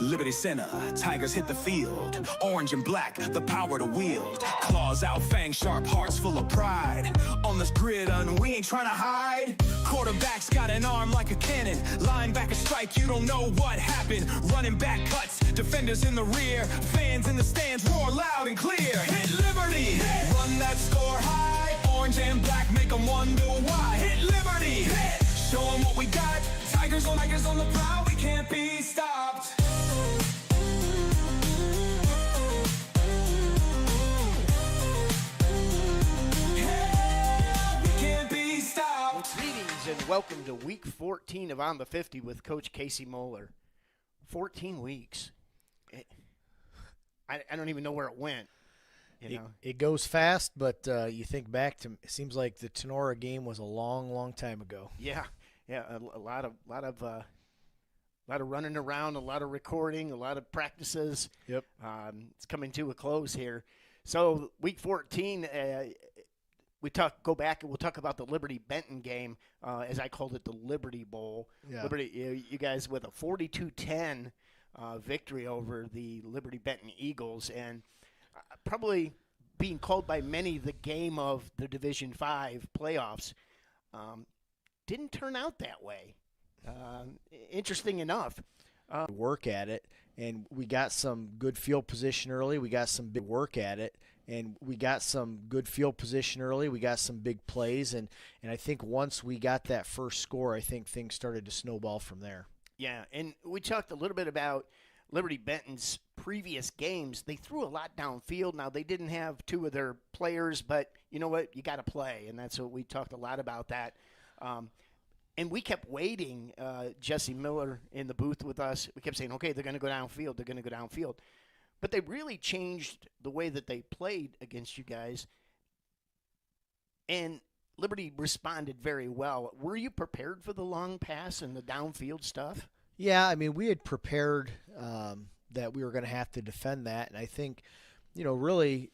Liberty Center, Tigers hit the field. Orange and black, the power to wield. Claws out, fangs sharp, hearts full of pride. On this gridiron, we ain't trying to hide. Quarterback's got an arm like a cannon. Linebacker strike, you don't know what happened. Running back cuts, defenders in the rear. Fans in the stands roar loud and clear. Hit Liberty, run that score high. Orange and black make them wonder why. Hit Liberty, show them what we got. Tigers on the prowl, we can't be stopped. Greetings and welcome to week 14 of On the 50 with Coach Casey Moeller. 14 weeks. I don't even know where it went. It goes fast, but you think back to it seems like the Tenora game was a long, long time ago. Yeah, a lot of running around, a lot of recording, a lot of practices. Yep. It's coming to a close here. So week 14, go back and we'll talk about the Liberty Benton game, as I called it, the Liberty Bowl. Yeah. Liberty, you guys with a 42-10 victory over the Liberty Benton Eagles, and probably being called by many the game of the Division V playoffs. Didn't turn out that way. Interesting enough. Work at it, and we got some good field position early. We got some big work at it, and we got some good field position early. We got some big plays, and I think once we got that first score, I think things started to snowball from there. Yeah, and we talked a little bit about Liberty Benton's previous games. They threw a lot downfield. Now, they didn't have two of their players, but you know what? You got to play, and that's what we talked a lot about that. And we kept waiting, Jesse Miller in the booth with us. We kept saying, okay, they're going to go downfield. They're going to go downfield. But they really changed the way that they played against you guys. And Liberty responded very well. Were you prepared for the long pass and the downfield stuff? Yeah, I mean, we had prepared that we were going to have to defend that. And I think, really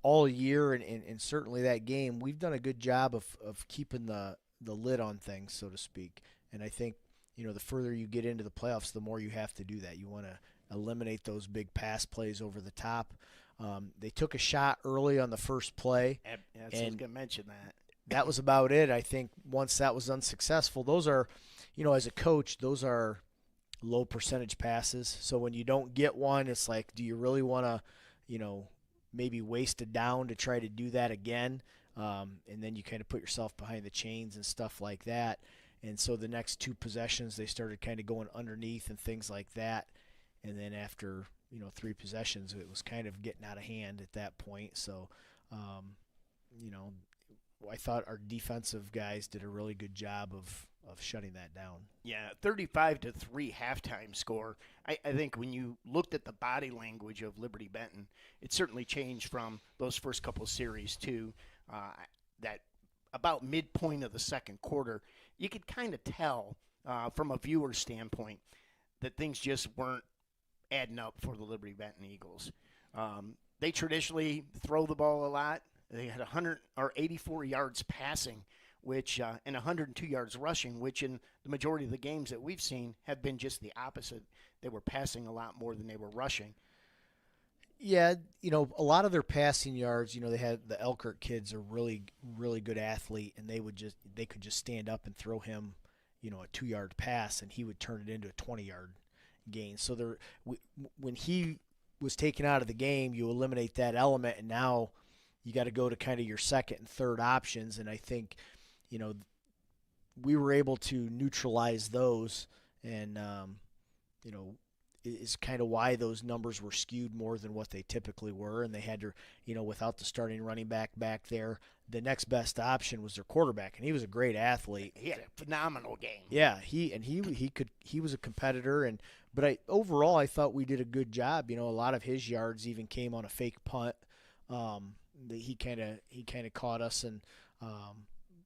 all year and certainly that game, we've done a good job of keeping the lid on things, so to speak. And I think, the further you get into the playoffs, the more you have to do that. You want to eliminate those big pass plays over the top. They took a shot early on the first play. I was going to mention that. That was about it. I think once that was unsuccessful, those are, as a coach, those are low percentage passes. So when you don't get one, it's like, do you really want to, maybe waste a down to try to do that again? And then you kind of put yourself behind the chains and stuff like that. And so the next two possessions, they started kind of going underneath and things like that. And then after, 3 possessions, it was kind of getting out of hand at that point. So, I thought our defensive guys did a really good job of shutting that down. Yeah, 35-3 halftime score. I think when you looked at the body language of Liberty Benton, it certainly changed from those first couple series to that about midpoint of the second quarter. You could kind of tell from a viewer's standpoint that things just weren't adding up for the Liberty Benton Eagles. They traditionally throw the ball a lot. They had 84 yards passing, which and 102 yards rushing, which in the majority of the games that we've seen have been just the opposite. They were passing a lot more than they were rushing. Yeah, a lot of their passing yards, they had the Elkert kids are really, really good athlete, and they could just stand up and throw him, a 2-yard pass, and he would turn it into a 20-yard gain. So when he was taken out of the game, you eliminate that element, and now you got to go to kind of your second and third options. And I think, we were able to neutralize those, and is kind of why those numbers were skewed more than what they typically were. And they had to, without the starting running back there, the next best option was their quarterback, and he was a great athlete. He had a phenomenal game. Yeah, he was a competitor, but overall I thought we did a good job. A lot of his yards even came on a fake punt. He kind of caught us, and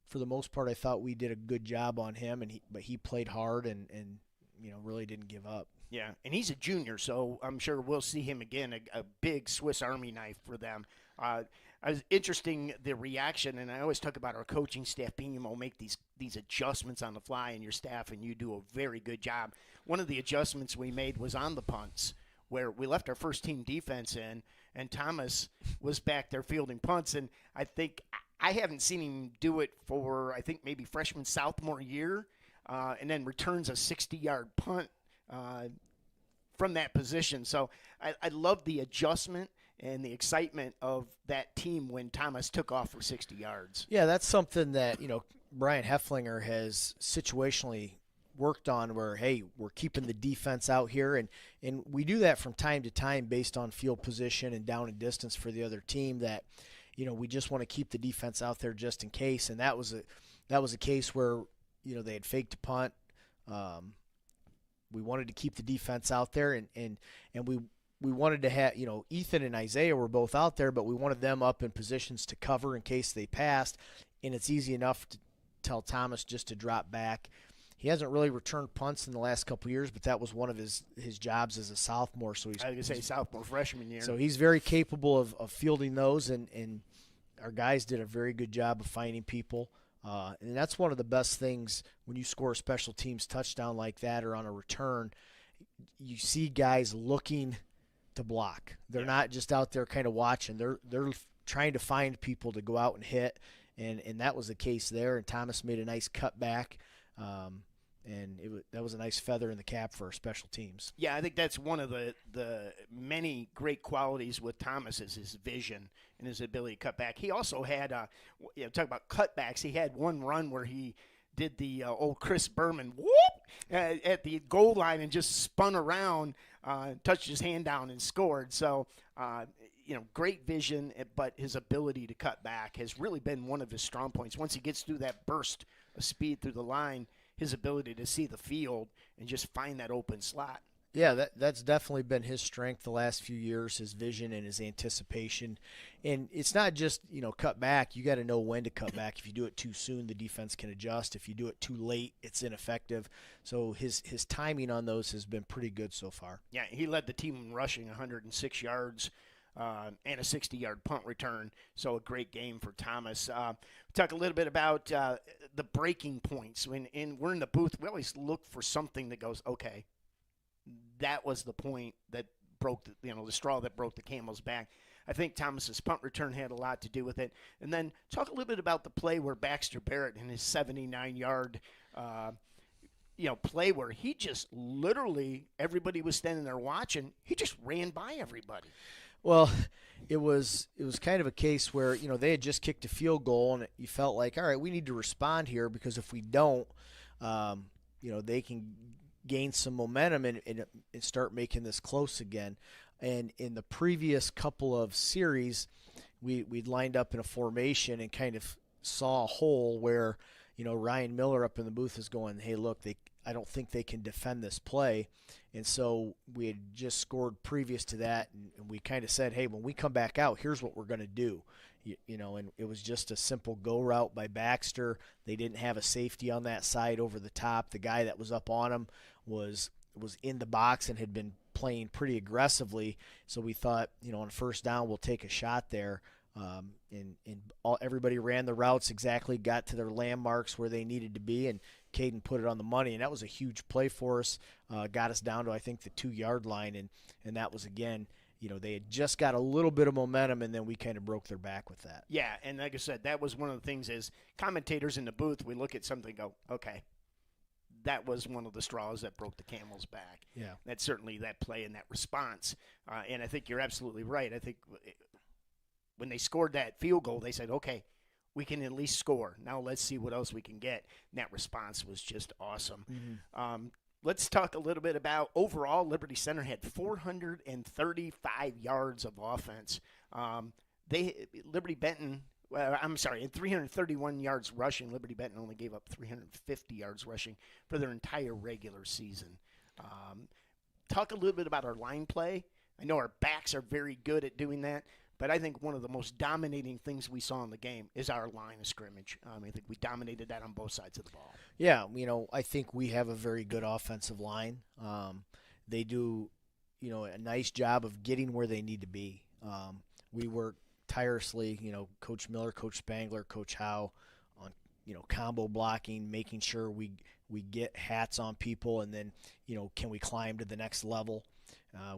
for the most part I thought we did a good job on him, but he played hard and really didn't give up. Yeah, and he's a junior, so I'm sure we'll see him again, a big Swiss Army knife for them. I was interesting the reaction, and I always talk about our coaching staff being able to make these adjustments on the fly in your staff, and you do a very good job. One of the adjustments we made was on the punts, where we left our first team defense in, and Thomas was back there fielding punts, and I think I haven't seen him do it for I think maybe freshman sophomore year, and then returns a 60-yard punt from that position. So I love the adjustment and the excitement of that team when Thomas took off for 60 yards. Yeah, that's something that, Brian Hefflinger has situationally worked on where, hey, we're keeping the defense out here. And we do that from time to time based on field position and down and distance for the other team that, we just want to keep the defense out there just in case. And that was a case where, they had faked a punt. We wanted to keep the defense out there, and we wanted to have, Ethan and Isaiah were both out there, but we wanted them up in positions to cover in case they passed. And it's easy enough to tell Thomas just to drop back. He hasn't really returned punts in the last couple of years, but that was one of his jobs as a sophomore. So he's, I was going to say sophomore, freshman year. So he's very capable of fielding those, and our guys did a very good job of finding people. And that's one of the best things when you score a special teams touchdown like that or on a return. You see guys looking to block. They're not just out there kind of watching. They're trying to find people to go out and hit, and that was the case there. And Thomas made a nice cutback, and that was a nice feather in the cap for our special teams. Yeah, I think that's one of the many great qualities with Thomas is his vision and his ability to cut back. He also had, talk about cutbacks, he had one run where he did the old Chris Berman whoop at the goal line and just spun around, touched his hand down and scored. So, great vision, but his ability to cut back has really been one of his strong points. Once he gets through that burst of speed through the line, his ability to see the field and just find that open slot. Yeah, that's definitely been his strength the last few years, his vision and his anticipation. And it's not just, cut back. You got to know when to cut back. If you do it too soon, the defense can adjust. If you do it too late, it's ineffective. So his timing on those has been pretty good so far. Yeah, he led the team in rushing 106 yards and a 60-yard punt return. So a great game for Thomas. Talk a little bit about the breaking points. When we're in the booth, we always look for something that goes, okay, that was the point that broke the straw that broke the camel's back. I think Thomas's punt return had a lot to do with it. And then talk a little bit about the play where Baxter Barrett in his 79-yard play where he just literally, everybody was standing there watching, he just ran by everybody. Well, it was kind of a case where, they had just kicked a field goal, and you felt like, all right, we need to respond here because if we don't, they can gain some momentum and start making this close again. And in the previous couple of series, we'd lined up in a formation and kind of saw a hole where, Ryan Miller up in the booth is going, hey, look, I don't think they can defend this play. And so we had just scored previous to that, and we kind of said, hey, when we come back out, here's what we're going to do. And it was just a simple go route by Baxter. They didn't have a safety on that side over the top. The guy that was up on him was in the box and had been playing pretty aggressively. So we thought, on first down, we'll take a shot there. Everybody ran the routes exactly, got to their landmarks where they needed to be, and Caden put it on the money, and that was a huge play for us. Got us down to, I think, the 2-yard line, and that was, again, they had just got a little bit of momentum, and then we kind of broke their back with that. Yeah, and like I said, that was one of the things as commentators in the booth, we look at something and go, okay, that was one of the straws that broke the camel's back. Yeah. That's certainly that play and that response. And I think you're absolutely right. I think when they scored that field goal, they said, okay, we can at least score. Now let's see what else we can get. And that response was just awesome. Mm-hmm. Let's talk a little bit about overall. Liberty Center had 435 yards of offense. Liberty Benton, in 331 yards rushing. Liberty Benton only gave up 350 yards rushing for their entire regular season. Talk a little bit about our line play. I know our backs are very good at doing that, but I think one of the most dominating things we saw in the game is our line of scrimmage. I think we dominated that on both sides of the ball. Yeah, I think we have a very good offensive line. They do, a nice job of getting where they need to be. We were tirelessly, Coach Miller, Coach Spangler, Coach Howe on, combo blocking, making sure we get hats on people, and then, can we climb to the next level?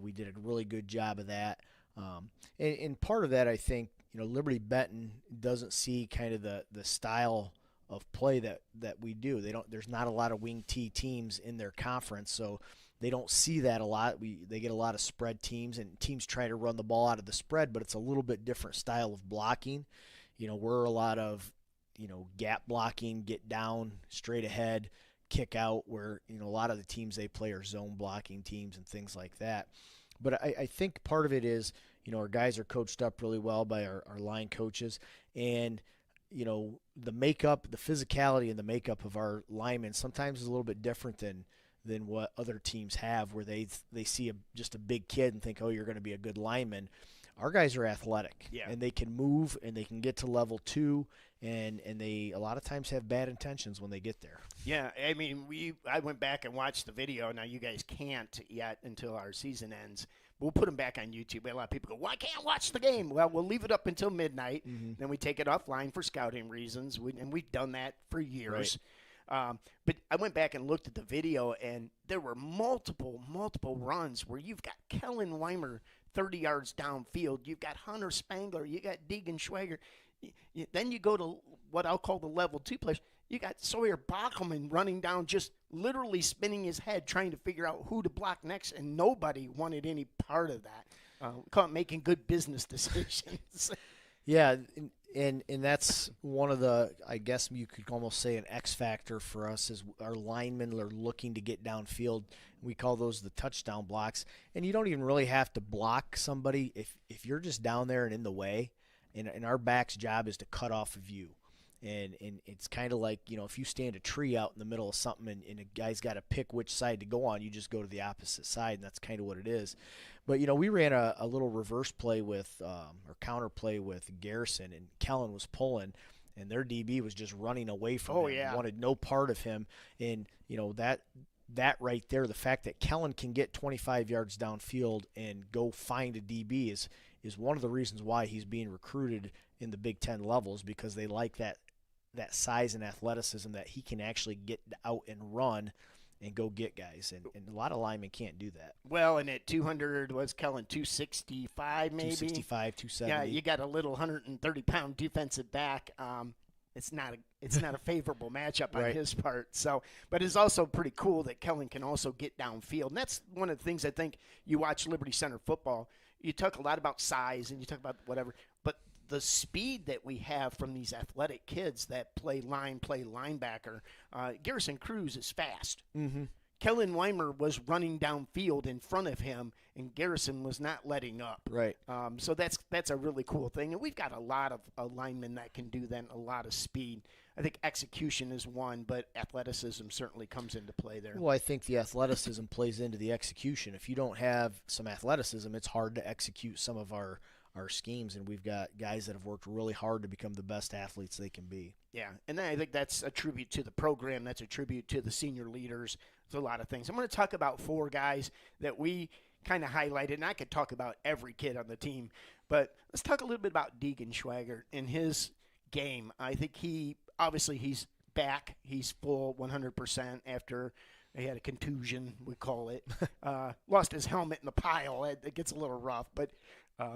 We did a really good job of that. And part of that, I think, Liberty Benton doesn't see kind of the style of play that we do. There's not a lot of wing T teams in their conference, so they don't see that a lot. They get a lot of spread teams, and teams try to run the ball out of the spread, but it's a little bit different style of blocking. We're a lot of, gap blocking, get down, straight ahead, kick out, where, a lot of the teams they play are zone blocking teams and things like that. But I think part of it is, our guys are coached up really well by our line coaches, and, the makeup, the physicality and the makeup of our linemen sometimes is a little bit different than what other teams have, where they see just a big kid and think, oh, you're going to be a good lineman. Our guys are athletic, and they can move, and they can get to level 2, and they a lot of times have bad intentions when they get there. Yeah, I mean, I went back and watched the video. Now, you guys can't yet until our season ends. We'll put them back on YouTube. A lot of people go, well, I can't watch the game. Well, we'll leave it up until midnight. Mm-hmm. Then we take it offline for scouting reasons, and we've done that for years. Right. But I went back and looked at the video, and there were multiple runs where you've got Kellen Weimer 30 yards downfield. You've got Hunter Spangler. You got Deegan Schwager. Then you go to what I'll call the level 2 players. You got Sawyer Bockelman running down, just literally spinning his head trying to figure out who to block next, and nobody wanted any part of that. We call it making good business decisions. Yeah, and that's one of the, I guess you could almost say, an X factor for us is our linemen are looking to get downfield. We call those the touchdown blocks. And you don't even really have to block somebody if you're just down there and in the way. And our back's job is to cut off a view. And it's kind of like, if you stand a tree out in the middle of something and a guy's got to pick which side to go on, you just go to the opposite side, and that's kind of what it is. But, we ran a little reverse play with or counter play with Garrison, and Kellen was pulling, and their DB was just running away from him. Yeah. Wanted no part of him. And, that right there, the fact that Kellen can get 25 yards downfield and go find a DB is one of the reasons why he's being recruited in the Big Ten levels, because they like that size and athleticism, that he can actually get out and run and go get guys. And a lot of linemen can't do that. Well, and at 200, was Kellen 265 maybe? 265, 270. Yeah, you got a little 130-pound defensive back. It's not a favorable matchup on his part. So, but it's also pretty cool that Kellen can also get downfield. And that's one of the things I think you watch Liberty Center football. You talk a lot about size and you talk about whatever, but the speed that we have from these athletic kids that play linebacker. Garrison Cruz is fast. Mm-hmm. Kellen Weimer was running downfield in front of him, and Garrison was not letting up. Right. So that's a really cool thing. And we've got a lot of linemen that can do that, a lot of speed. I think execution is one, but athleticism certainly comes into play there. Well, I think the athleticism plays into the execution. If you don't have some athleticism, it's hard to execute some of our schemes, and we've got guys that have worked really hard to become the best athletes they can be. Yeah, and then I think that's a tribute to the program. That's a tribute to the senior leaders. There's a lot of things. I'm going to talk about 4 guys that we kind of highlighted, and I could talk about every kid on the team, but let's talk a little bit about Deegan Schwager in his game. I think he's back. He's full 100% after he had a contusion, we call it. Lost his helmet in the pile. It gets a little rough, but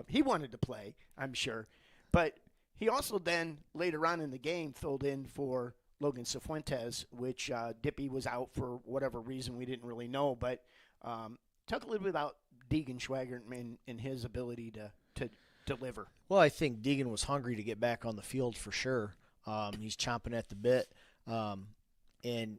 he wanted to play, I'm sure. But he also then, later on in the game, filled in for Logan Cifuentes, which Dippy was out for whatever reason we didn't really know. But talk a little bit about Deegan Schwager and his ability to deliver. Well, I think Deegan was hungry to get back on the field for sure. He's chomping at the bit. And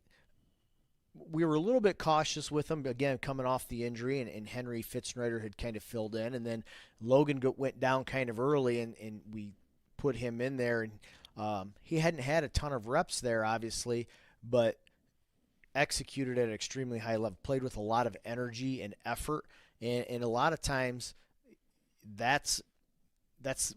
we were a little bit cautious with him, again, coming off the injury, and Henry Fitzrider had kind of filled in. And then Logan went down kind of early, and we put him in there. And he hadn't had a ton of reps there, obviously, but executed at an extremely high level, played with a lot of energy and effort. And a lot of times that's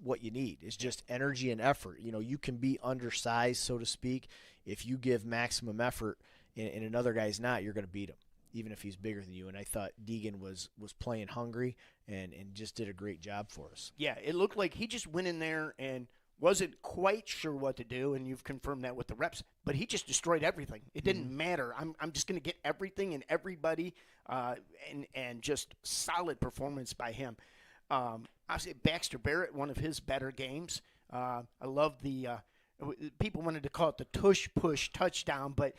what you need, is just energy and effort. You can be undersized, so to speak. If you give maximum effort and another guy's not, you're going to beat him. even if he's bigger than you. And I thought Deegan was playing hungry and just did a great job for us. Yeah, it looked like he just went in there and wasn't quite sure what to do, and you've confirmed that with the reps, but he just destroyed everything. It didn't matter. I'm just going to get everything and everybody, and just solid performance by him. Obviously, Baxter Barrett, one of his better games. I love the people wanted to call it the tush push touchdown, but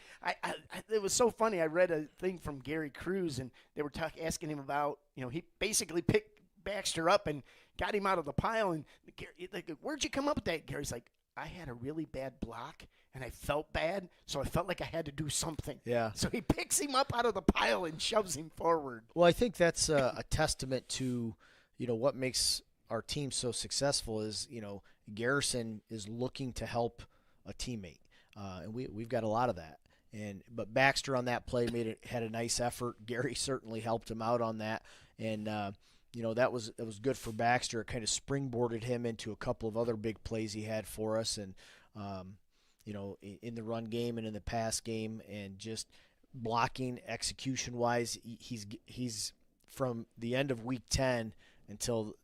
it was so funny. I read a thing from Gary Cruz, and they were asking him about, he basically picked Baxter up and got him out of the pile. And Gary, like, where'd you come up with that? Gary's like, I had a really bad block, and I felt bad, so I felt like I had to do something. Yeah. So he picks him up out of the pile and shoves him forward. Well, I think that's a testament to, what makes our team so successful is, Garrison is looking to help a teammate, and we've got a lot of that. But Baxter on that play had a nice effort. Gary certainly helped him out on that, and that was good for Baxter. It kind of springboarded him into a couple of other big plays he had for us, and in the run game and in the pass game, and just blocking execution wise, he's from the end of week 10 until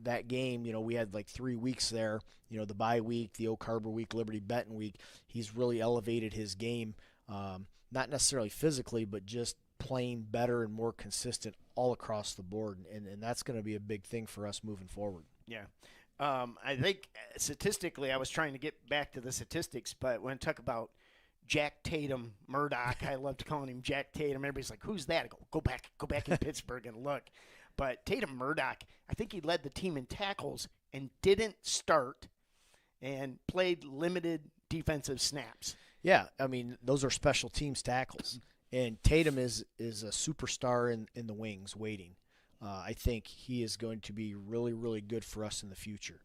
that game, we had like 3 weeks there, the bye week, the Oak Harbor week, Liberty Benton week. He's really elevated his game, not necessarily physically, but just playing better and more consistent all across the board. And that's going to be a big thing for us moving forward. Yeah. I think statistically, I was trying to get back to the statistics, but when I talk about Jack Tatum Murdoch, I loved calling him Jack Tatum. Everybody's like, who's that? I go back in Pittsburgh and look. But Tatum Murdoch, I think he led the team in tackles and didn't start and played limited defensive snaps. Yeah, I mean, those are special teams tackles. And Tatum is a superstar in the wings waiting. I think he is going to be really, really good for us in the future.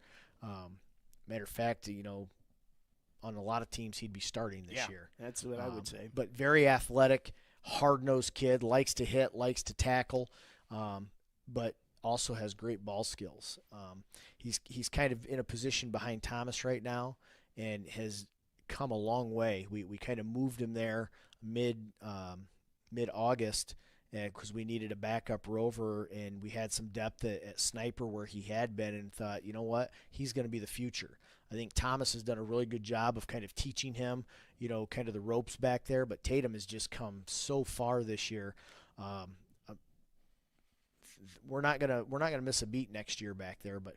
Matter of fact, on a lot of teams he'd be starting this year. That's what I would say. But very athletic, hard-nosed kid, likes to hit, likes to tackle, but also has great ball skills. He's kind of in a position behind Thomas right now and has come a long way. We kind of moved him there mid-August because we needed a backup rover, and we had some depth at sniper where he had been, and thought, you know what, he's going to be the future. I think Thomas has done a really good job of kind of teaching him, kind of the ropes back there, but Tatum has just come so far this year. We're not gonna miss a beat next year back there, but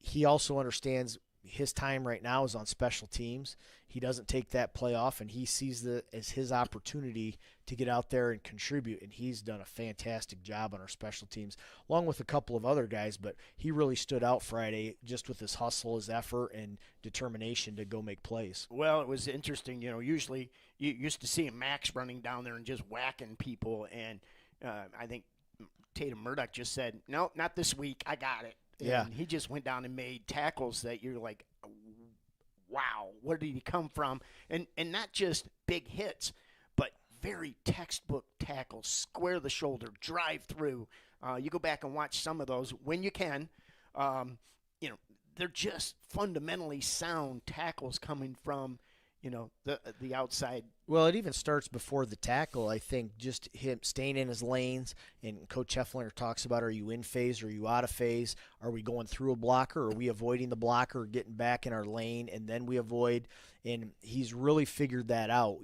he also understands his time right now is on special teams. He doesn't take that play off, and he sees it as his opportunity to get out there and contribute, and he's done a fantastic job on our special teams, along with a couple of other guys, but he really stood out Friday just with his hustle, his effort, and determination to go make plays. Well, it was interesting. Usually you used to see Max running down there and just whacking people, and I think Tatum Murdoch just said, no, not this week. I got it. Yeah. And he just went down and made tackles that you're like, wow, where did he come from? And not just big hits, but very textbook tackles, square the shoulder, drive through. You go back and watch some of those when you can. They're just fundamentally sound tackles coming from, the outside. Well, it even starts before the tackle. I think just him staying in his lanes, and Coach Heffler talks about, are you in phase or are you out of phase? Are we going through a blocker? Are we avoiding the blocker, getting back in our lane, and then we avoid? And he's really figured that out,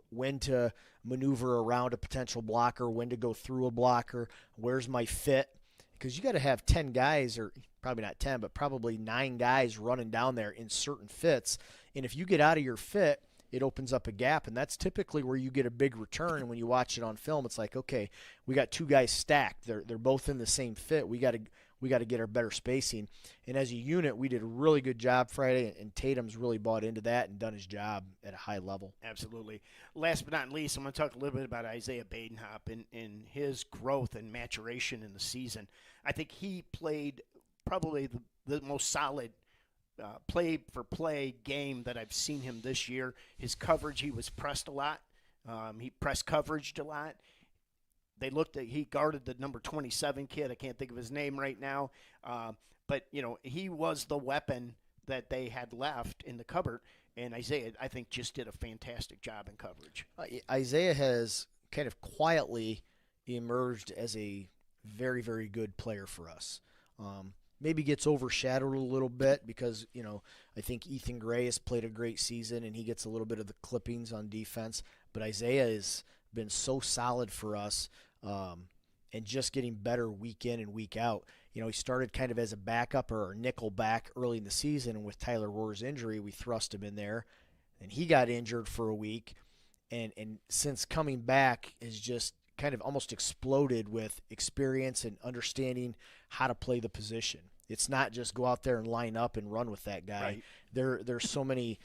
when to maneuver around a potential blocker, when to go through a blocker, where's my fit? Because you got to have 10 guys, or probably not 10, but probably 9 guys running down there in certain fits. And if you get out of your fit, it opens up a gap, and that's typically where you get a big return. And when you watch it on film, it's like, okay, we got 2 guys stacked. They're both in the same fit. We got to get our better spacing. And as a unit, we did a really good job Friday, and Tatum's really bought into that and done his job at a high level. Absolutely. Last but not least, I'm going to talk a little bit about Isaiah Badenhop and his growth and maturation in the season. I think he played probably the most solid play-for-play game that I've seen him this year. His coverage, he was pressed a lot. He press coveraged a lot. He guarded the number 27 kid. I can't think of his name right now. But he was the weapon that they had left in the cupboard. And Isaiah, I think, just did a fantastic job in coverage. Isaiah has kind of quietly emerged as a very, very good player for us. Maybe gets overshadowed a little bit because, I think Ethan Gray has played a great season and he gets a little bit of the clippings on defense. But Isaiah has been so solid for us and just getting better week in and week out. He started kind of as a backup or a nickel back early in the season, and with Tyler Rohr's injury, we thrust him in there. And he got injured for a week. And since coming back has just kind of almost exploded with experience and understanding how to play the position. It's not just go out there and line up and run with that guy. Right. There's so many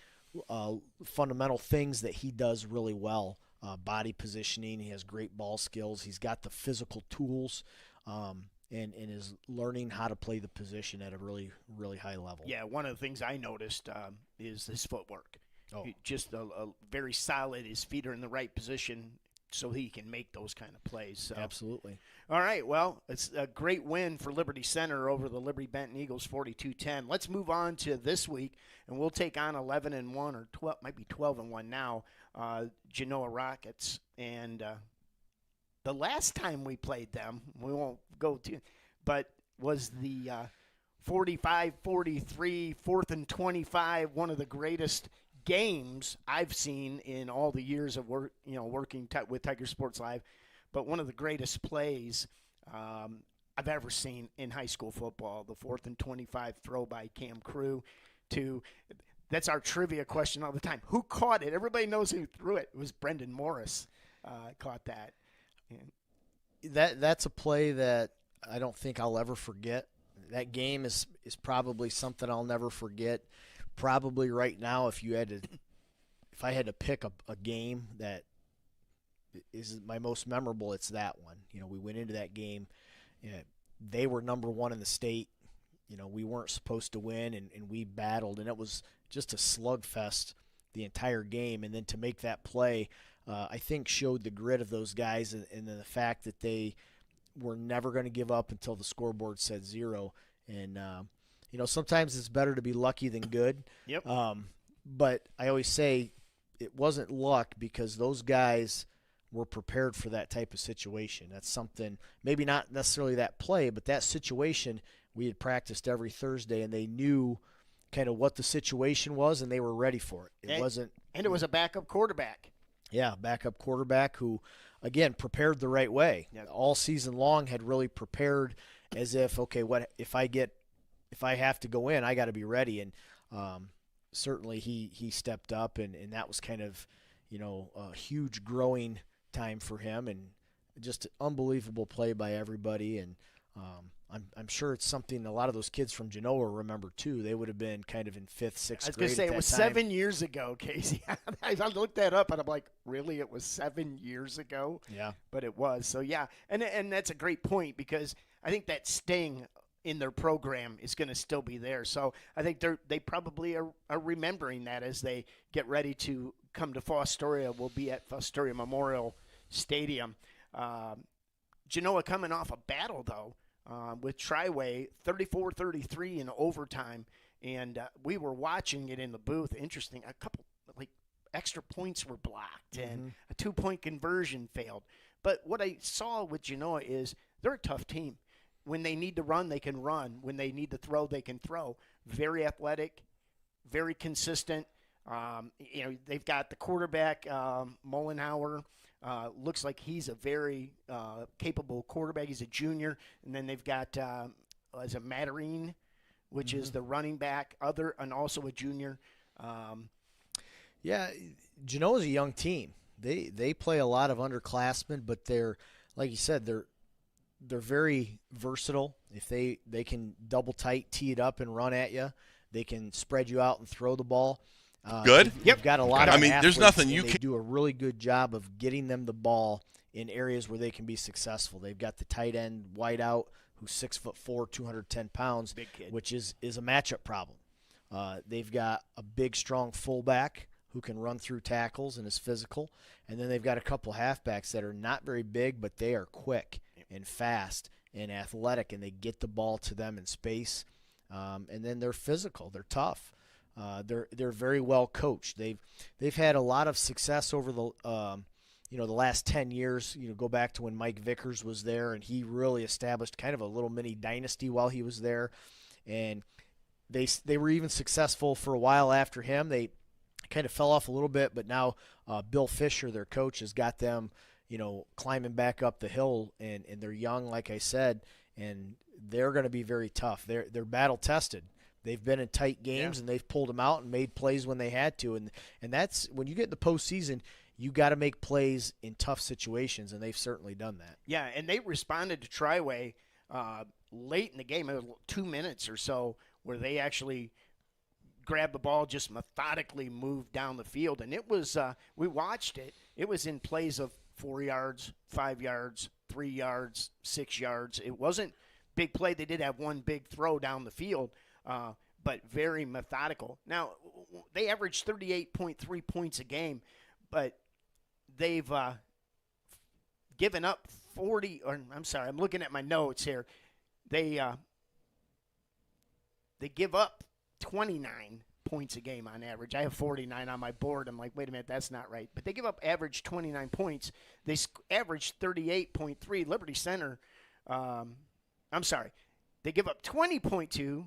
fundamental things that he does really well. Body positioning, he has great ball skills. He's got the physical tools and is learning how to play the position at a really, really high level. Yeah, one of the things I noticed is his footwork. Oh. Just a very solid. His feet are in the right position so he can make those kind of plays. So. Absolutely. All right, well, it's a great win for Liberty Center over the Liberty Benton Eagles, 42-10. Let's move on to this week, and we'll take on 11-1 or 12, might be 12-1 now, Genoa Rockets. And the last time we played them, we won't go to, but was the 45-43, 4th and 25, one of the greatest games I've seen in all the years of working with Tiger Sports Live, but one of the greatest plays I've ever seen in high school football. The 4th and 25 throw by Cam Crew that's our trivia question all the time. Who caught it? Everybody knows who threw it. It was Brendan Morris caught that. And that's a play that I don't think I'll ever forget. That game is probably something I'll never forget. Probably right now, if I had to pick a game that is my most memorable, it's that one. We went into that game. They were number one in the state. We weren't supposed to win, and we battled, and it was just a slugfest the entire game. And then to make that play, I think showed the grit of those guys and then the fact that they were never going to give up until the scoreboard said 0. And sometimes it's better to be lucky than good. Yep. But I always say it wasn't luck because those guys were prepared for that type of situation. That's something, maybe not necessarily that play, but that situation we had practiced every Thursday, and they knew kind of what the situation was, and they were ready for it. It was a backup quarterback. Yeah, backup quarterback who, again, prepared the right way. Yep. All season long had really prepared as if, okay, what if I have to go in, I got to be ready. And certainly he stepped up, and that was kind of, a huge growing time for him, and just an unbelievable play by everybody. And I'm sure it's something a lot of those kids from Genoa remember too. They would have been kind of in 5th, 6th grade. I was going to say it was 7 years ago, Casey. I looked that up and I'm like, really? It was 7 years ago? Yeah. But it was. So yeah, and that's a great point because I think that sting in their program is going to still be there. So I think they probably are remembering that as they get ready to come to Fostoria. We'll be at Fostoria Memorial Stadium. Genoa coming off a battle, though, with Triway, 34-33 in overtime. And we were watching it in the booth. Interesting. A couple, extra points were blocked, and a 2-point conversion failed. But what I saw with Genoa is they're a tough team. When they need to run, they can run. When they need to throw, they can throw. Very athletic, very consistent. They've got the quarterback, Mollenhauer. Looks like he's a very capable quarterback. He's a junior. And then they've got Matarine, which is the running back, and also a junior. Yeah, Genoa's a young team. They play a lot of underclassmen, but they're, like you said, they're very versatile. If they can double tight, tee it up, and run at you, they can spread you out and throw the ball. Good. You've got a lot of athletes, there's nothing you they can do a really good job of getting them the ball in areas where they can be successful. They've got the tight end wideout who's 6'4", 210 pounds, big kid, which is a matchup problem. They've got a big, strong fullback who can run through tackles and is physical, and then they've got a couple halfbacks that are not very big, but they are quick and fast and athletic, and they get the ball to them in space. And then they're physical. They're tough. They're very well coached. They've had a lot of success over the the last 10 years, go back to when Mike Vickers was there, and he really established kind of a little mini dynasty while he was there. And they were even successful for a while after him. They kind of fell off a little bit, but now Bill Fisher, their coach, has got them, climbing back up the hill, and they're young, like I said, and they're going to be very tough. They're battle tested. They've been in tight games, and they've pulled them out and made plays when they had to. And that's when you get in the postseason, you got to make plays in tough situations, and they've certainly done that. Yeah, and they responded to Triway late in the game, 2 minutes or so, where they actually grabbed the ball, just methodically moved down the field. And it was, we watched it. It was in plays of 4 yards, 5 yards, 3 yards, 6 yards. It wasn't big play. They did have one big throw down the field, but very methodical. Now, they averaged 38.3 points a game, but they've given up 40, or I'm sorry, I'm looking at my notes here. They give up 29 points a game on average. I have 49 on my board. I'm like, wait a minute, that's not right. But they give up average 29 points. They average 38.3. Liberty Center, I'm sorry, they give up 20.2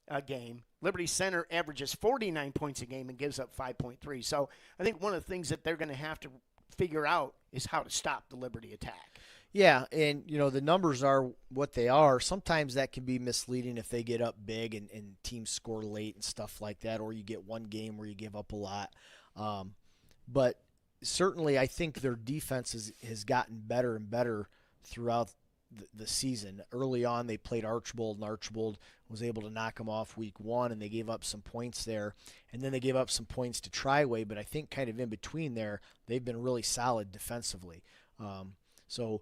a game. Liberty Center averages 49 points a game and gives up 5.3. So I think one of the things that they're going to have to figure out is how to stop the Liberty attack. Yeah, and, the numbers are what they are. Sometimes that can be misleading if they get up big and teams score late and stuff like that, or you get one game where you give up a lot. But certainly I think their defense has gotten better and better throughout the season. Early on, they played Archbold, and Archbold was able to knock them off week 1, and they gave up some points there. And then they gave up some points to Triway, but I think kind of in between there, they've been really solid defensively. So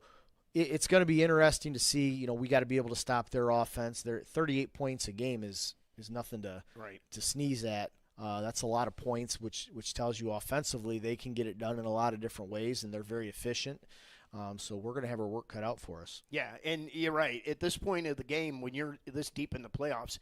it's going to be interesting to see. We got to be able to stop their offense. Their 38 points a game is nothing to sneeze at. That's a lot of points, which tells you offensively they can get it done in a lot of different ways, and they're very efficient. So we're going to have our work cut out for us. Yeah, and you're right. At this point of the game, when you're this deep in the playoffs,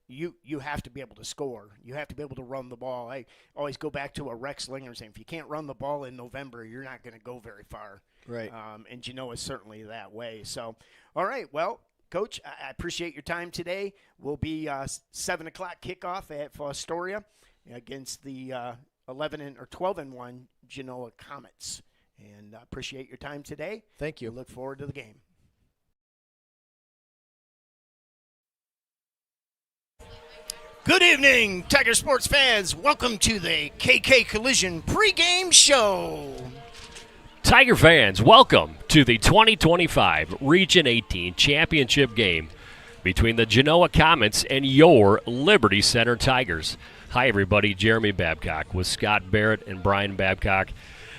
you have to be able to score. You have to be able to run the ball. I always go back to a Rex Linger saying, if you can't run the ball in November, you're not going to go very far. Right. And Genoa is certainly that way. So, all right, well, Coach, I appreciate your time today. We'll be 7 o'clock kickoff at Fostoria against the 12-1 Genoa Comets. And I appreciate your time today. Thank you. We look forward to the game. Good evening, Tiger sports fans. Welcome to the KK Collision pregame show. Tiger fans, welcome to the 2025 Region 18 Championship game between the Genoa Comets and your Liberty Center Tigers. Hi, everybody. Jeremy Babcock with Scott Barrett and Brian Babcock.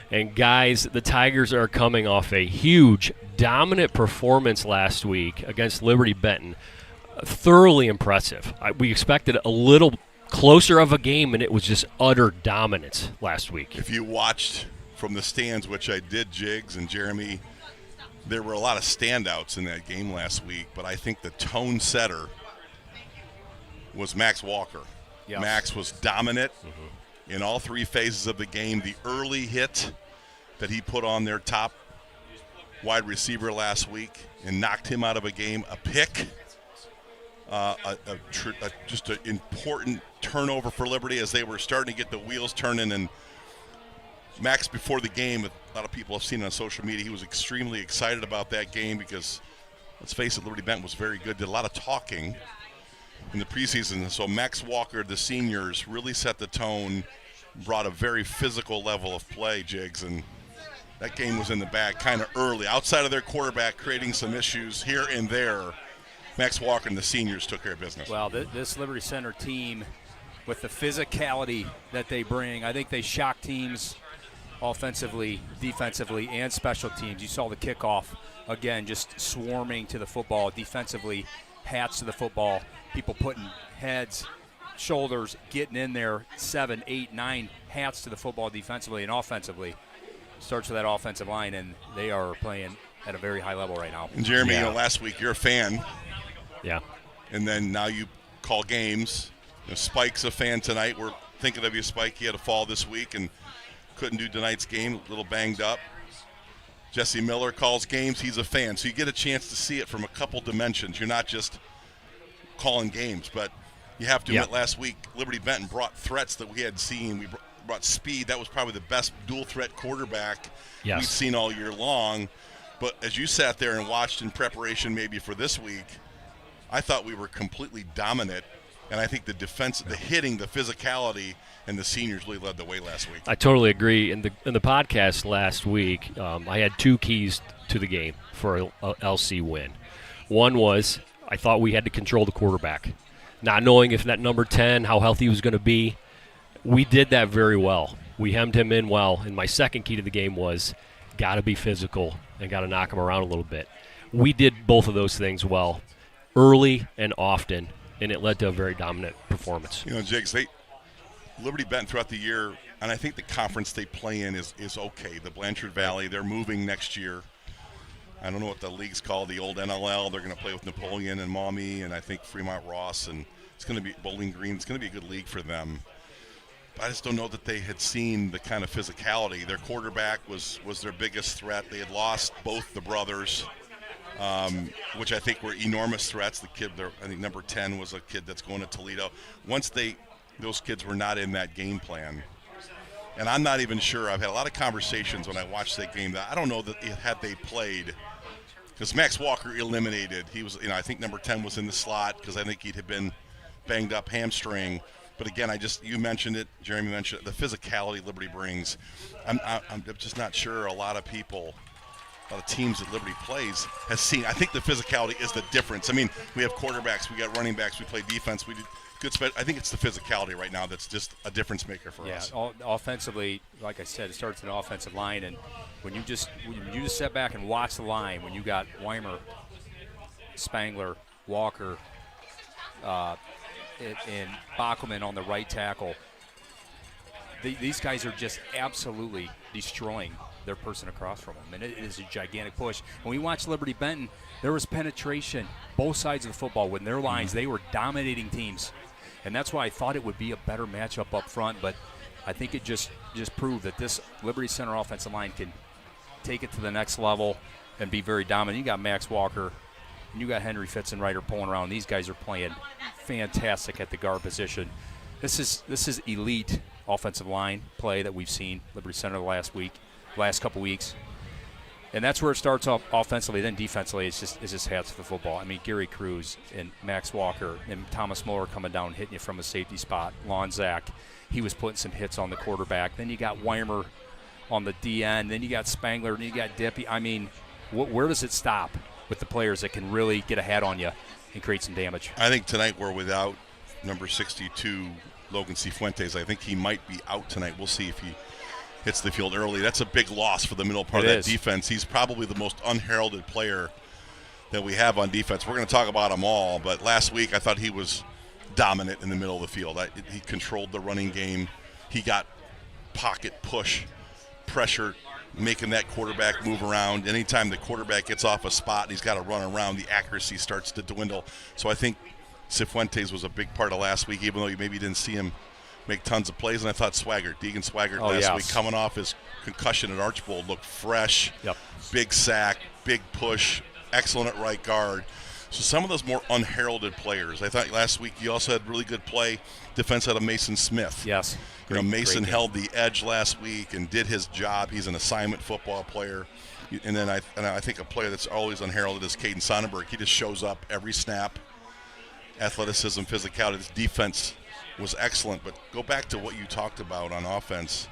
And, guys, the Tigers are coming off a huge, dominant performance last week against Liberty Benton. Thoroughly impressive. We expected a little closer of a game, and it was just utter dominance last week. If you watched from the stands, which I did, Jiggs and Jeremy, there were a lot of standouts in that game last week, but I think the tone setter was Max Walker. Yes. Max was dominant in all three phases of the game. The early hit that he put on their top wide receiver last week and knocked him out of a game, a pick, just an important turnover for Liberty as they were starting to get the wheels turning. And Max, before the game, a lot of people have seen it on social media, he was extremely excited about that game because, let's face it, Liberty Benton was very good, did a lot of talking in the preseason. So Max Walker, the seniors, really set the tone, brought a very physical level of play, Jiggs, and that game was in the bag kind of early. Outside of their quarterback creating some issues here and there, Max Walker and the seniors took care of business. Well, this Liberty Center team, with the physicality that they bring, I think they shock teams offensively, defensively, and special teams. You saw the kickoff, again, just swarming to the football. Defensively, hats to the football, people putting heads, shoulders, getting in there, 7, 8, 9 hats to the football defensively and offensively. Starts with that offensive line, and they are playing at a very high level right now. And Jeremy, last week you're a fan. Yeah. And then now you call games. Spike's a fan tonight. We're thinking of you, Spike. He had a fall this week and couldn't do tonight's game, a little banged up. Jesse Miller calls games. He's a fan. So you get a chance to see it from a couple dimensions. You're not just calling games, but you have to admit last week Liberty Benton brought threats that we had seen. We brought speed. That was probably the best dual threat quarterback we've seen all year long. But as you sat there and watched in preparation maybe for this week, I thought we were completely dominant. And I think the defense, the hitting, the physicality, and the seniors really led the way last week. I totally agree. In the podcast last week, I had two keys to the game for a LC win. One was I thought we had to control the quarterback, not knowing if that number 10, how healthy he was going to be. We did that very well. We hemmed him in well. And my second key to the game was got to be physical and got to knock him around a little bit. We did both of those things well, early and often, and it led to a very dominant performance. You know, Jigs, Liberty Benton throughout the year, and I think the conference they play in is okay. The Blanchard Valley, they're moving next year. I don't know what the league's called, the old NLL. They're going to play with Napoleon and Maumee and I think Fremont Ross, and it's going to be Bowling Green. It's going to be a good league for them. But I just don't know that they had seen the kind of physicality. Their quarterback was their biggest threat. They had lost both the brothers, which I think were enormous threats. The kid, I think number 10 was a kid that's going to Toledo. Once those kids were not in that game plan. And I'm not even sure. I've had a lot of conversations when I watched that game that I don't know that had they played, because Max Walker eliminated. He was, I think number 10 was in the slot because I think he'd been banged up hamstring. But again, you mentioned it, Jeremy mentioned it, the physicality Liberty brings. I'm just not sure a lot of teams that Liberty plays has seen. I think the physicality is the difference. I mean, we have quarterbacks, we got running backs, we play defense, we did good. I think it's the physicality right now that's just a difference maker for us. Yeah, offensively, like I said, it starts in the offensive line, and when you just sit back and watch the line, when you got Weimer, Spangler, Walker, and Bachman on the right tackle, these guys are just absolutely destroying their person across from them, and it is a gigantic push. When we watched Liberty Benton, there was penetration both sides of the football. With their lines, they were dominating teams, and that's why I thought it would be a better matchup up front. But I think it just proved that this Liberty Center offensive line can take it to the next level and be very dominant. You got Max Walker, and you got Henry Fitzenreiter pulling around. These guys are playing fantastic at the guard position. This is elite offensive line play that we've seen Liberty Center the last couple weeks, and that's where it starts off offensively. Then defensively, it's just hats to the football. I mean, Gary Cruz and Max Walker and Thomas Muller coming down, hitting you from a safety spot. Lonzak, he was putting some hits on the quarterback. Then you got Weimer on the DN. Then you got Spangler. Then you got Dippy. I mean, where does it stop with the players that can really get a hat on you and create some damage? I think tonight we're without number 62, Logan Cifuentes. I think he might be out tonight. We'll see if he hits the field early. That's a big loss for the middle part of that defense. He's probably the most unheralded player that we have on defense. We're going to talk about them all, but last week I thought he was dominant in the middle of the field. He controlled the running game. He got pocket push, pressure, making that quarterback move around. Anytime the quarterback gets off a spot and he's got to run around, the accuracy starts to dwindle. So I think Cifuentes was a big part of last week, even though you maybe didn't see him make tons of plays. And I thought Deegan Swaggart last week, coming off his concussion at Archbold, looked fresh. Yep. Big sack, big push, excellent at right guard. So some of those more unheralded players. I thought last week you also had really good play defense out of Mason Smith. Yes. Mason held the edge last week and did his job. He's an assignment football player. And then I think a player that's always unheralded is Caden Sonnenberg. He just shows up every snap. Athleticism, physicality. His defense was excellent. But go back to what you talked about on offense.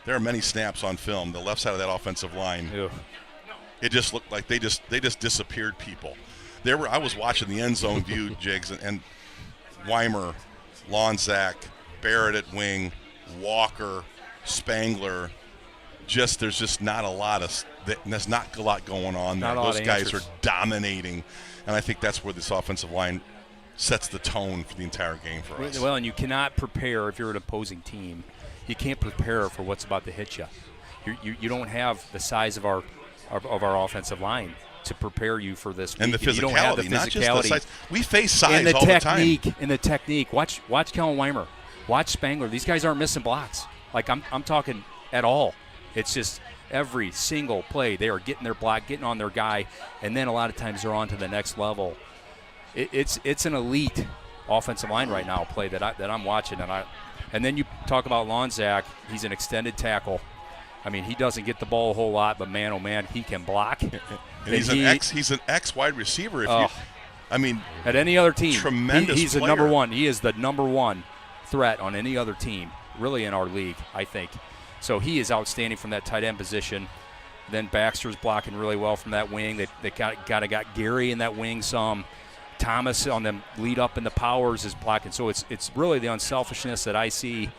There are many snaps on film. The left side of that offensive line. Ew. It just looked like they just disappeared people. I was watching the end zone view, Jigs, and Weimer, Lonzak, Barrett at wing, Walker, Spangler. There's just not a lot there's not a lot going on there. Those guys are dominating, and I think that's where this offensive line sets the tone for the entire game for us. Well, and you cannot prepare if you're an opposing team. You can't prepare for what's about to hit you. You don't have the size of our offensive line to prepare you for this week. And the physicality, you don't have the not just the size. We face size and all the time. And the technique. Watch Kellen Weimer. Watch Spangler. These guys aren't missing blocks. Like I'm talking at all. It's just Every single play, they are getting their block, getting on their guy, and then a lot of times they're on to the next level. It's an elite offensive line right now play that I'm watching, and then you talk about Lonzak. He's an extended tackle. I mean, he doesn't get the ball a whole lot, but man, oh man, he can block. And he's an ex wide receiver. At any other team, tremendous he's player. the number one. He is the number one threat on any other team, really, in our league, I think. So he is outstanding from that tight end position. Then Baxter's blocking really well from that wing. They got Gary in that wing some. Thomas on them lead up in the powers is blocking. So it's really the unselfishness that I see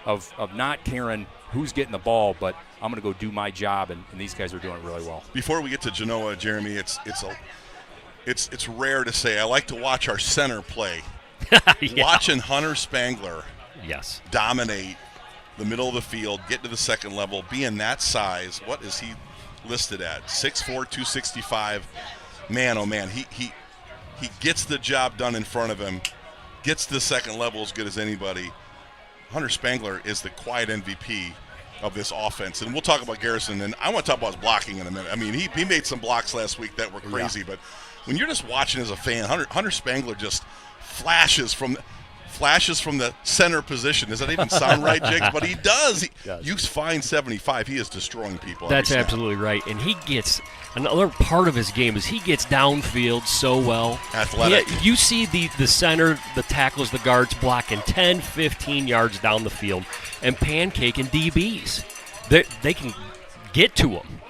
of not caring who's getting the ball, but I'm going to go do my job, and these guys are doing it really well. Before we get to Genoa, Jeremy, it's rare to say I like to watch our center play. Yeah. Watching Hunter Spangler Yes. dominate the middle of the field, get to the second level, being that size. What is he listed at? 6'4", 265. Man, oh man, he gets the job done in front of him, gets to the second level as good as anybody. Hunter Spangler is the quiet MVP of this offense. And we'll talk about Garrison, and I want to talk about his blocking in a minute. I mean, he made some blocks last week that were crazy, but when you're just watching as a fan, Hunter Spangler just flashes from the center position. Does that even sound right, Jigs? But he does. You find 75, he is destroying people. That's absolutely right. And he gets – another part of his game is he gets downfield so well. Athletic. You see the center, the tackles, the guards blocking 10, 15 yards down the field and pancaking DBs. They can get to him.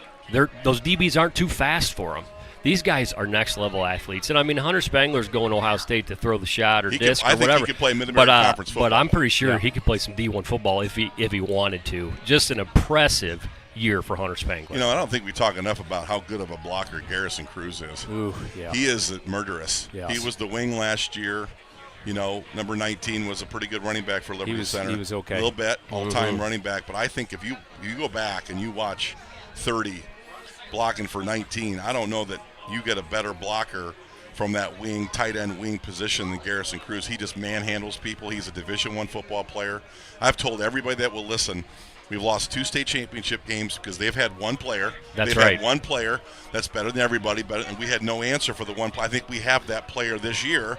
Those DBs aren't too fast for him. These guys are next-level athletes. And, I mean, Hunter Spangler's going to Ohio State to throw the shot or disc or whatever. I think he could play Mid-American Conference football. But I'm pretty sure he could play some D1 football if he wanted to. Just an impressive year for Hunter Spangler. You know, I don't think we talk enough about how good of a blocker Garrison Cruz is. Ooh, yeah. He is murderous. Yes. He was the wing last year. You know, number 19 was a pretty good running back for Liberty Center. He was okay. A little bit, all-time running back. But I think if you go back and you watch 30 blocking for 19, I don't know that you get a better blocker from that wing, tight end wing position than Garrison Cruz. He just manhandles people. He's a Division I football player. I've told everybody that will listen, we've lost 2 state championship games because they've had one player. That's they've right. had one player that's better than everybody, and we had no answer for the one player. I think we have that player this year.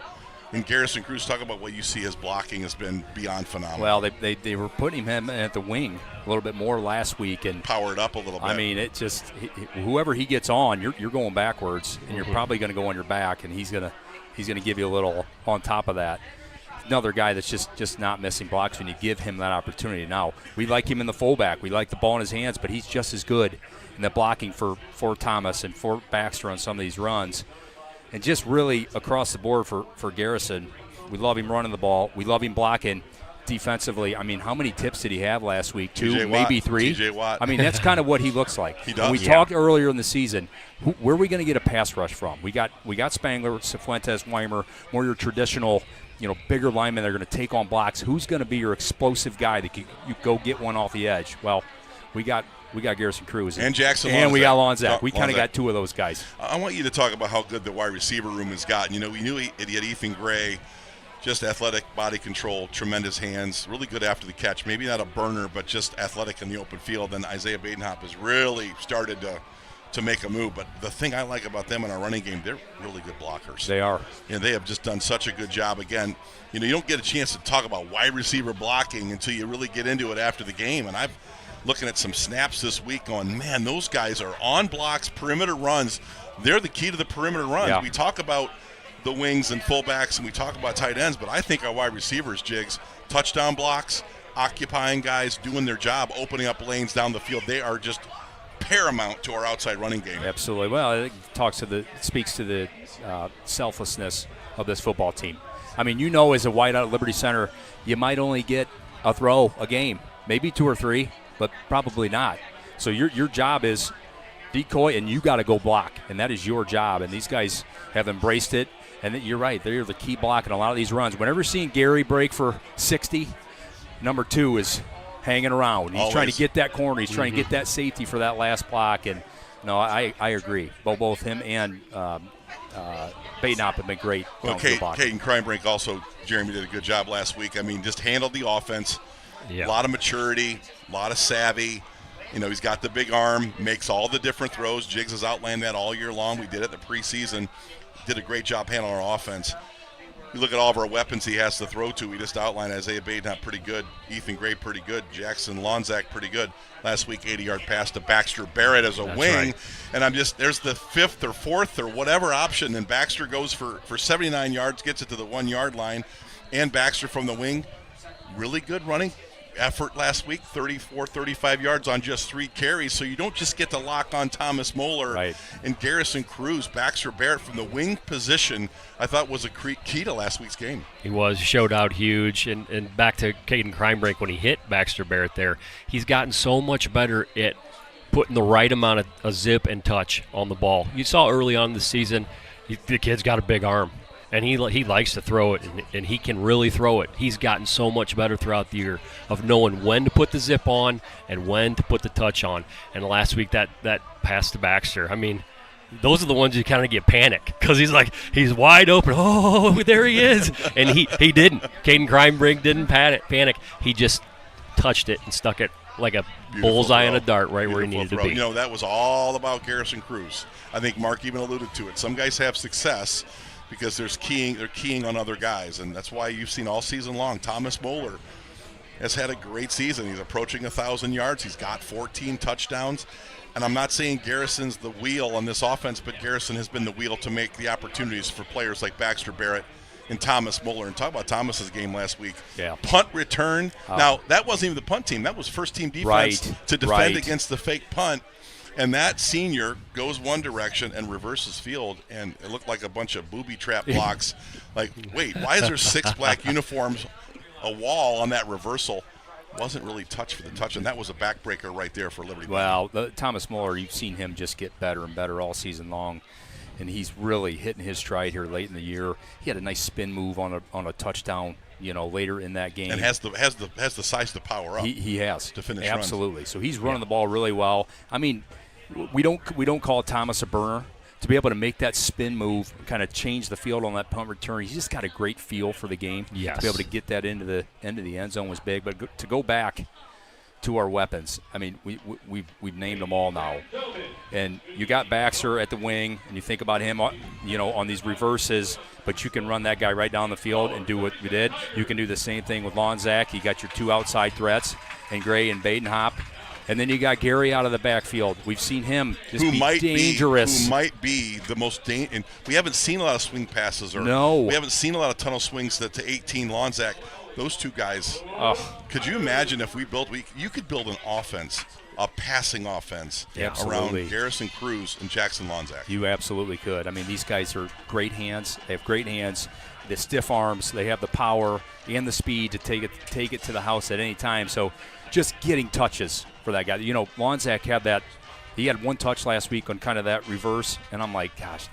And Garrison Cruz, talk about what you see as blocking has been beyond phenomenal. Well, they were putting him at the wing a little bit more last week, and powered up a little bit. I mean, it just whoever he gets on, you're going backwards, and you're probably going to go on your back, and he's gonna give you a little on top of that. Another guy that's just not missing blocks when you give him that opportunity. Now we like him in the fullback, we like the ball in his hands, but he's just as good in the blocking for Thomas and for Baxter on some of these runs. And just really across the board for Garrison, we love him running the ball. We love him blocking defensively. I mean, how many tips did he have last week? 2, maybe 3? TJ Watt. I mean, that's kind of what he looks like. He does. We talked earlier in the season, where are we going to get a pass rush from? We got Spangler, Cifuentes, Weimer, more your traditional, bigger linemen that are going to take on blocks. Who's going to be your explosive guy that you go get one off the edge? Well, we got Garrison Cruz. And Jackson and Lonzak. we got Lonzak. We kind of got 2 of those guys. I want you to talk about how good the wide receiver room has gotten. We knew he had Ethan Gray, just athletic body control, tremendous hands, really good after the catch. Maybe not a burner, but just athletic in the open field. And Isaiah Badenhop has really started to make a move. But the thing I like about them in our running game, they're really good blockers. They are. And they have just done such a good job. Again, you don't get a chance to talk about wide receiver blocking until you really get into it after the game. And I've looking at some snaps this week going, man, those guys are on blocks, perimeter runs. They're the key to the perimeter runs. Yeah. We talk about the wings and fullbacks and we talk about tight ends, but I think our wide receivers, Jigs, touchdown blocks, occupying guys, doing their job, opening up lanes down the field. They are just paramount to our outside running game. Absolutely. Well, I think it speaks to the selflessness of this football team. I mean, as a wideout at Liberty Center, you might only get a throw a game, maybe 2 or 3. But probably not. So your job is decoy, and you got to go block, and that is your job. And these guys have embraced it. And you're right, they're the key block in a lot of these runs. Whenever you're seeing Gary break for 60, number 2 is hanging around. He's Always trying to get that corner. He's trying to get that safety for that last block. And no, I agree. Both him and Badenhop have been great. Well, Caden Kreinbrink also, Jeremy did a good job last week. I mean, just handled the offense. Yeah. A lot of maturity, a lot of savvy. You know, he's got the big arm, makes all the different throws. Jiggs has outlined that all year long. We did it in the preseason. Did a great job handling our offense. You look at all of our weapons he has to throw to. We just outlined Isaiah Baden, pretty good. Ethan Gray, pretty good. Jackson Lonzak, pretty good. Last week, 80-yard pass to Baxter Barrett as a wing. Right. And there's the fifth or fourth or whatever option. And Baxter goes for 79 yards, gets it to the 1-yard line. And Baxter from the wing, really good running effort last week, 34, 35 yards on just 3 carries. So you don't just get to lock on Thomas Moeller and Garrison Cruz. Baxter Barrett from the wing position, I thought was a key to last week's game. He was, showed out huge. And back to Caden Kreinbrink when he hit Baxter Barrett there, he's gotten so much better at putting the right amount of zip and touch on the ball. You saw early on in the season, the kid's got a big arm. And he likes to throw it, and he can really throw it. He's gotten so much better throughout the year of knowing when to put the zip on and when to put the touch on. And last week, that pass to Baxter, I mean, those are the ones you kind of get panic because he's wide open. Oh, there he is. And he didn't. Caden Kreinbrink didn't panic. He just touched it and stuck it like a bullseye on a dart right where he needed to be. You know, that was all about Garrison Cruz. I think Mark even alluded to it. Some guys have success because they're keying on other guys, and that's why you've seen all season long Thomas Moeller has had a great season. He's approaching 1,000 yards. He's got 14 touchdowns, and I'm not saying Garrison's the wheel on this offense, but Garrison has been the wheel to make the opportunities for players like Baxter Barrett and Thomas Moeller. And talk about Thomas's game last week. Yeah. Punt return. Now, that wasn't even the punt team. That was first-team defense to defend against the fake punt. And that senior goes one direction and reverses field, and it looked like a bunch of booby trap blocks. Like, wait, why is there 6 black uniforms, a wall on that reversal? Wasn't really touched for the touch, and that was a backbreaker right there for Liberty. Well, Thomas Moeller, you've seen him just get better and better all season long, and he's really hitting his stride here late in the year. He had a nice spin move on a touchdown, later in that game. And has the size to power up. He has to finish absolutely. runs. So he's running the ball really well. I mean, we don't call Thomas a burner. To be able to make that spin move, kind of change the field on that punt return, he's just got a great feel for the game. Yes. To be able to get that into the end zone was big. But to go back to our weapons, I mean, we've named them all now. And you got Baxter at the wing, and you think about him, on these reverses, but you can run that guy right down the field and do what we did. You can do the same thing with Lonzak. You got your 2 outside threats, and Gray and Badenhop. And then you got Gary out of the backfield. We've seen him just be dangerous. Who might be the most dangerous. We haven't seen a lot of swing passes. No. We haven't seen a lot of tunnel swings to 18 Lonzak. Those 2 guys. Could you imagine if you could build an offense, a passing offense around Garrison Cruz and Jackson Lonzak? You absolutely could. I mean, these guys are great hands. They have great hands. The stiff arms. They have the power and the speed to take it to the house at any time. So just getting touches for that guy. Lonzak had that. He had 1 touch last week on kind of that reverse, and I'm like, gosh,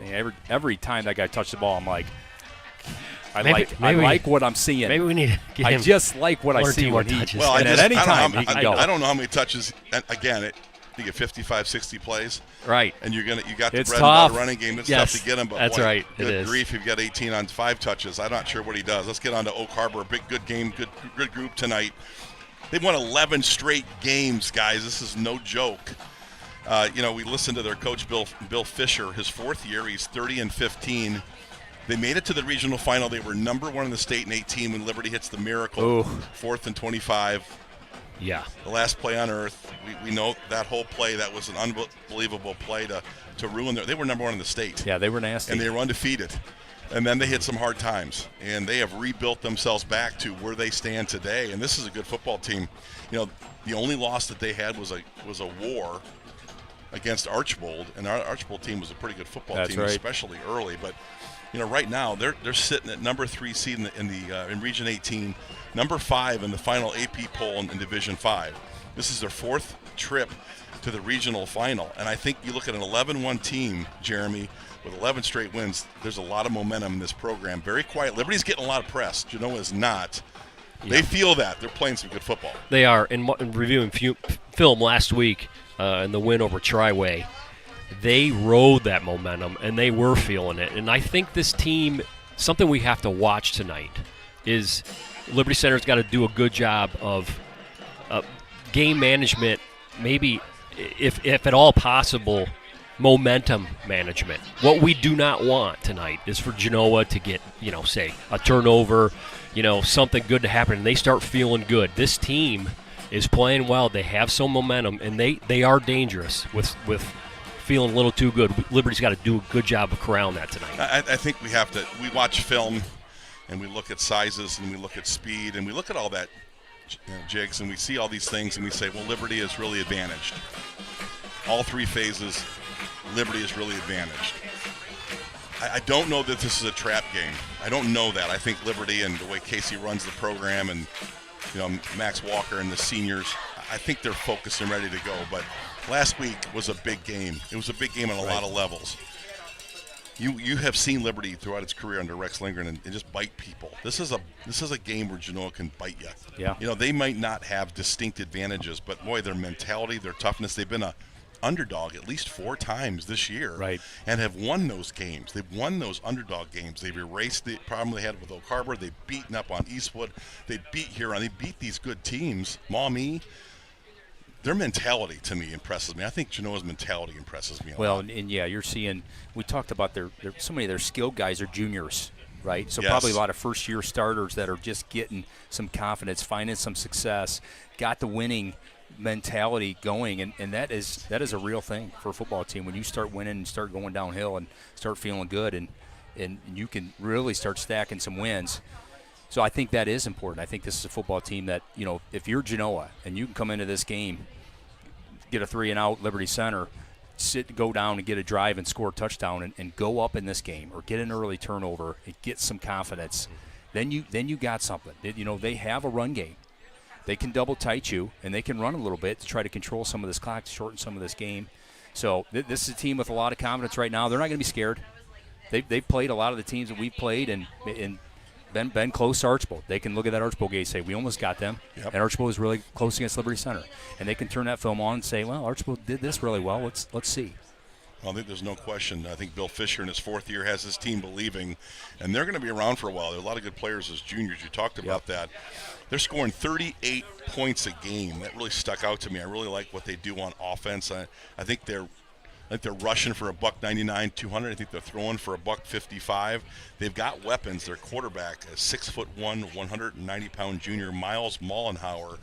every time that guy touched the ball, I'm like, I like what I'm seeing. Maybe we need to get him. I just like what I see when he. Well, and at any time he can go. I don't know how many touches. Again, you get 55, 60 plays. Right. And you got the It's bread tough. and butter running game. It's Yes, tough to get him. But that's right. Good It is. grief, you've got 18 on 5 touches. I'm not sure what he does. Let's get on to Oak Harbor. Good game, good group tonight. They've won 11 straight games, guys. This is no joke. We listened to their coach, Bill Fisher, his 4th year. He's 30-15. They made it to the regional final. They were number 1 in the state in 18 when Liberty hits the miracle. 4th and 25. Yeah. The last play on earth. We know that whole play. That was an unbelievable play to ruin they were number 1 in the state. Yeah, they were nasty. And they were undefeated. And then they hit some hard times, and they have rebuilt themselves back to where they stand today. And this is a good football team. The only loss that they had was a war against Archbold, and our Archbold team was a pretty good football team, especially early. But right now they're sitting at number 3 seed in Region 18, number 5 in the final AP poll in Division 5. This is their 4th trip to the regional final, and I think you look at an 11-1 team, Jeremy. With 11 straight wins, there's a lot of momentum in this program. Very quiet. Liberty's getting a lot of press. Genoa is not. Yeah. They feel that. They're playing some good football. They are. In reviewing film last week in the win over Triway, they rode that momentum, and they were feeling it. And I think this team, something we have to watch tonight, is Liberty Center's got to do a good job of game management, maybe if at all possible, momentum management. What we do not want tonight is for Genoa to get, say, a turnover, something good to happen, and they start feeling good. This team is playing well. They have some momentum, and they are dangerous with feeling a little too good. Liberty's got to do a good job of corralling that tonight. I think we have to. We watch film, and we look at sizes, and we look at speed, and we look at all that, jigs, and we see all these things, and we say, well, Liberty is really advantaged. All three phases, Liberty is really advantaged. I don't know that this is a trap game. I don't know that. I think Liberty and the way Casey runs the program and Max Walker and the seniors, I think they're focused and ready to go. But last week was a big game. It was a big game on a lot of levels. You have seen Liberty throughout its career under Rex Lindgren and just bite people. This is a game where Genoa can bite you. Yeah. They might not have distinct advantages, but boy, their mentality, their toughness, they've been a underdog at least 4 times this year, right, and have won those games. They've won those underdog games. They've erased the problem they had with Oak Harbor. They've beaten up on Eastwood. They beat Huron. They beat these good teams. Maumee. Their mentality, to me, impresses me. I think Genoa's mentality impresses me a lot. And yeah, you're seeing, we talked about so many of their skilled guys are juniors, right? So Yes. probably a lot of first-year starters that are just getting some confidence, finding some success, got the winning mentality going, and that is a real thing for a football team. When you start winning and start going downhill and start feeling good, and you can really start stacking some wins. So I think that is important. I think this is a football team that, if you're Genoa and you can come into this game, get a 3-and-out Liberty Center, go down and get a drive and score a touchdown and go up in this game, or get an early turnover and get some confidence, then you got something. They have a run game. They can double tight you, and they can run a little bit to try to control some of this clock, to shorten some of this game. So this is a team with a lot of confidence right now. They're not going to be scared. They've played a lot of the teams that we've played and been close to Archbold. They can look at that Archbold game and say, we almost got them, and Archbold was really close against Liberty Center. And they can turn that film on and say, well, Archbold did this really well. Let's see. Well, I think there's no question. I think Bill Fisher in his 4th year has his team believing, and they're going to be around for a while. There are a lot of good players as juniors. You talked about that. They're scoring 38 points a game. That really stuck out to me. I really like what they do on offense. I think they're rushing for $199, 200. I think they're throwing for $155. They've got weapons. Their quarterback, a 6'1", 190-pound junior, Miles Mollenhauer.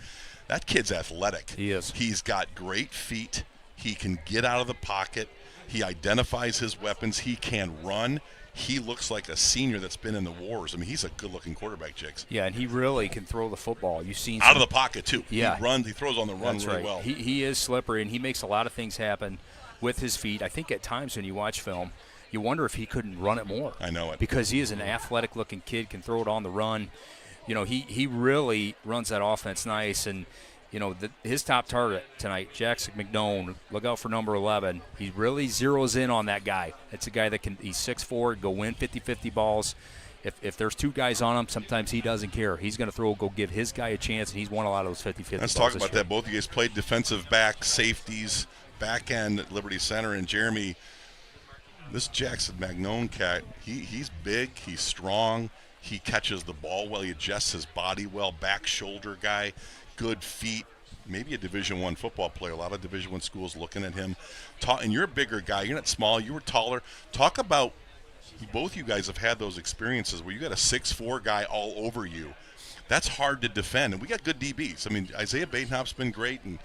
That kid's athletic. He is. He's got great feet. He can get out of the pocket. He identifies his weapons. He can run. He looks like a senior that's been in the wars. I mean, he's a good-looking quarterback, Jigs. Yeah, and he really can throw the football. You've seen out of the pocket too. Yeah, he runs. He throws on the run really well. He is slippery, and he makes a lot of things happen with his feet. I think at times when you watch film, you wonder if he couldn't run it more. I know it, because he is an athletic-looking kid, can throw it on the run. He really runs that offense nice, and his top target tonight, Jackson McDone, look out for number 11. He really zeroes in on that guy. That's a guy that he's 6'4", go win 50-50 balls. If there's 2 guys on him, sometimes he doesn't care. He's going to go give his guy a chance, and he's won a lot of those 50-50 balls. Let's talk about that. Both of you guys played defensive back, safeties, back end at Liberty Center, and Jeremy, this Jackson McDone cat, he's big, he's strong, he catches the ball well, he adjusts his body well, back shoulder guy, good feet, maybe a Division I football player. A lot of Division I schools looking at him. And you're a bigger guy. You're not small. You were taller. Talk about, both you guys have had those experiences where you got a 6'4" guy all over you. That's hard to defend. And we got good DBs. I mean, Isaiah Badenhop's been great, and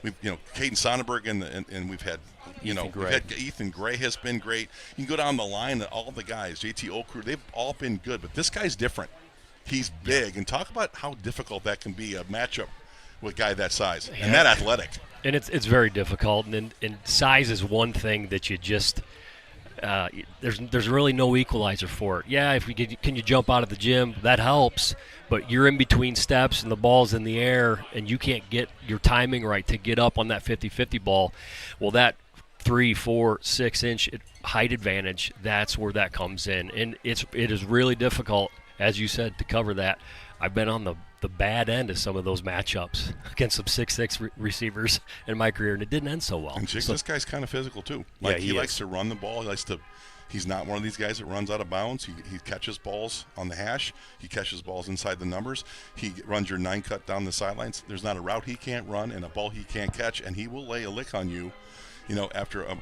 we've, Caden Sonnenberg, and we've had, Ethan Gray has been great. You can go down the line, and all the guys, JT Okru, they've all been good. But this guy's different. He's big. And talk about how difficult that can be, a matchup with a guy that size and that athletic. And it's very difficult. And size is one thing that you just there's really no equalizer for it. Yeah, can you jump out of the gym? That helps. But you're in between steps and the ball's in the air, and you can't get your timing right to get up on that 50-50 ball. Well, that 3, 4, 6 inch height advantage, that's where that comes in. And it is really difficult, as you said, to cover that. I've been on the bad end of some of those matchups against some 6'6" receivers in my career, and it didn't end so well. And this guy's kind of physical too. He likes to run the ball. He's not one of these guys that runs out of bounds. He catches balls on the hash. He catches balls inside the numbers. He runs your 9-cut down the sidelines. There's not a route he can't run and a ball he can't catch, and he will lay a lick on you, after a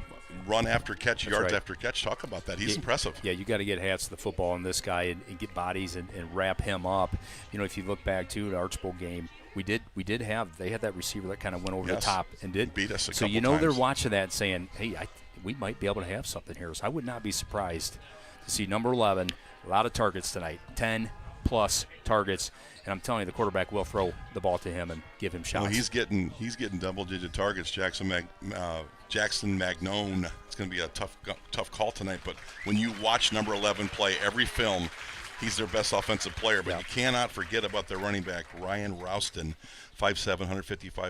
run after catch, That's yards right. after catch. Talk about that. He's impressive. Yeah, you got to get hats to the football on this guy and get bodies and wrap him up. If you look back to the Arch Bowl game, they had that receiver that kind of went over the top and did beat us a so couple they're times. watching that saying, hey, we might be able to have something here. So I would not be surprised to see number 11, a lot of targets tonight, 10-plus targets. And I'm telling you, the quarterback will throw the ball to him and give him shots. Well, he's getting double-digit targets. Jackson Magnone. It's going to be a tough call tonight. But when you watch number 11 play every film, he's their best offensive player. But you cannot forget about their running back, Ryan Rouston, 5'7",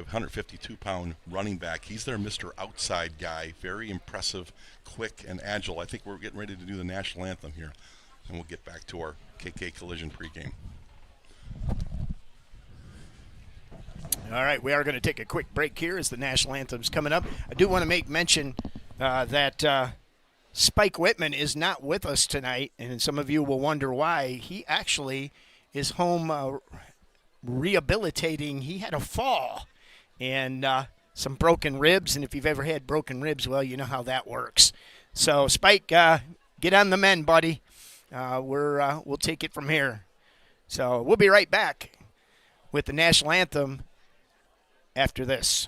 152-pound running back. He's their Mr. Outside guy. Very impressive, quick, and agile. I think we're getting ready to do the national anthem here. And we'll get back to our KK Collision pregame. All right, we are going to take a quick break here as the national anthem's coming up. I do want to make mention that Spike Whitman is not with us tonight, and some of you will wonder why. He actually is home rehabilitating. He had a fall and some broken ribs, and if you've ever had broken ribs, well, you know how that works. So, Spike, get on the mend, buddy. We'll take it from here. So we'll be right back with the national anthem after this.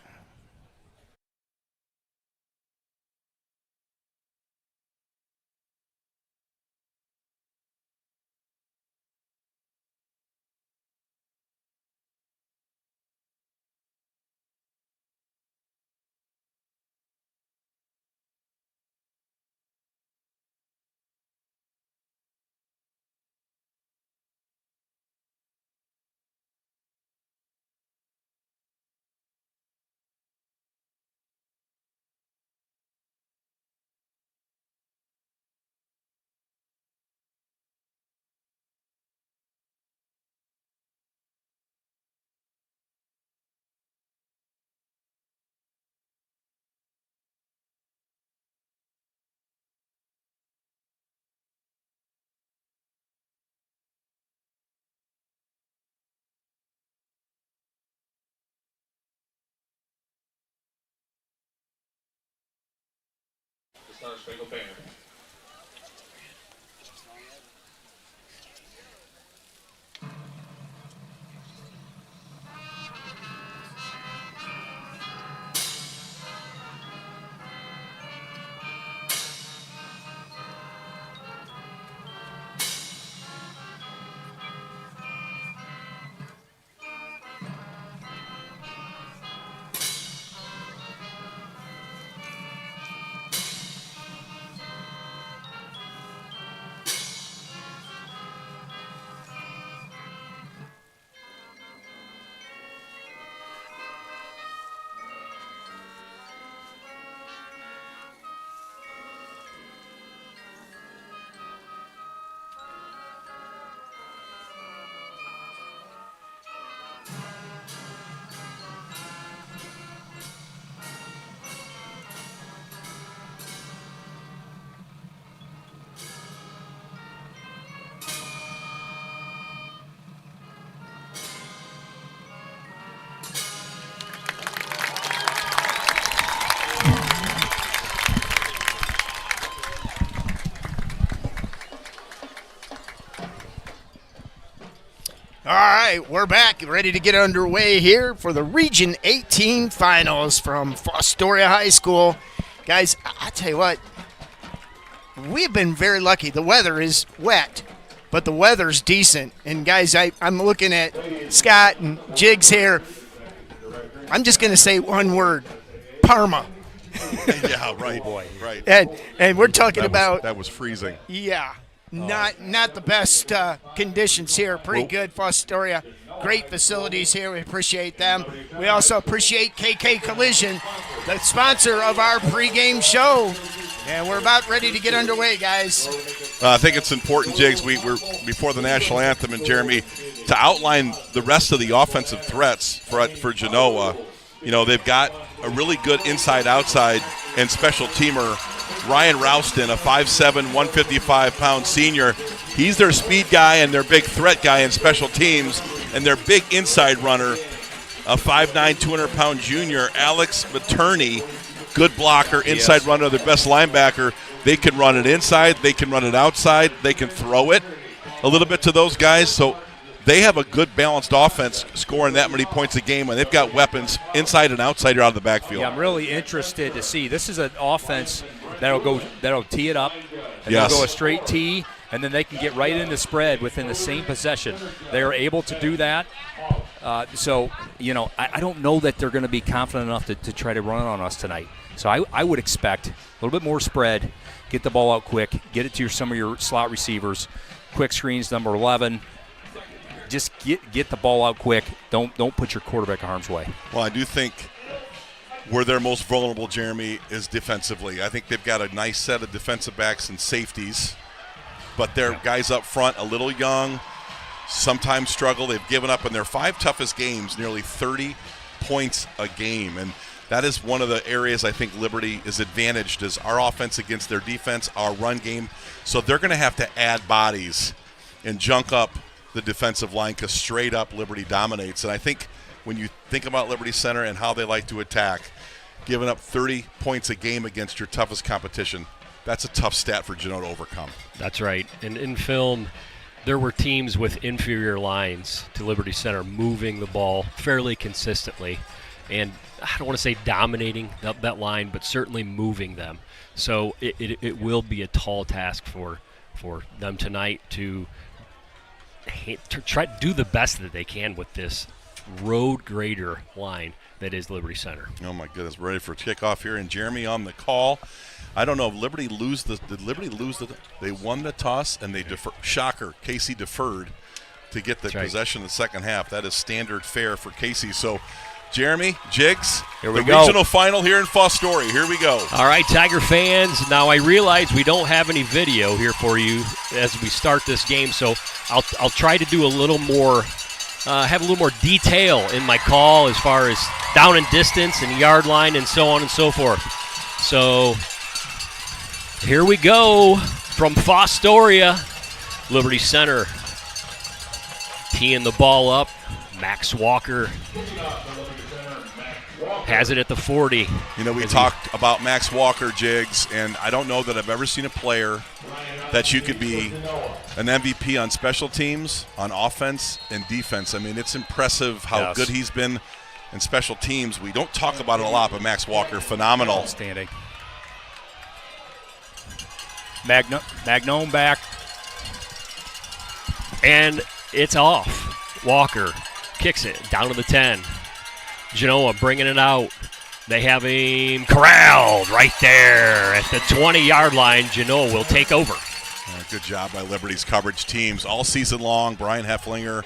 All right, we're back, ready to get underway here for the Region 18 finals from Fostoria High School. Guys, I tell you what, we've been very lucky. The weather is wet, but the weather's decent. And, guys, I'm looking at Scott and Jigs here. I'm just going to say one word, Parma. Yeah, right. Oh, boy. Right. And we're talking about that was freezing. Yeah, not the best conditions here. Pretty good, Fostoria. Great facilities here. We appreciate them. We also appreciate KK Collision, the sponsor of our pregame show. And we're about ready to get underway, guys. I think it's important, Jigs, we're before the national anthem, and Jeremy, to outline the rest of the offensive threats for Genoa. You know, they've got a really good inside-outside and special teamer Ryan Rouston, a 5'7", 155-pound senior. He's their speed guy and their big threat guy in special teams, and their big inside runner, a 5'9", 200-pound junior, Alex Materney, good blocker, inside runner, their best linebacker. They can run it inside. They can run it outside. They can throw it a little bit to those guys. So they have a good balanced offense scoring that many points a game, and they've got weapons inside and outside out of the backfield. Yeah, I'm really interested to see. This is an offense that'll tee it up, and they'll go a straight tee, and then they can get right into spread within the same possession. They are able to do that. So, I don't know that they're going to be confident enough to try to run on us tonight. So I would expect a little bit more spread, get the ball out quick, get it to some of your slot receivers, quick screens, number 11. Just get the ball out quick. Don't put your quarterback in harm's way. Well, I do think where they're most vulnerable, Jeremy, is defensively. I think they've got a nice set of defensive backs and safeties, but their guys up front a little young, sometimes struggle. They've given up in their 5 toughest games nearly 30 points a game, and that is one of the areas I think Liberty is advantaged, is our offense against their defense, our run game. So they're going to have to add bodies and junk up the defensive line because straight up Liberty dominates. And I think when you think about Liberty Center and how they like to attack, giving up 30 points a game against your toughest competition, that's a tough stat for Genoa to overcome. That's right. And in film, there were teams with inferior lines to Liberty Center moving the ball fairly consistently. And I don't want to say dominating that line, but certainly moving them. So it will be a tall task for them tonight to try to do the best that they can with this road grader line that is Liberty Center. Oh my goodness, we're ready for kickoff here, and Jeremy on the call. I don't know if Liberty did Liberty lose they won the toss and they shocker, Casey deferred to get the possession in the second half. That is standard fare for Casey. So Jeremy, Jiggs, here we the go. Regional final here in Fostoria. Here we go. All right, Tiger fans. Now I realize we don't have any video here for you as we start this game, so I'll try to do a little more, have a little more detail in my call as far as down and distance and yard line and so on and so forth. So here we go from Fostoria, Liberty Center, teeing the ball up. Max Walker has it at the 40. You know, we talked about Max Walker, Jiggs, and I don't know that I've ever seen a player that you could be an MVP on special teams, on offense, and defense. I mean, it's impressive how good he's been in special teams. We don't talk about it a lot, but Max Walker, phenomenal. Outstanding. Magnone back. And it's off. Walker kicks it down to the 10. Genoa bringing it out. They have him corralled right there at the 20-yard line. Genoa will take over. Good job by Liberty's coverage teams all season long. Brian Hefflinger,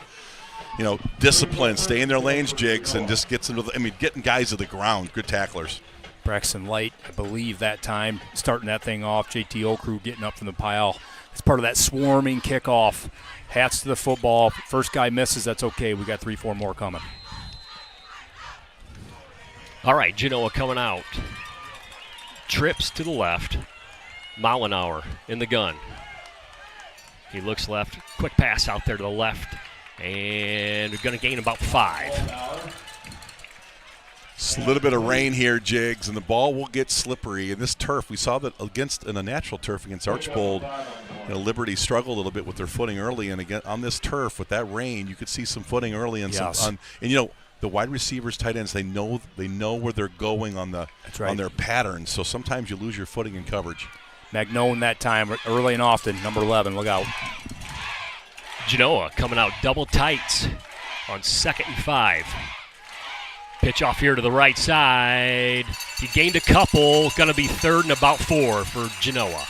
discipline, stay in their lanes, Jiggs, and just gets into getting guys to the ground. Good tacklers. Braxton Light, I believe that time, starting that thing off. JT Okru getting up from the pile. It's part of that swarming kickoff. Hats to the football. First guy misses, that's okay. We got 3-4 more coming. All right, Genoa coming out. Trips to the left. Mollenauer in the gun. He looks left. Quick pass out there to the left. And we're going to gain about 5. Just a little bit of rain here, Jiggs, and the ball will get slippery. In this turf, we saw that in a natural turf against Archbold, Liberty struggled a little bit with their footing early, and again on this turf with that rain, you could see some footing early and the wide receivers, tight ends, they know where they're going on their patterns. So sometimes you lose your footing in coverage. Magnone that time, early and often, number 11. Look out. Genoa coming out double tights on 2nd and 5. Pitch off here to the right side. He gained a couple. Going to be 3rd and about 4 for Genoa.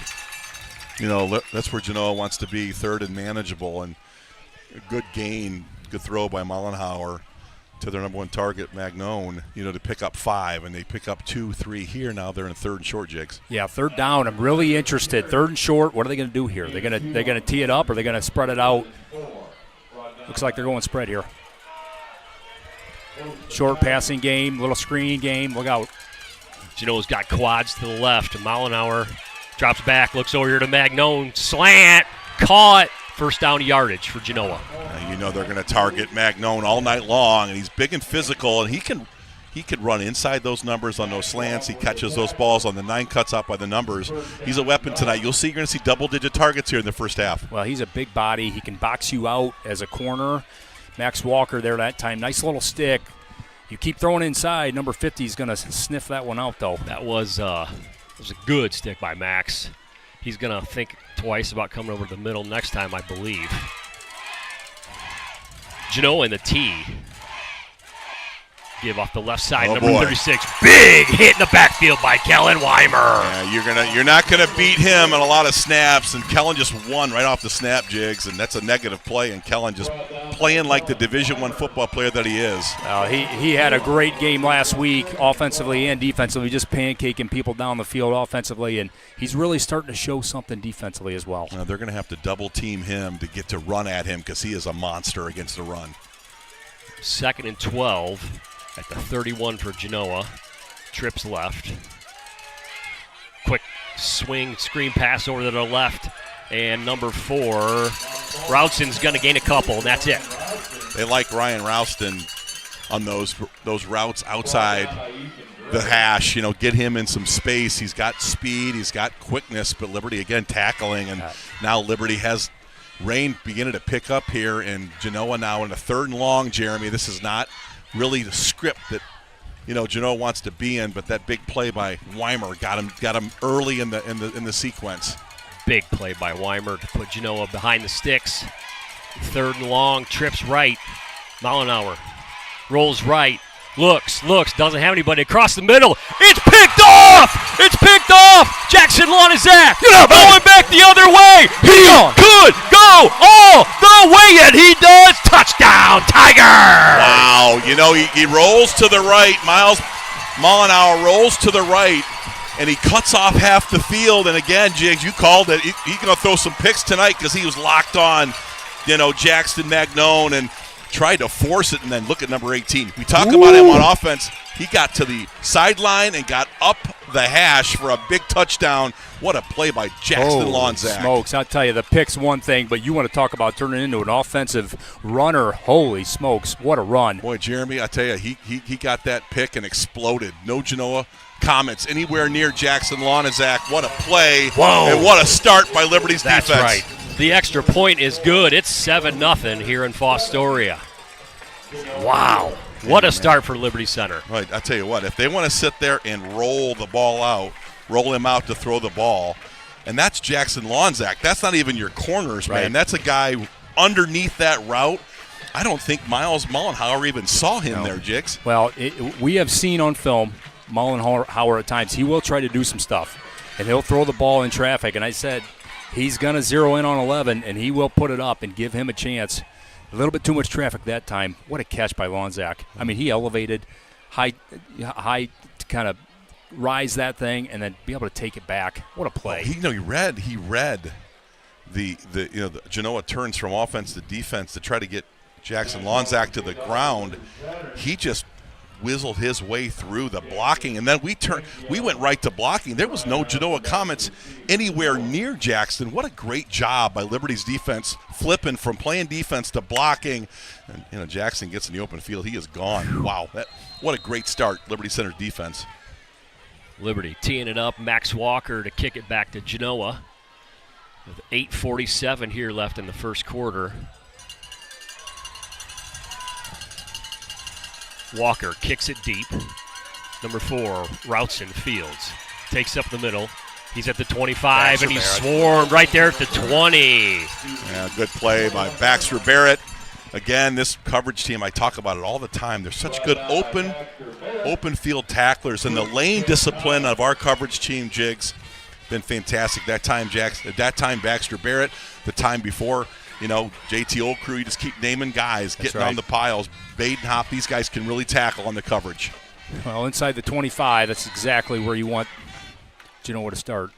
That's where Genoa wants to be, 3rd and manageable. And a good gain, good throw by Mollenauer to their number 1 target, Magnone, to pick up 5. And they pick up 2, 3 here. Now they're in 3rd and short, Jiggs. Yeah, 3rd down. I'm really interested. 3rd and short. What are they going to do here? They're going to tee it up, or are they going to spread it out? Looks like they're going spread here. Short passing game, little screening game. Look out. Genoa's got quads to the left. Mollenauer Drops back, looks over here to Magnone. Slant, caught. First down yardage for Genoa. You know they're going to target Magnone all night long, and he's big and physical, and he could run inside those numbers on those slants. He catches those balls on the 9 cuts out by the numbers. He's a weapon tonight. You're going to see double-digit targets here in the first half. Well, he's a big body. He can box you out as a corner. Max Walker there that time. Nice little stick. You keep throwing inside. Number 50 is going to sniff that one out, though. That was a good stick by Max. He's going to think twice about coming over to the middle next time, I believe. Genoa in the tee. Give off the left side, number 36. Big hit in the backfield by Kellen Weimer. Yeah, you're not gonna beat him on a lot of snaps, and Kellen just won right off the snap, Jigs, and that's a negative play. And Kellen just playing like the Division I football player that he is. He had a great game last week, offensively and defensively, just pancaking people down the field offensively, and he's really starting to show something defensively as well. Now they're gonna have to double team him to get to run at him because he is a monster against the run. 2nd and 12. At the 31 for Genoa. Trips left. Quick swing, screen pass over to the left. And number 4, Roudson's going to gain a couple, and that's it. They like Ryan Rouston on those routes outside the hash. Get him in some space. He's got speed. He's got quickness. But Liberty, again, tackling. And now Liberty has rain beginning to pick up here. And Genoa now in a 3rd and long, Jeremy. This is not really the script that Genoa wants to be in, but that big play by Weimer got him early in the sequence. Big play by Weimer to put Genoa behind the sticks. 3rd and long, trips right. Mollenauer rolls right, looks, doesn't have anybody across the middle. It's picked off! Jackson Lonizak going back the other way. He could go all the way, and he does. Touchdown, Tiger! Wow, he rolls to the right. Miles Mollenauer rolls to the right, and he cuts off half the field. And again, Jiggs, you called it. He's going to throw some picks tonight because he was locked on, Jackson Magnone, and tried to force it. And then look at number 18. We talk about him on offense. He got to the sideline and got up the hash for a big touchdown. What a play by Jackson Lonzak. Smokes, I'll tell you, the pick's one thing, but you want to talk about turning into an offensive runner. Holy smokes, what a run. Boy, Jeremy, I tell you, he got that pick and exploded. No Genoa comments anywhere near Jackson Lonzak. What a play. Whoa. And what a start by Liberty's defense. That's right. The extra point is good. It's 7-0 here in Fostoria. Wow. What a start for Liberty Center. Right, I tell you what, if they want to sit there and roll the ball out, roll him out to throw the ball, and that's Jackson Lonzak. That's not even your corners, man. Right. That's a guy underneath that route. I don't think Miles Mollenhauer even saw him there, Jix. Well, we have seen on film Mollenhauer at times. He will try to do some stuff, and he'll throw the ball in traffic. And I said he's going to zero in on 11, and he will put it up and give him a chance. A little bit too much traffic that time. What a catch by Lonzak. I mean, he elevated high to kind of rise that thing and then be able to take it back. What a play. He read the Genoa turns from offense to defense to try to get Jackson Lonzak to the ground. He just whizzled his way through the blocking, and then we went right to blocking. There was no Genoa comments anywhere near Jackson. What a great job by Liberty's defense, flipping from playing defense to blocking. And Jackson gets in the open field. He is gone. Wow, what a great start, Liberty Center's defense. Liberty teeing it up. Max Walker to kick it back to Genoa. With 8:47 here left in the first quarter. Walker kicks it deep. Number 4, Routson Fields. Takes up the middle. He's at the 25, and he's swarmed right there at the 20. Yeah, good play by Baxter Barrett. Again, this coverage team, I talk about it all the time. They're such good open field tacklers, and the lane discipline of our coverage team, Jigs, been fantastic. That time Baxter Barrett. The time before, JT Old Crew, you just keep naming guys, getting on the piles. Badenhop, these guys can really tackle on the coverage. Well, inside the 25, that's exactly where you want Genoa to start.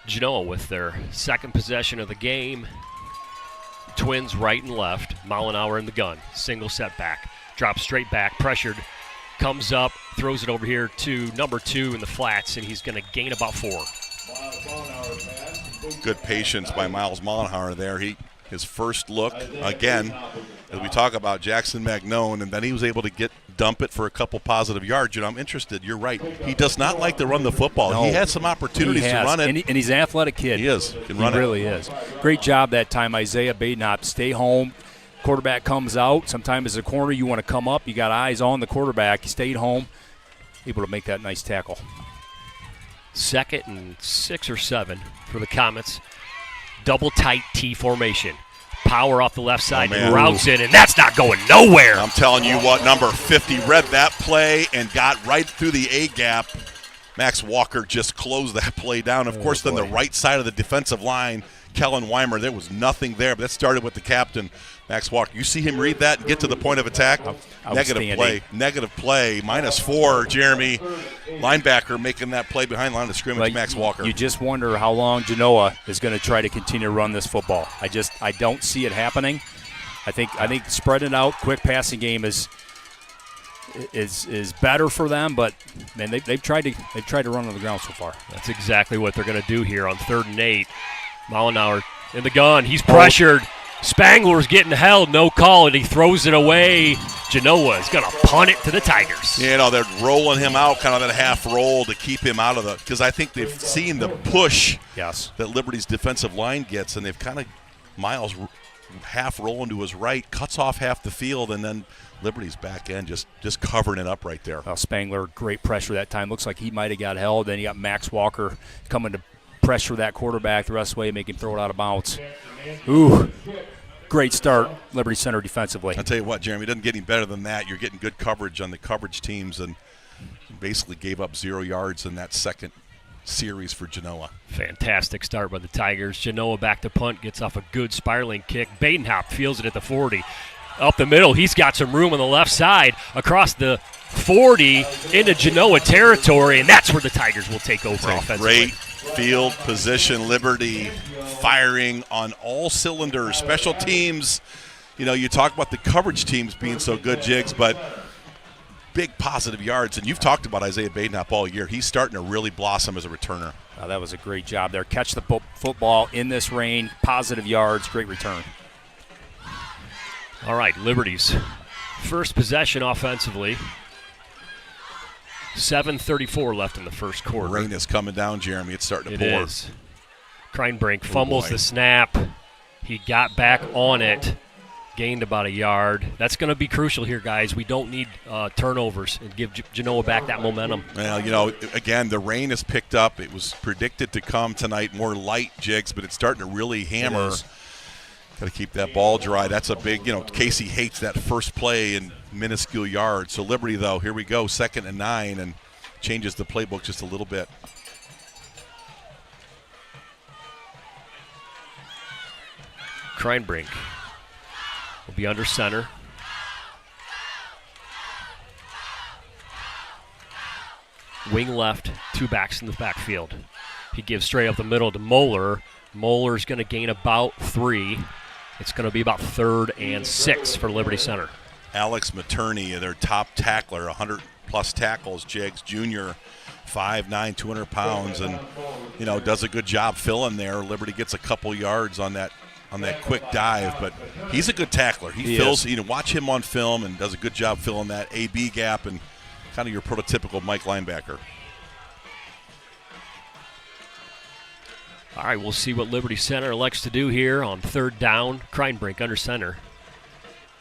Genoa with their second possession of the game. Twins right and left. Mollenauer in the gun. Single setback. Drops straight back. Pressured comes up, throws it over here to number 2 in the flats, and he's going to gain about 4. Good patience by Miles Mollenhauer there. His first look, again, as we talk about Jackson Magnone, and then he was able to dump it for a couple positive yards. I'm interested. You're right. He does not like to run the football. No, he had some opportunities to run it. And he's an athletic kid. He is. Can run he really is. Great job that time, Isaiah Badenhop. Stay home. Quarterback comes out. Sometimes as a corner, you want to come up. You got eyes on the quarterback. He stayed home, able to make that nice tackle. 2nd and 6 or 7 for the Comets. Double tight T formation. Power off the left side and routes it, and that's not going nowhere. I'm telling you what, number 50 read that play and got right through the A gap. Max Walker just closed that play down. Of course, then the right side of the defensive line, Kellen Weimer, there was nothing there, but that started with the captain, Max Walker. You see him read that and get to the point of attack? Negative play. -4, Jeremy. Linebacker making that play behind the line of scrimmage, Max Walker. You just wonder how long Genoa is going to try to continue to run this football. I don't see it happening. I think spreading it out, quick passing game is better for them, but man, they've tried to run on the ground so far. That's exactly what they're going to do here on 3rd and 8. Mollenhauer in the gun. He's pressured. Spangler's getting held. No call, and he throws it away. Genoa is going to punt it to the Tigers. You know, they're rolling him out, kind of that half roll to keep him out of the – because I think they've seen the push that Liberty's defensive line gets, and they've kind of – Miles half rolling to his right, cuts off half the field, and then Liberty's back end just covering it up right there. Spangler, great pressure that time. Looks like he might have got held. Then you got Max Walker coming to pressure that quarterback the rest of the way, make him throw it out of bounds. Ooh, great start, Liberty Center defensively. I'll tell you what, Jeremy, it doesn't get any better than that. You're getting good coverage on the coverage teams, and basically gave up 0 yards in that second series for Genoa. Fantastic start by the Tigers. Genoa back to punt, gets off a good spiraling kick. Badenhop feels it at the 40. Up the middle, he's got some room on the left side, across the 40 into Genoa territory, and that's where the Tigers will take over offensively. Great field position. Liberty firing on all cylinders. Special teams, you know, you talk about the coverage teams being so good, Jigs, but big positive yards. And you've talked about Isaiah Badenhop all year. He's starting to really blossom as a returner. That was a great job there. Catch the football in this rain, positive yards, great return. All right, Liberty's first possession offensively. 7:34 left in the first quarter. Rain is coming down, Jeremy. It's starting to pour. It is. Kreinbrink fumbles the snap. He got back on it, gained about a yard. That's going to be crucial here, guys. We don't need turnovers and give Genoa back that momentum. Well, you know, again, the rain has picked up. It was predicted to come tonight, more light, Jigs, but it's starting to really hammer. Got to keep that ball dry. That's a big, you know, Casey hates that first play in minuscule yards. So Liberty, though, here we go, 2nd and 9, and changes the playbook just a little bit. Kreinbrink will be under center. Wing left, 2 backs in the backfield. He gives straight up the middle to Moeller. Moeller's going to gain about 3. It's going to be about 3rd and 6 for Liberty Center. Alex Materney, their top tackler, 100-plus tackles. Jigs Jr., 5'9", 200 pounds, and, you know, does a good job filling there. Liberty gets a couple yards on that quick dive, but he's a good tackler. He fills, you know, watch him on film and does a good job filling that AB gap and kind of your prototypical Mike linebacker. All right, we'll see what Liberty Center elects to do here on 3rd down. Kreinbrink under center.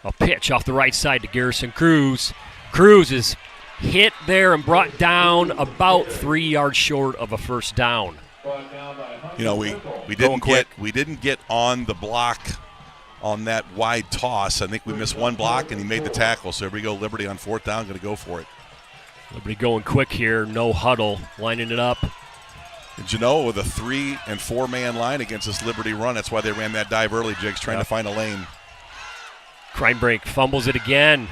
A pitch off the right side to Garrison Cruz. Cruz is hit there and brought down about 3 yards short of a first down. You know, we didn't get on the block on that wide toss. I think we missed one block and he made the tackle. So here we go, Liberty on 4th down, going to go for it. Liberty going quick here, no huddle, lining it up. And Genoa with a 3- and 4-man line against this Liberty run. That's why they ran that dive early, Jigs, trying to find a lane. Kreinbrink fumbles it again.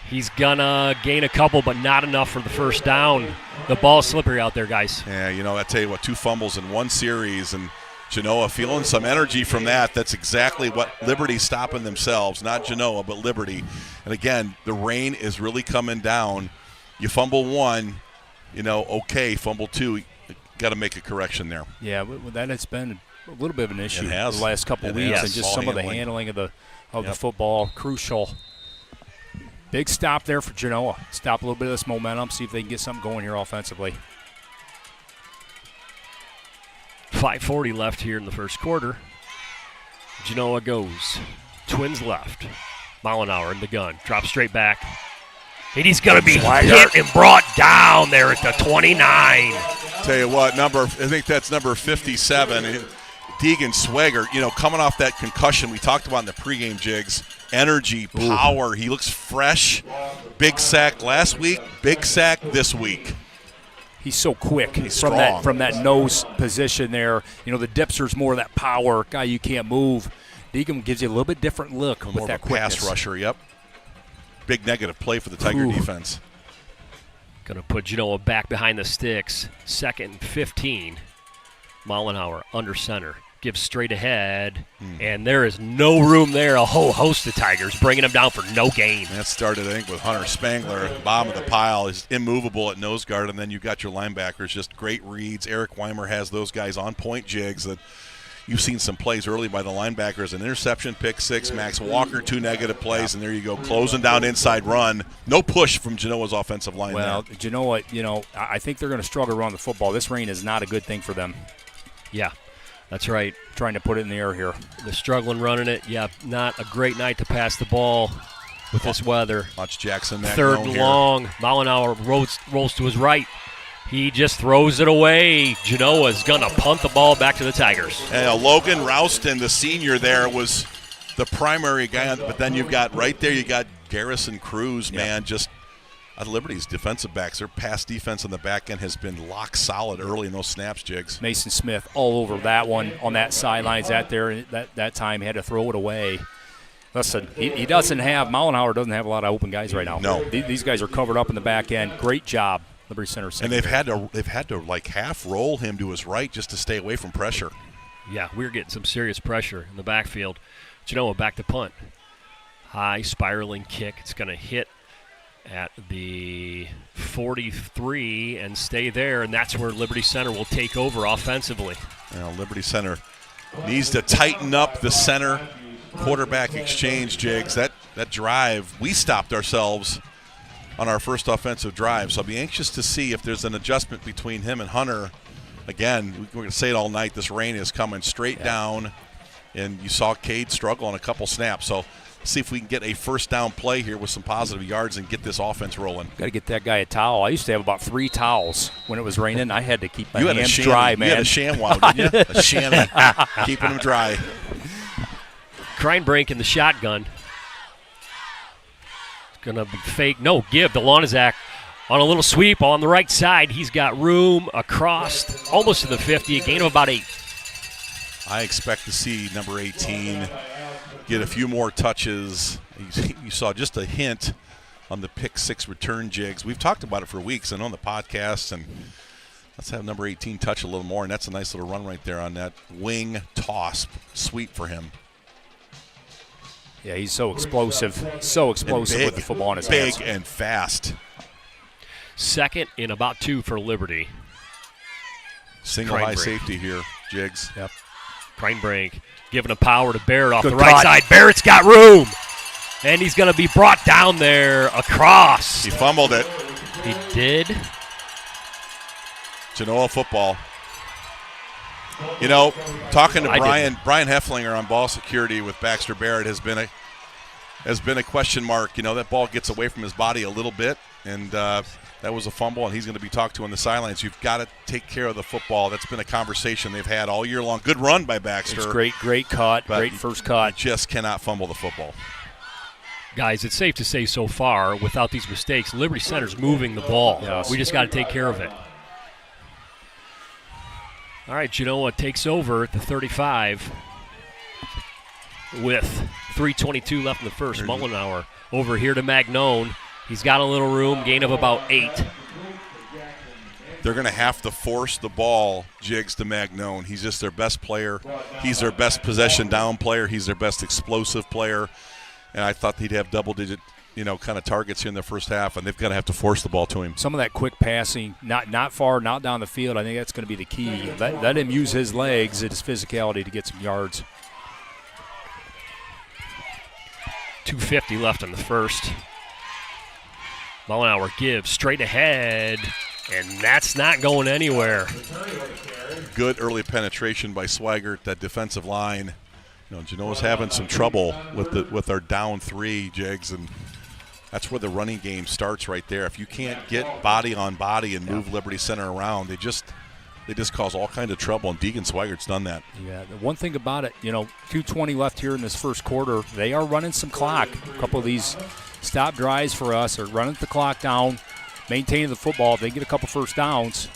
He's gonna gain a couple, but not enough for the first down. The ball's slippery out there, guys. Yeah, you know, I tell you what, 2 fumbles in one series, and Genoa feeling some energy from that. That's exactly what Liberty's stopping themselves, not Genoa, but Liberty. And again, the rain is really coming down. You fumble one, okay. Fumble two, got to make a correction there. Yeah, that has been a little bit of an issue It has. the last couple of weeks, and just Ball some of the handling of the football. Crucial. Big stop there for Genoa. Stop a little bit of this momentum, see if they can get something going here offensively. 5:40 left here in the first quarter. Genoa goes. Twins left. Mollenauer in the gun. Drops straight back. And he's going to be hit and brought down there at the 29. Tell you what, I think that's number 57. Deegan Swagger, coming off that concussion we talked about in the pregame, Jigs. Energy, power. He looks fresh. Big sack last week, big sack this week. He's so quick. He's strong. From that nose position there. The dipster's more of that power. Guy, you can't move. Deegan gives you a little bit different look with that quickness. Pass rusher, yep. Big negative play for the Tiger defense. Going to put Genoa back behind the sticks. 2nd and 15. Mollenauer under center. Gives straight ahead. And there is no room there. A whole host of Tigers bringing him down for no gain. That started, I think, with Hunter Spangler. Bottom of the pile is immovable at nose guard. And then you've got your linebackers, just great reads. Eric Weimer has those guys on point, Jigs, that you've seen some plays early by the linebackers. An interception, pick six. Max Walker, 2 negative plays, and there you go. Closing down inside run. No push from Genoa's offensive line there. Genoa, I think they're going to struggle to run the football. This rain is not a good thing for them. Yeah, that's right. Trying to put it in the air here. They're struggling running it. Yeah, not a great night to pass the ball with this weather. Watch Jackson. 3rd and long. Mollenauer rolls to his right. He just throws it away. Genoa's going to punt the ball back to the Tigers. And Logan Rouston, the senior there, was the primary guy. But then you got Garrison Cruz, man, just Liberty's defensive backs. Their pass defense on the back end has been lock solid early in those snaps, Jigs. Mason Smith all over that one on that sidelines out there. That time he had to throw it away. Listen, he doesn't have – Mollenauer doesn't have a lot of open guys right now. No. These guys are covered up in the back end. Great job. Liberty Center. And they've had to like half roll him to his right just to stay away from pressure. Yeah, we're getting some serious pressure in the backfield. Genoa back to punt. High spiraling kick. It's going to hit at the 43 and stay there, and that's where Liberty Center will take over offensively. Liberty Center needs to tighten up the center quarterback exchange, Jigs. That drive, we stopped ourselves on our first offensive drive. So I'll be anxious to see if there's an adjustment between him and Hunter. Again, we're going to say it all night. This rain is coming straight down, and you saw Cade struggle on a couple snaps. So see if we can get a first down play here with some positive yards and get this offense rolling. Got to get that guy a towel. I used to have about 3 towels when it was raining. I had to keep my hands dry, man. You had a ShamWow, didn't you? A chamois, keeping them dry. Kreinbrink in the shotgun. Going to be fake. No, give to Lonizak on a little sweep on the right side. He's got room across almost to the 50, a gain of about 8. I expect to see number 18 get a few more touches. You saw just a hint on the pick 6 return, Jigs. We've talked about it for weeks and on the podcast, and let's have number 18 touch a little more, and that's a nice little run right there on that wing toss sweep for him. Yeah, he's so explosive with the football in his hands. Big and fast. 2nd and about 2 for Liberty. Single high safety here, Jigs. Yep. Kreinbrink giving a power to Barrett off Good the right cut. side. Barrett's got room, and he's going to be brought down there across. He fumbled it. He did. Genoa football. Talking to Brian Hefflinger on ball security with Baxter Barrett has been a question mark. That ball gets away from his body a little bit, and that was a fumble, and he's going to be talked to on the sidelines. You've got to take care of the football. That's been a conversation they've had all year long. Good run by Baxter. It's great cut, great first cut. You just cannot fumble the football. Guys, it's safe to say so far, without these mistakes, Liberty Center's moving the ball. Yes. We just got to take care of it. All right, Genoa takes over at the 35 with 3:22 left in the first. Mollenauer over here to Magnone. He's got a little room, gain of about 8. They're going to have to force the ball, Jigs, to Magnone. He's just their best player. He's their best possession down player. He's their best explosive player. and I thought he'd have double-digit, kind of targets here in the first half, and they've got to have to force the ball to him. Some of that quick passing, not far, not down the field, I think that's going to be the key. Let him use his legs and his physicality to get some yards. 2:50 left in the first. Mullenhour gives straight ahead, and that's not going anywhere. Good early penetration by Swigert, that defensive line. Genoa's having some trouble with their down three, Jigs, and that's where the running game starts right there. If you can't get body on body and move Liberty Center around, they just cause all kind of trouble, and Deegan Swigert's done that. Yeah, the one thing about it, 2:20 left here in this first quarter, they are running some clock. A couple of these stop drives for us are running the clock down, maintaining the football. If they get a couple first downs.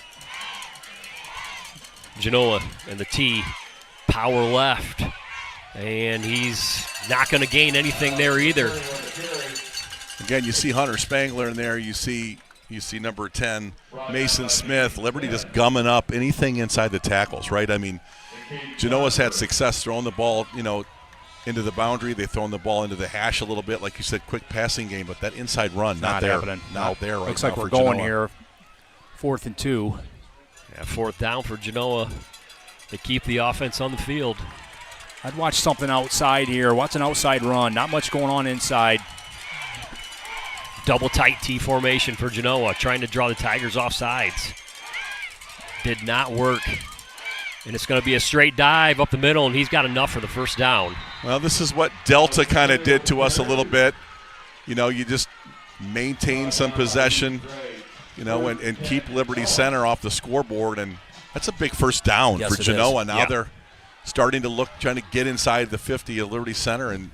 Genoa and the T, power left, and he's not going to gain anything there either. Again, you see Hunter Spangler in there. You see number 10, Mason Smith. Liberty just gumming up anything inside the tackles, right? I mean, Genoa's had success throwing the ball, into the boundary. They've thrown the ball into the hash a little bit, like you said, quick passing game. But that inside run, not there. Happening. Not there right now. Looks like we're for going Genoa. here. 4th and 2. Yeah, 4th down for Genoa. They keep the offense on the field. I'd watch something outside here. Watch an outside run. Not much going on inside. Double tight T formation for Genoa, trying to draw the Tigers off sides. Did not work. And it's going to be a straight dive up the middle, and he's got enough for the first down. Well, this is what Delta kind of did to us a little bit. You just maintain some possession, and keep Liberty Center off the scoreboard, and that's a big first down Yes, for it Genoa. is. Now they're starting to trying to get inside the 50 of Liberty Center, and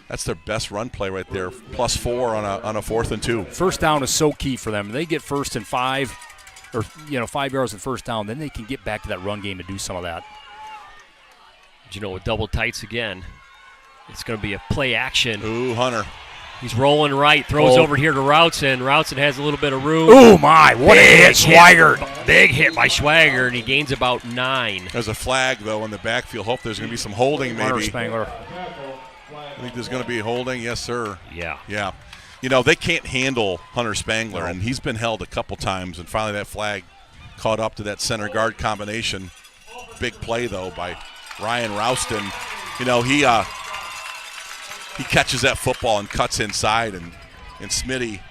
that's their best run play right there. +4 on a 4th and 2. First down is so key for them. They get 1st and 5, or 5 yards in first down, then they can get back to that run game and do some of that. Genoa double tights again. It's going to be a play action. Ooh, Hunter. He's rolling right, throws over here to Routson. Routson has a little bit of room. Oh, my. What a hit, Swigert. Big hit by Schwager, and he gains about 9. There's a flag, though, in the backfield. Hope there's going to be some holding, Hunter maybe. Spangler. I think there's going to be holding. Yes, sir. Yeah. Yeah. They can't handle Hunter Spangler, and he's been held a couple times, and finally that flag caught up to that center guard combination. Big play, though, by Ryan Rouston. He catches that football and cuts inside, and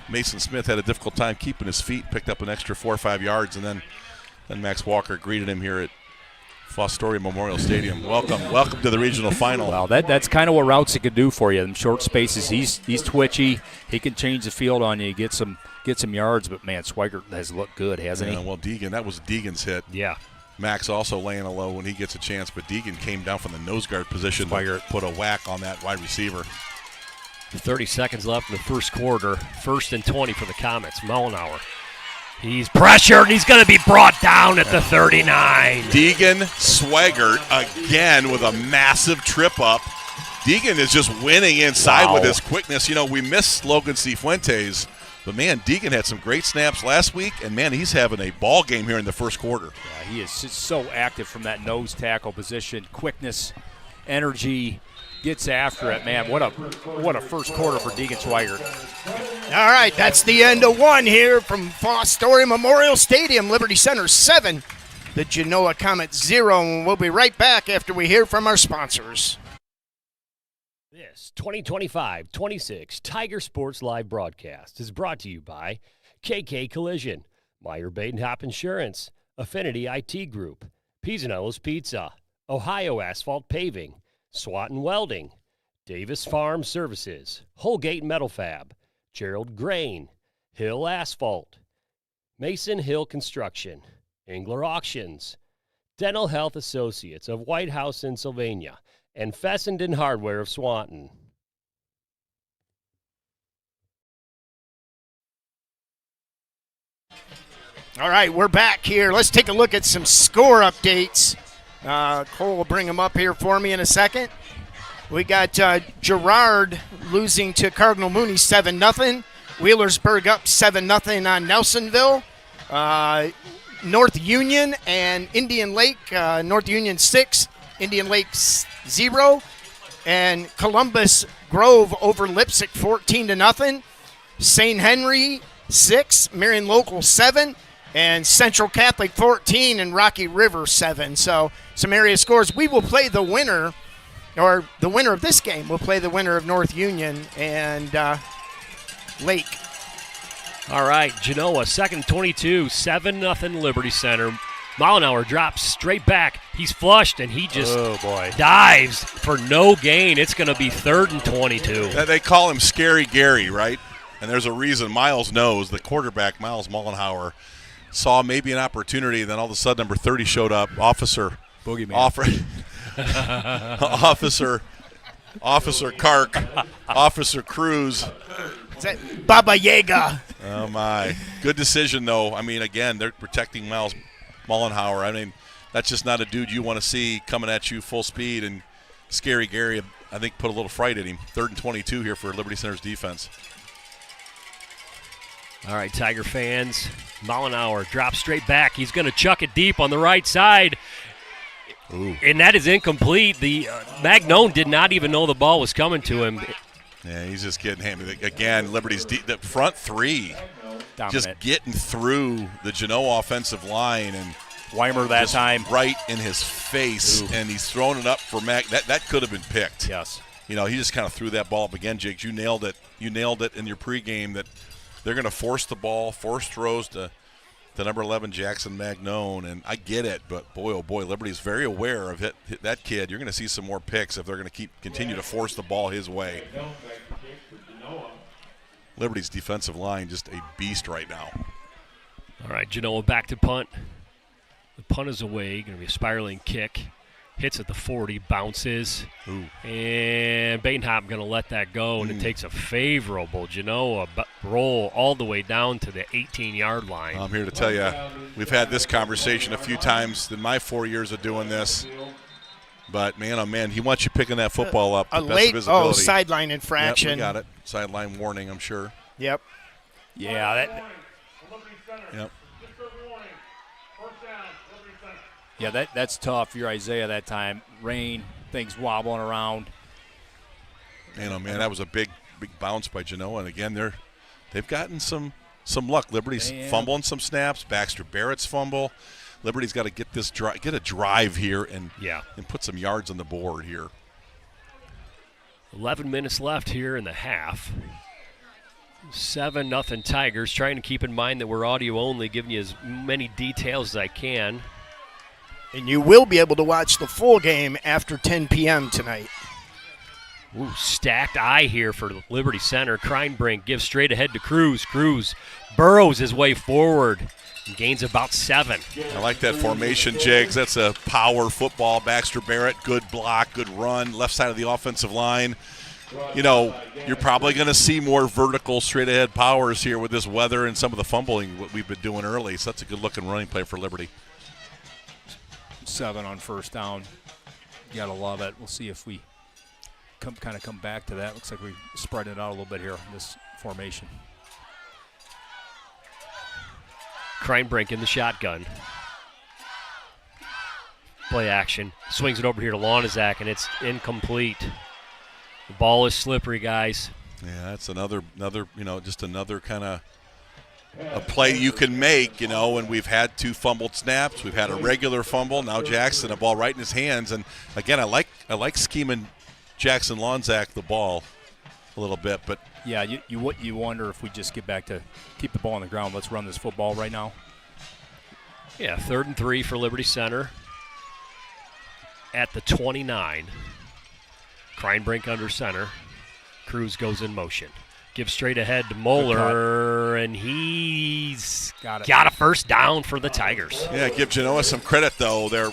Mason Smith had a difficult time keeping his feet, picked up an extra 4 or 5 yards, and then Max Walker greeted him here at Fostoria Memorial Stadium. Welcome to the regional final. Well, that's kind of what Routson can do for you. In short spaces, he's twitchy. He can change the field on you, get some yards. But man, Swigert has looked good, hasn't he? Well, that was Deegan's hit. Yeah. Max also laying a low when he gets a chance, but Deegan came down from the nose guard position to put a whack on that wide receiver. 30 seconds left in the first quarter. 1st and 20 for the Comets. Mullenhour. He's pressured, and he's going to be brought down at the 39. Deegan Swigert again with a massive trip up. Deegan is just winning inside with his quickness. We missed Logan Cifuentes, but man, Deegan had some great snaps last week, and man, he's having a ball game here in the first quarter. Yeah, he is so active from that nose tackle position. Quickness, energy, gets after it. Man, what a first quarter for Deegan Swigert. All right, that's the end of one here from Fostoria Memorial Stadium. Liberty Center 7, the Genoa Comets 0. And we'll be right back after we hear from our sponsors. This 2025-26 Tiger Sports Live broadcast is brought to you by KK Collision, Meyer Badenhop Insurance, Affinity IT Group, Pisanello's Pizza, Ohio Asphalt Paving, Swanton Welding, Davis Farm Services, Holgate Metal Fab, Gerald Grain, Hill Asphalt, Mason Hill Construction, Engler Auctions, Dental Health Associates of White House in Sylvania, and Fessenden Hardware of Swanton. All right, we're back here. Let's take a look at some score updates. Cole will bring them up here for me in a second. We got Girard losing to Cardinal Mooney 7-0. Wheelersburg up 7-0 on Nelsonville. North Union and Indian Lake, North Union 6, Indian Lake 0. And Columbus Grove over Lipsick 14-0. St. Henry 6, Marion Local 7, and Central Catholic 14 and Rocky River 7. So some area scores. We will play the winner, or the winner of this game will play the winner of North Union and Lake. All right, Genoa, second 22, 7-0 Liberty Center. Mollenauer drops straight back. He's flushed, and he just dives for no gain. It's going to be 3rd and 22. They call him Scary Gary, right? And there's a reason. Miles knows. The quarterback, Miles Mollenauer, saw maybe an opportunity. Then all of a sudden, number 30 showed up. Officer Kark, Officer Cruz. Is that Baba Yaga? Oh, my. Good decision, though. I mean, again, they're protecting Miles Mollenauer. I mean, that's just not a dude you want to see coming at you full speed. And Scary Gary, I think, put a little fright in him. 3rd and 22 here for Liberty Center's defense. All right, Tiger fans, Mollenauer drops straight back. He's going to chuck it deep on the right side. Ooh. And that is incomplete. The Magnone did not even know the ball was coming to him. Yeah, he's just getting hammered. Again, Liberty's the front three Dominant. just getting through the Genoa offensive line and Weimer that time. Right in his face. Ooh. And he's throwing it up for Mac. That could have been picked. Yes. You know, he just kind of threw that ball up again, Jake. You nailed it. You nailed it in your pregame that they're going to force the ball, force throws to number 11, Jackson Magnone. And I get it, but boy, oh boy, Liberty's very aware of that kid. You're going to see some more picks if they're going to continue to force the ball his way. Liberty's defensive line just a beast right now. All right, Genoa back to punt. The punt is away. Going to be a spiraling kick. Hits at the 40, bounces. Ooh. And Bainhop going to let that go, and it takes a favorable Genoa roll all the way down to the 18-yard line. I'm here to tell you, we've had this conversation a few times in my 4 years of doing this. But, man, oh, man, he wants you picking that football up. A the best late of visibility. sideline infraction. Yep, we got it. Sideline warning, I'm sure. Yep. Yeah, Yep. that's tough. You're Isaiah that time. Rain, things wobbling around. Man, oh, man, that was a big bounce by Genoa. And, again, they've gotten some luck. Liberty's fumbling some snaps. Baxter Barrett's fumble. Liberty's got to get a drive here and put some yards on the board here. 11 minutes left here in the half. 7-0 Tigers. Trying to keep in mind that we're audio only, giving you as many details as I can. And you will be able to watch the full game after 10 p.m. tonight. Ooh, stacked eye here for Liberty Center. Kreinbrink gives straight ahead to Cruz. Cruz burrows his way forward and gains about 7. I like that formation, Jigs. That's a power football. Baxter Barrett, good block, good run, left side of the offensive line. You know, you're probably going to see more vertical, straight-ahead powers here with this weather and some of the fumbling what we've been doing early. So that's a good-looking running play for Liberty. 7 on first down. You got to love it. We'll see if we come back to that. Looks like we spread it out a little bit here in this formation. Kreinbrink in the shotgun. Play action. Swings it over here to Lonizak, and it's incomplete. The ball is slippery, guys. Yeah, that's another just another kind of a play you can make, when we've had 2 fumbled snaps. We've had a regular fumble. Now Jackson, a ball right in his hands. And, again, I like scheming Jackson Lonzak the ball a little bit. But yeah, you wonder if we just get back to keep the ball on the ground. Let's run this football right now. Yeah, 3rd and 3 for Liberty Center at the 29. Kreinbrink under center. Cruz goes in motion. Gives straight ahead to Moeller, and he's got a first down for the Tigers. Yeah, give Genoa some credit, though. Their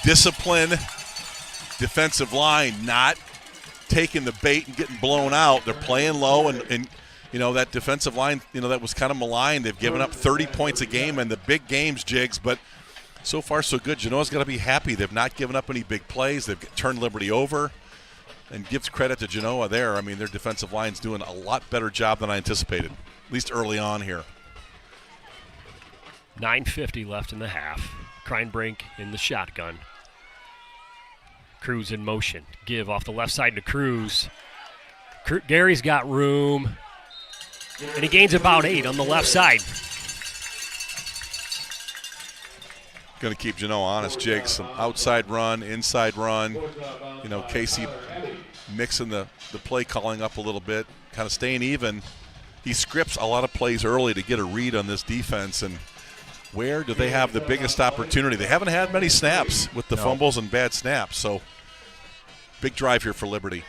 disciplined defensive line not taking the bait and getting blown out. They're playing low, and that defensive line, that was kind of maligned. They've given up 30 points a game in the big games, Jigs, but so far so good. Genoa's got to be happy. They've not given up any big plays. They've turned Liberty over. And gives credit to Genoa there. I mean, their defensive line's doing a lot better job than I anticipated, at least early on here. 9:50 left in the half. Kreinbrink in the shotgun. Cruz in motion. Give off the left side to Cruz. Gary's got room. And he gains about 8 on the left side. Going to keep Genoa honest, Jake. Some outside run, inside run. You know, Casey mixing the play calling up a little bit, kind of staying even. He scripts a lot of plays early to get a read on this defense. And where do they have the biggest opportunity? They haven't had many snaps with the fumbles and bad snaps. So big drive here for Liberty.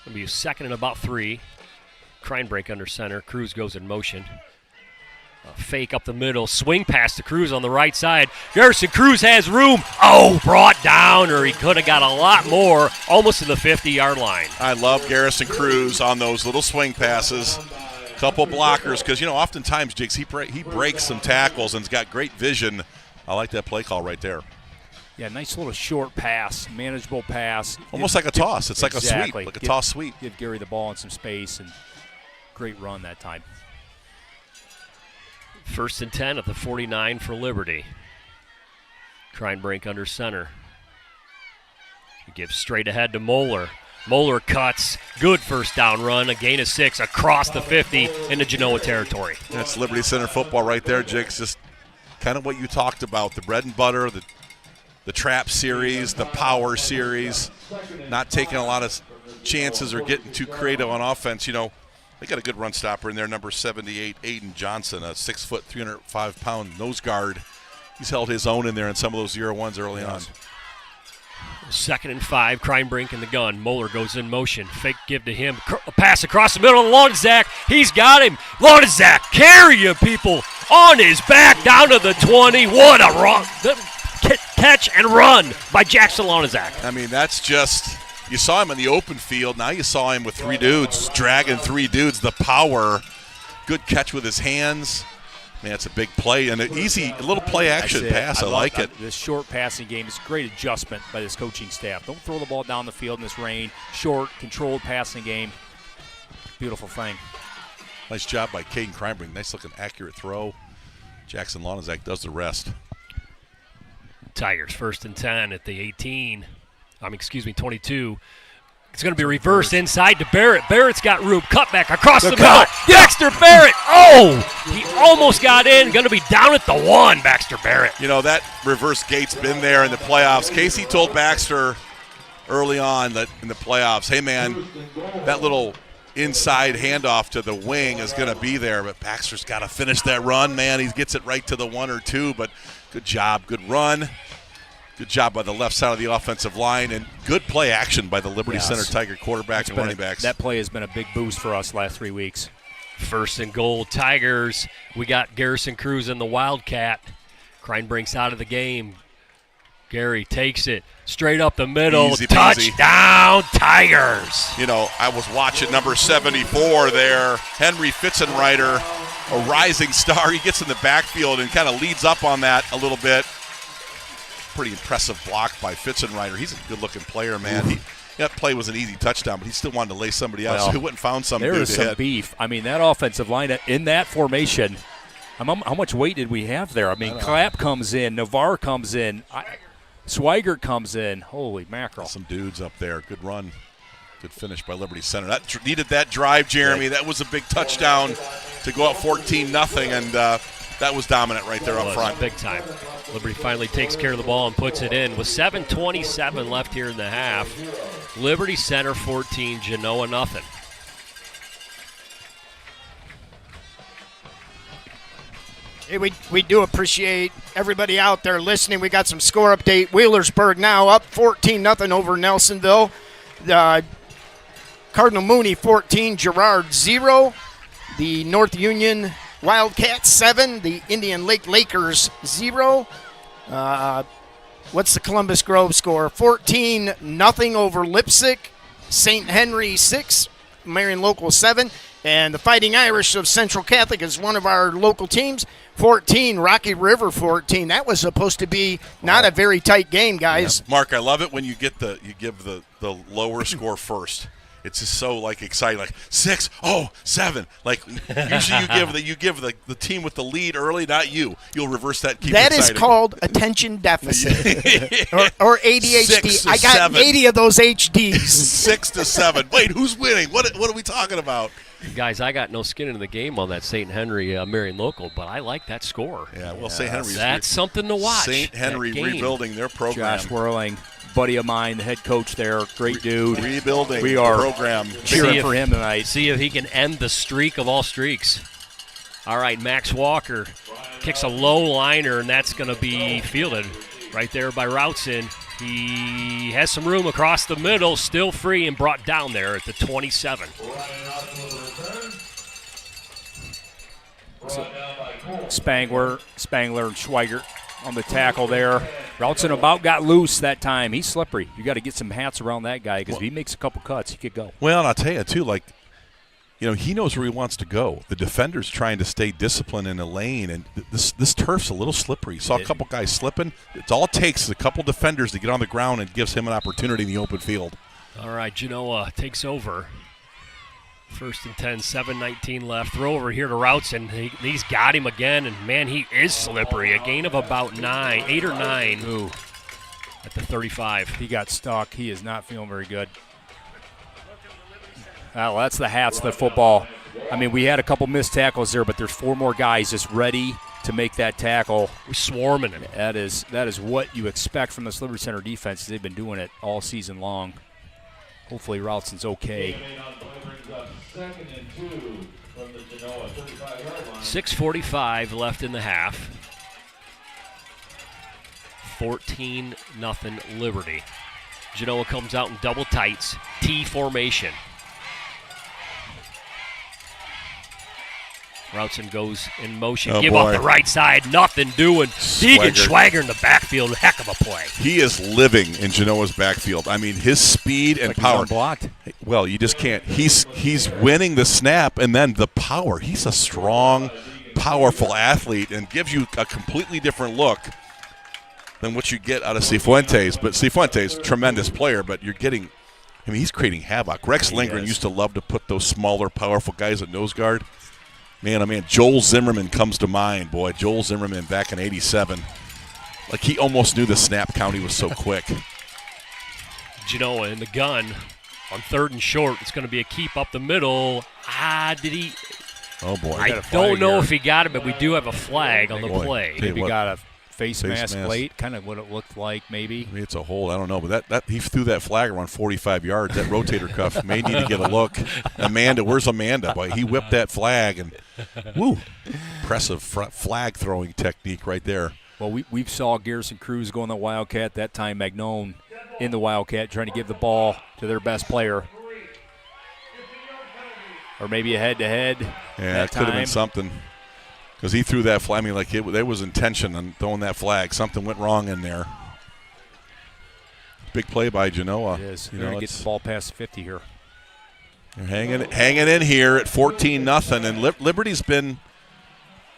It'll be a second and about 3. Kreinbrink under center. Cruz goes in motion. A fake up the middle. Swing pass to Cruz on the right side. Garrison Cruz has room. Oh, brought down, or he could have got a lot more, almost to the 50-yard line. I love Garrison Cruz on those little swing passes. Couple blockers, because, you know, oftentimes, Jigs, he breaks some tackles and's got great vision. I like that play call right there. Yeah, nice little short pass, manageable pass. Almost like a toss. It's exactly. like a sweep, like a toss sweep. Give Gary the ball in some space, and great run that time. 1st and 10 at the 49 for Liberty. Kreinbrink under center. He gives straight ahead to Moeller. Moeller cuts. Good first down run. A gain of 6 across the 50 into Genoa territory. That's Liberty Center football right there, Jigs. Just kind of what you talked about, the bread and butter, the trap series, the power series, not taking a lot of chances or getting too creative on offense. You know, they got a good run stopper in there, number 78, Aiden Johnson, a 6-foot, 305-pound nose guard. He's held his own in there in some of those 0-1s early on. 2nd and 5, Kreinbrink in the gun. Moeller goes in motion. Fake give to him. A pass across the middle of Lonizak. He's got him. Lonizak carrying people on his back down to the 20. What a run. Catch and run by Jackson Lonizak. I mean, that's just, you saw him in the open field. Now you saw him with 3 dudes, dragging 3 dudes. The power, good catch with his hands. Man, it's a big play and an easy little play action pass. I like it. This short passing game is a great adjustment by this coaching staff. Don't throw the ball down the field in this rain. Short, controlled passing game. Beautiful thing. Nice job by Caden Kreinbrink. Nice looking accurate throw. Jackson Lonizak does the rest. Tigers 1st and 10 at the 22. It's going to be reversed inside to Barrett. Barrett's got room. Cutback across the middle. Baxter Barrett. Oh, he almost got in. Going to be down at the 1, Baxter Barrett. You know, that reverse gate's been there in the playoffs. Casey told Baxter early on that in the playoffs, hey, man, that little inside handoff to the wing is going to be there, but Baxter's got to finish that run, man. He gets it right to the 1 or 2, but good job, good run. Good job by the left side of the offensive line, and good play action by the Liberty Center Tiger quarterback and running backs. That play has been a big boost for us last 3 weeks. 1st and goal, Tigers. We got Garrison Cruz and the Wildcat. Kreinbrink's out of the game. Gary takes it straight up the middle. Easy Touchdown, Tigers. You know, I was watching number 74 there, Henry Fitzenreiter, a rising star. He gets in the backfield and kind of leads up on that a little bit. Pretty impressive block by Fitzenreiter. He's a good-looking player, man. That play was an easy touchdown, but he still wanted to lay somebody else who went and found some dude There is some hit. beef. I mean, that offensive line in that formation, how much weight did we have there? I mean, Clapp comes in, Navarre comes in, Swigert comes in. Holy mackerel. Some dudes up there. Good run. Good finish by Liberty Center. That needed that drive, Jeremy. That was a big touchdown to go up 14-0, and that was dominant right there up front. Big time. Liberty finally takes care of the ball and puts it in with 7:27 left here in the half. Liberty Center 14, Genoa nothing. Hey, we do appreciate everybody out there listening. We got some score update. Wheelersburg now up 14-0 over Nelsonville. Cardinal Mooney 14, Girard 0. The North Union Wildcats 7. The Indian Lake Lakers 0. What's the Columbus Grove score? 14-0 over Lipsick. St. Henry 6. Marion Local 7. And the Fighting Irish of Central Catholic is one of our local teams. 14, Rocky River 14. That was supposed to be not a very tight game, guys. Yeah. Mark, I love it when you give the lower score first. it's just so like exciting, like 6, 7. Like usually you give the team with the lead early, not you. You'll reverse that. Keep That it is exciting. called attention deficit or ADHD. 6 to I got 7. 80 of those HDs. 6 to 7. Wait, who's winning? What are we talking about? Guys, I got no skin in the game on that St. Henry Marion local, but I like that score. Yeah, well, St. Henry's That's something to watch. St. Henry that game. rebuilding their program. Josh Whirling, buddy of mine, the head coach there, great dude. Rebuilding We are the program. cheering for him tonight. See if he can end the streak of all streaks. All right, Max Walker kicks a low liner, and that's going to be fielded right there by Routson. He has some room across the middle, still free and brought down there at the 27. Spangler and Schweigert on the tackle there. Routson about got loose that time. He's slippery. You got to get some hats around that guy because if he makes a couple cuts, he could go. Well, and I'll tell you, too, like, he knows where he wants to go. The defender's trying to stay disciplined in a lane, and this turf's a little slippery. Saw a couple guys slipping. It's all it takes is a couple defenders to get on the ground and gives him an opportunity in the open field. All right, Genoa takes over. 1st and 10, 7:19 left. Throw over here to Routson. He's got him again, and, man, he is slippery. A gain of about 8 or 9 Ooh. at the 35. He got stuck. He is not feeling very good. Well, that's the hats of the football. I mean, we had a couple missed tackles there, but there's 4 more guys just ready to make that tackle. We're swarming him. That is what you expect from this Liberty Center defense. They've been doing it all season long. Hopefully Routson's okay. 6:45 left in the half. 14-0 Liberty. Genoa comes out in double tights, T formation. Routson goes in motion. Oh, Give boy. up the right side. Nothing doing. Deegan Schwager in the backfield. Heck of a play. He is living in Genoa's backfield. I mean, his speed and power. Blocked. Well, you just can't. He's winning the snap, and then the power. He's a strong, powerful athlete and gives you a completely different look than what you get out of Cifuentes. But Cifuentes, tremendous player, but you're getting – I mean, he's creating havoc. Rex Lindgren used to love to put those smaller, powerful guys at nose guard. Man, oh man, Joel Zimmerman comes to mind, boy. Joel Zimmerman back in '87. Like, he almost knew the snap count. He was so quick. Genoa in the gun on 3rd and short. It's going to be a keep up the middle. Did he? Oh, boy. I don't know if he got it, but we do have a flag on the play. Maybe got a face mask late, kind of what it looked like maybe. Maybe it's a hold. I don't know. But that he threw that flag around 45 yards. That rotator cuff may need to get a look. Amanda, where's Amanda? Boy, he whipped that flag. And, woo, impressive flag throwing technique right there. Well, we saw Garrison Cruz go in the Wildcat. That time Magnone in the Wildcat trying to give the ball to their best player. Or maybe a head-to-head. Yeah, it could have been something. Because he threw that flag. I mean, like, there was intention on throwing that flag. Something went wrong in there. Big play by Genoa. It is. They're going to get the ball past 50 here. They're hanging in here at 14-0. And Liberty's been,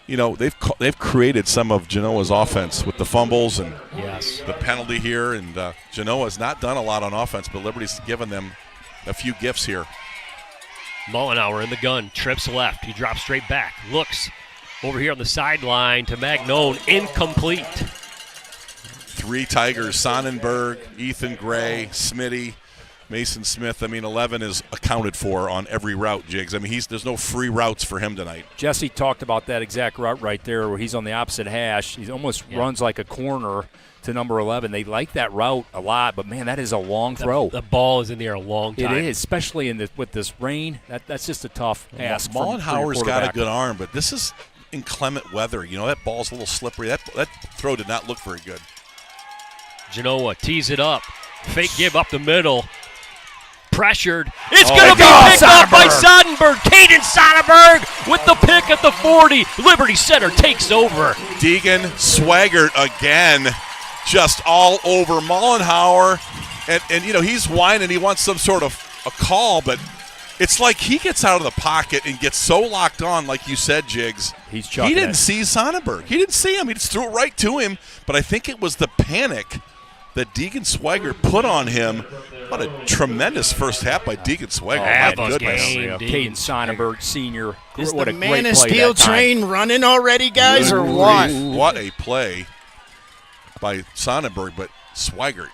they've created some of Genoa's offense with the fumbles and the penalty here. And Genoa's not done a lot on offense, but Liberty's given them a few gifts here. Mullenauer in the gun, trips left. He drops straight back, looks over here on the sideline to Magnone, incomplete. 3 Tigers, Sonnenberg, Ethan Gray, Smitty, Mason Smith. I mean, 11 is accounted for on every route, Jigs. I mean, there's no free routes for him tonight. Jesse talked about that exact route right there where he's on the opposite hash. He almost runs like a corner to number 11. They like that route a lot, but, man, that is a long throw. The ball is in the air a long time. It is, especially with this rain. That's just a tough ask. Mollenhauer's got a good arm, but this is inclement weather. That ball's a little slippery. That throw did not look very good. Genoa tees it up. Fake give up the middle. Pressured. It's going to be picked up by Sonnenberg. Caden Sonnenberg with the pick at the 40. Liberty Center takes over. Deegan Swaggart again, just all over Mollenhauer. And he's whining. He wants some sort of a call, but it's like he gets out of the pocket and gets so locked on, like you said, Jigs. He didn't see Sonnenberg. He didn't see him. He just threw it right to him. But I think it was the panic that Deegan Swaggart put on him What a tremendous first half by Deacon Swagger. Have My us goodness. game, Caden Sonnenberg, senior. Is What the a Man great of play Steel that time. train running already, guys, or what? What a play by Sonnenberg, but Swigert,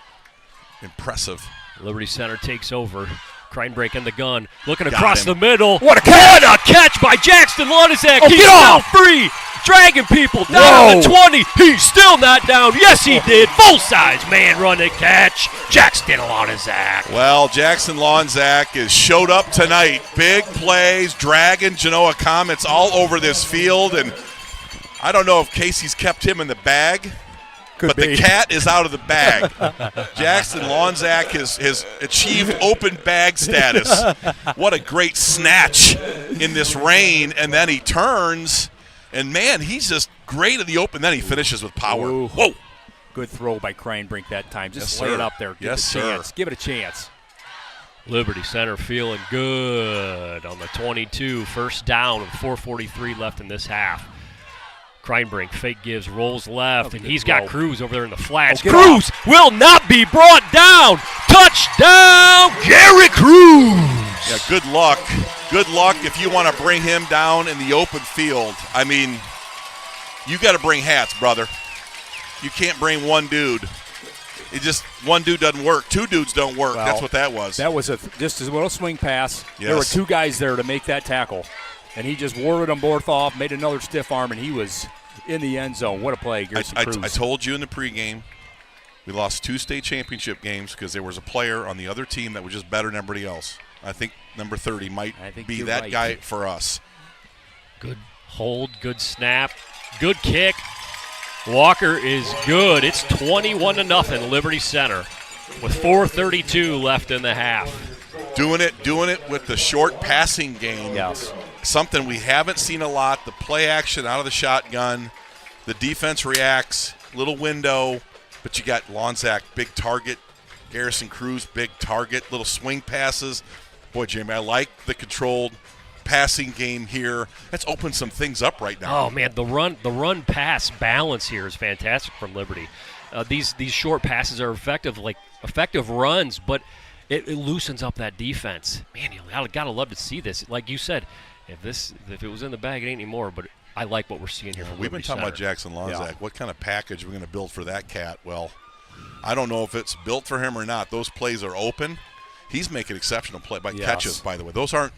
impressive. Liberty Center takes over. Kreinbrink in the gun, looking Got across him. the middle. What a catch! What a catch by Jackson Lonizak. Oh, He's get now off! free, dragging people down on the 20. He's still not down. Yes, he did. Full-size man run and catch. Jackson Lonizak. Well, Jackson Lonzak is showed up tonight. Big plays, dragging Genoa Comets all over this field, and I don't know if Casey's kept him in the bag. Could but be. the cat is out of the bag. Jackson Lonzak has achieved open bag status. What a great snatch in this rain. And then he turns, and, man, he's just great in the open. Then he finishes with power. Ooh. Whoa. Good throw by Kreinbrink that time. Just Yes, lay it sir. up there. Give Yes, it a sir. chance. Give it a chance. Liberty Center feeling good on the 22. First down with 4:43 left in this half. Kreinbrink fake gives, rolls left, and he's got Cruz over there in the flats. get Cruz will not be brought down. Touchdown, Gary Cruz. Yeah, good luck. Good luck if you want to bring him down in the open field. I mean, you got to bring hats, brother. You can't bring one dude. It just one dude doesn't work. Two dudes don't work. Well, That's what that was. That was just a little swing pass. Yes. There were two guys there to make that tackle, and he just warded them both off, made another stiff arm, and he was in the end zone. What a play, Garrison Cruz. I told you in the pregame, we lost 2 state championship games because there was a player on the other team that was just better than everybody else. I think number 30 might be you're that right. guy for us. Good hold, good snap, good kick. Walker is good. It's 21-0 Liberty Center with 4:32 left in the half. Doing it with the short passing game. Yes. Something we haven't seen a lot. The play action out of the shotgun. The defense reacts. Little window. But you got Lonzak, big target. Garrison Cruz, big target. Little swing passes. Boy, Jamie, I like the controlled passing game here. That's opened some things up right now. Oh man, the run pass balance here is fantastic from Liberty. These short passes are effective runs, but it loosens up that defense. Man, you gotta love to see this. Like you said, if it was in the bag, it ain't anymore. But I like what we're seeing here. From We've been Liberty talking Center. about Jackson Lonzak. Yeah. What kind of package are we going to build for that cat? Well, I don't know if it's built for him or not. Those plays are open. He's making exceptional catches, by the way. Those are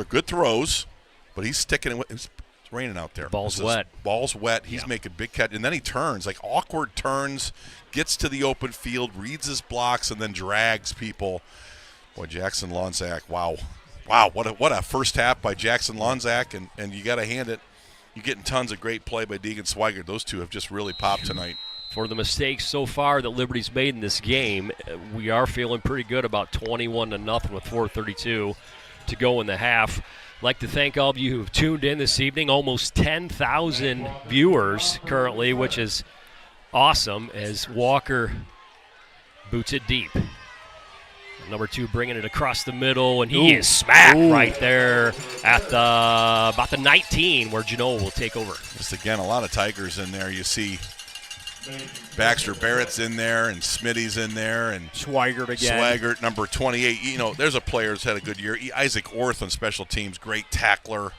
good throws, but he's sticking it. It's raining out there. Ball's wet. Ball's wet. He's making big catch, and then he turns, like awkward turns, gets to the open field, reads his blocks, and then drags people. Boy, Jackson Lonzak, wow, what a first half by Jackson Lonzak, and you got to hand it. You're getting tons of great play by Deacon Swigert. Those two have just really popped tonight. For the mistakes so far that Liberty's made in this game, we are feeling pretty good about 21-0 with 4:32 to go in the half. I'd like to thank all of you who have tuned in this evening. Almost 10,000 viewers currently, which is awesome as Walker boots it deep. Number 2 bringing it across the middle, and he is smacked right there at about the 19 where Genoa will take over. Just again, a lot of Tigers in there. You see Baxter Barrett's in there, and Smitty's in there, and Swigert again. Swigert, number 28. You know, there's a player who's had a good year. Isaac Orth on special teams, great tackler.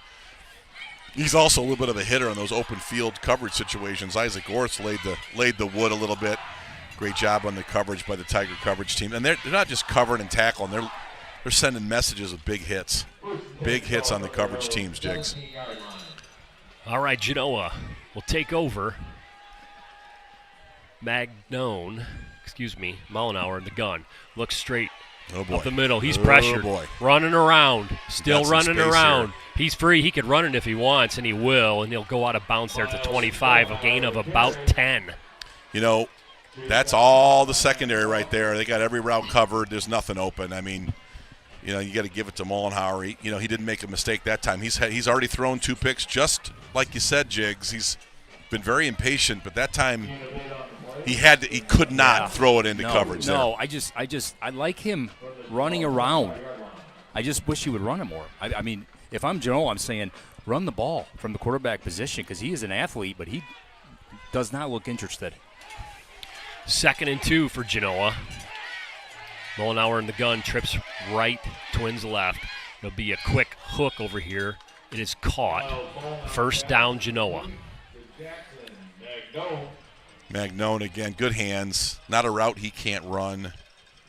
He's also a little bit of a hitter on those open field coverage situations. Isaac Orth laid the wood a little bit. Great job on the coverage by the Tiger coverage team. And they're not just covering and tackling. They're sending messages with big hits. Big hits on the coverage teams, Jigs. All right, Genoa will take over. Mollenauer in the gun. Looks straight Oh, boy. up the middle. He's Oh, pressured. boy. Running around. Still Got some running space around. here. He's free. He could run it if he wants, and he will. And he'll go out of bounds there at the 25, a gain of about 10. You know, that's all the secondary right there. They got every route covered. There's nothing open. I mean, you know, you got to give it to Mollenhauer. He didn't make a mistake that time. He's already thrown 2 picks, just like you said, Jigs. He's been very impatient, but that time he could not throw it into coverage. No, I like him running around. I just wish he would run it more. I mean, if I'm Genoa, I'm saying run the ball from the quarterback position because he is an athlete, but he does not look interested. 2nd and 2 for Genoa. Mollenauer in the gun, trips right, Twins left. It'll be a quick hook over here. It is caught. First down, Genoa. Magnone again, good hands. Not a route he can't run.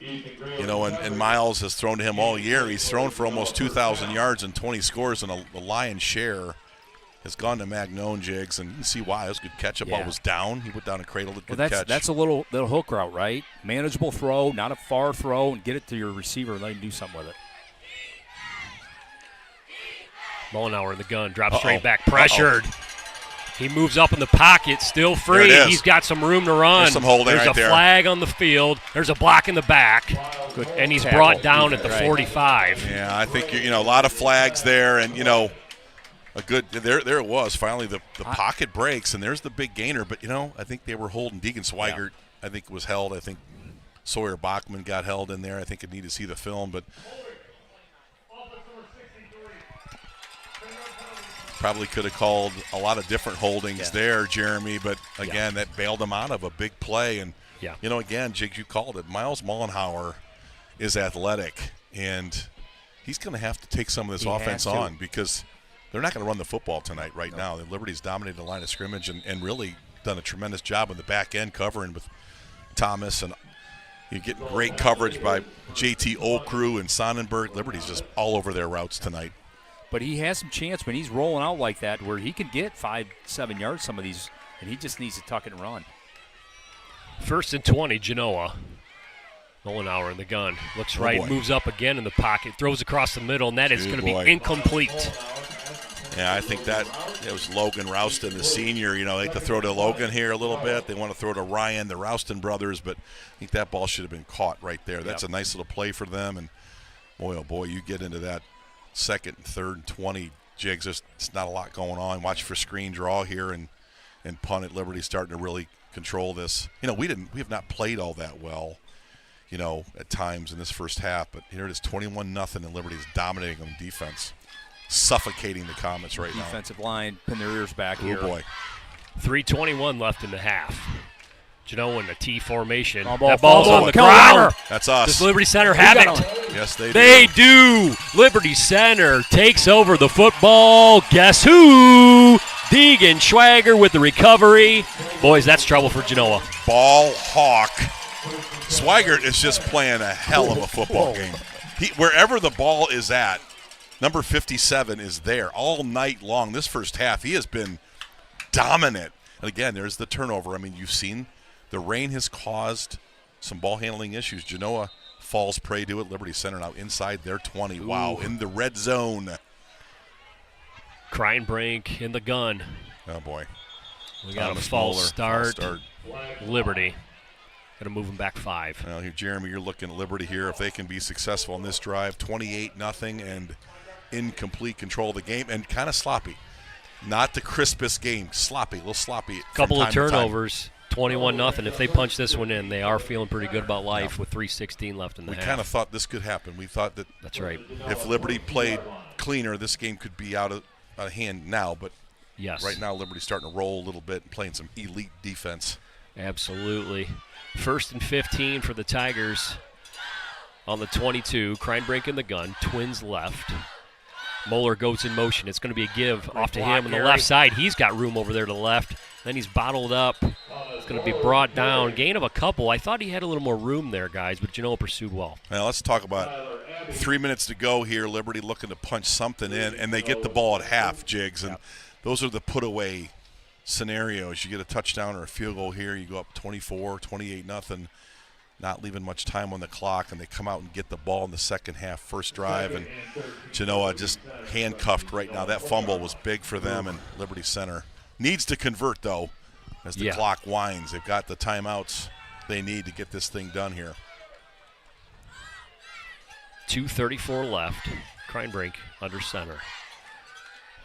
You know, and Miles has thrown to him all year. He's thrown for almost 2,000 yards and 20 scores, and the lion's share has gone to Magnone, Jigs, and you can see why. It was a good catch. The ball was down. He put down and cradled it. Good catch. That's a little hook route, right? Manageable throw, not a far throw, and get it to your receiver and let him do something with it. Mollenauer in the gun, drops straight back, pressured. He moves up in the pocket, still free. He's got some room to run. There's some holding There's right there. a flag on the field. There's a block in the back. Good and he's tackle. brought down at the Right. 45. Yeah, I think, a lot of flags there, and, a good – there it was. Finally, the pocket breaks, and there's the big gainer. But, I think they were holding Deegan Swigert. I think was held. I think Sawyer Bachman got held in there. I think I need to see the film, but – probably could have called a lot of different holdings there, Jeremy, but again, that bailed him out of a big play. And, again, Jake, you called it. Miles Mollenauer is athletic, and he's going to have to take some of this offense on because they're not going to run the football tonight now. The Liberty's dominated the line of scrimmage and really done a tremendous job on the back end covering with Thomas, and you get great coverage by JT Olcrew and Sonnenberg. Liberty's just all over their routes tonight. But he has some chance when he's rolling out like that where he can get 5-7 yards some of these, and he just needs to tuck it and run. 1st and 20, Genoa. Mollenauer in the gun. Looks right, moves up again in the pocket, throws across the middle, and that is going to be incomplete. Yeah, I think it was Logan Rouston, the senior. They like to throw to Logan here a little bit. They want to throw to Ryan, the Rouston brothers, but I think that ball should have been caught right there. That's a nice little play for them, and boy, oh boy, you get into that 2nd, 3rd, 20, Jigs. It's not a lot going on. Watch for screen draw here and punt at Liberty starting to really control this. We have not played all that well, at times in this first half, but here it is 21-0 and Liberty's dominating on defense, suffocating the Comets right now. Defensive line, pin their ears back here. Oh boy. 3:21 left in the half. Genoa in the T formation. Ball, that ball's on the Carolina. ground. That's us. Does Liberty Center have it? Yes, they do. They do. Liberty Center takes over the football. Guess who? Deegan Schwager with the recovery. Boys, that's trouble for Genoa. Ball hawk. Swigert is just playing a hell of a football game. Wherever the ball is at, number 57 is there all night long. This first half, he has been dominant. And again, there's the turnover. I mean, you've seen the rain has caused some ball handling issues. Genoa falls prey to it. Liberty Center now inside their 20. Ooh. Wow, in the red zone. Kreinbrink in the gun. Oh, boy. We got a false start. Liberty. Got to move them back 5. Well, here, Jeremy, you're looking at Liberty here. If they can be successful in this drive, 28-0 and incomplete control of the game and kind of sloppy. Not the crispest game. Sloppy, a little sloppy. Couple of turnovers, 21-0. If they punch this one in, they are feeling pretty good about life with 3:16 left in the half. We kind of thought this could happen. We thought that that's right. If Liberty played cleaner, this game could be out of hand now. But right now, Liberty's starting to roll a little bit and playing some elite defense. Absolutely. 1st and 15 for the Tigers on the 22. Kreinbrink in the gun. Twins left. Moeller goes in motion. It's going to be a give off to him on the left side. He's got room over there to the left. Then he's bottled up. It's going to be brought down. Gain of a couple. I thought he had a little more room there, guys, but Genoa pursued well. Now let's talk about 3 minutes to go here. Liberty looking to punch something in, and they get the ball at half, Jigs. And those are the put-away scenarios. You get a touchdown or a field goal here. You go up 24, 28-0. Not leaving much time on the clock, and they come out and get the ball in the second half, first drive, and Genoa just handcuffed right now. That fumble was big for them, and Liberty Center needs to convert, though, as the clock winds. They've got the timeouts they need to get this thing done here. 2:34 left. Kreinbrink under center.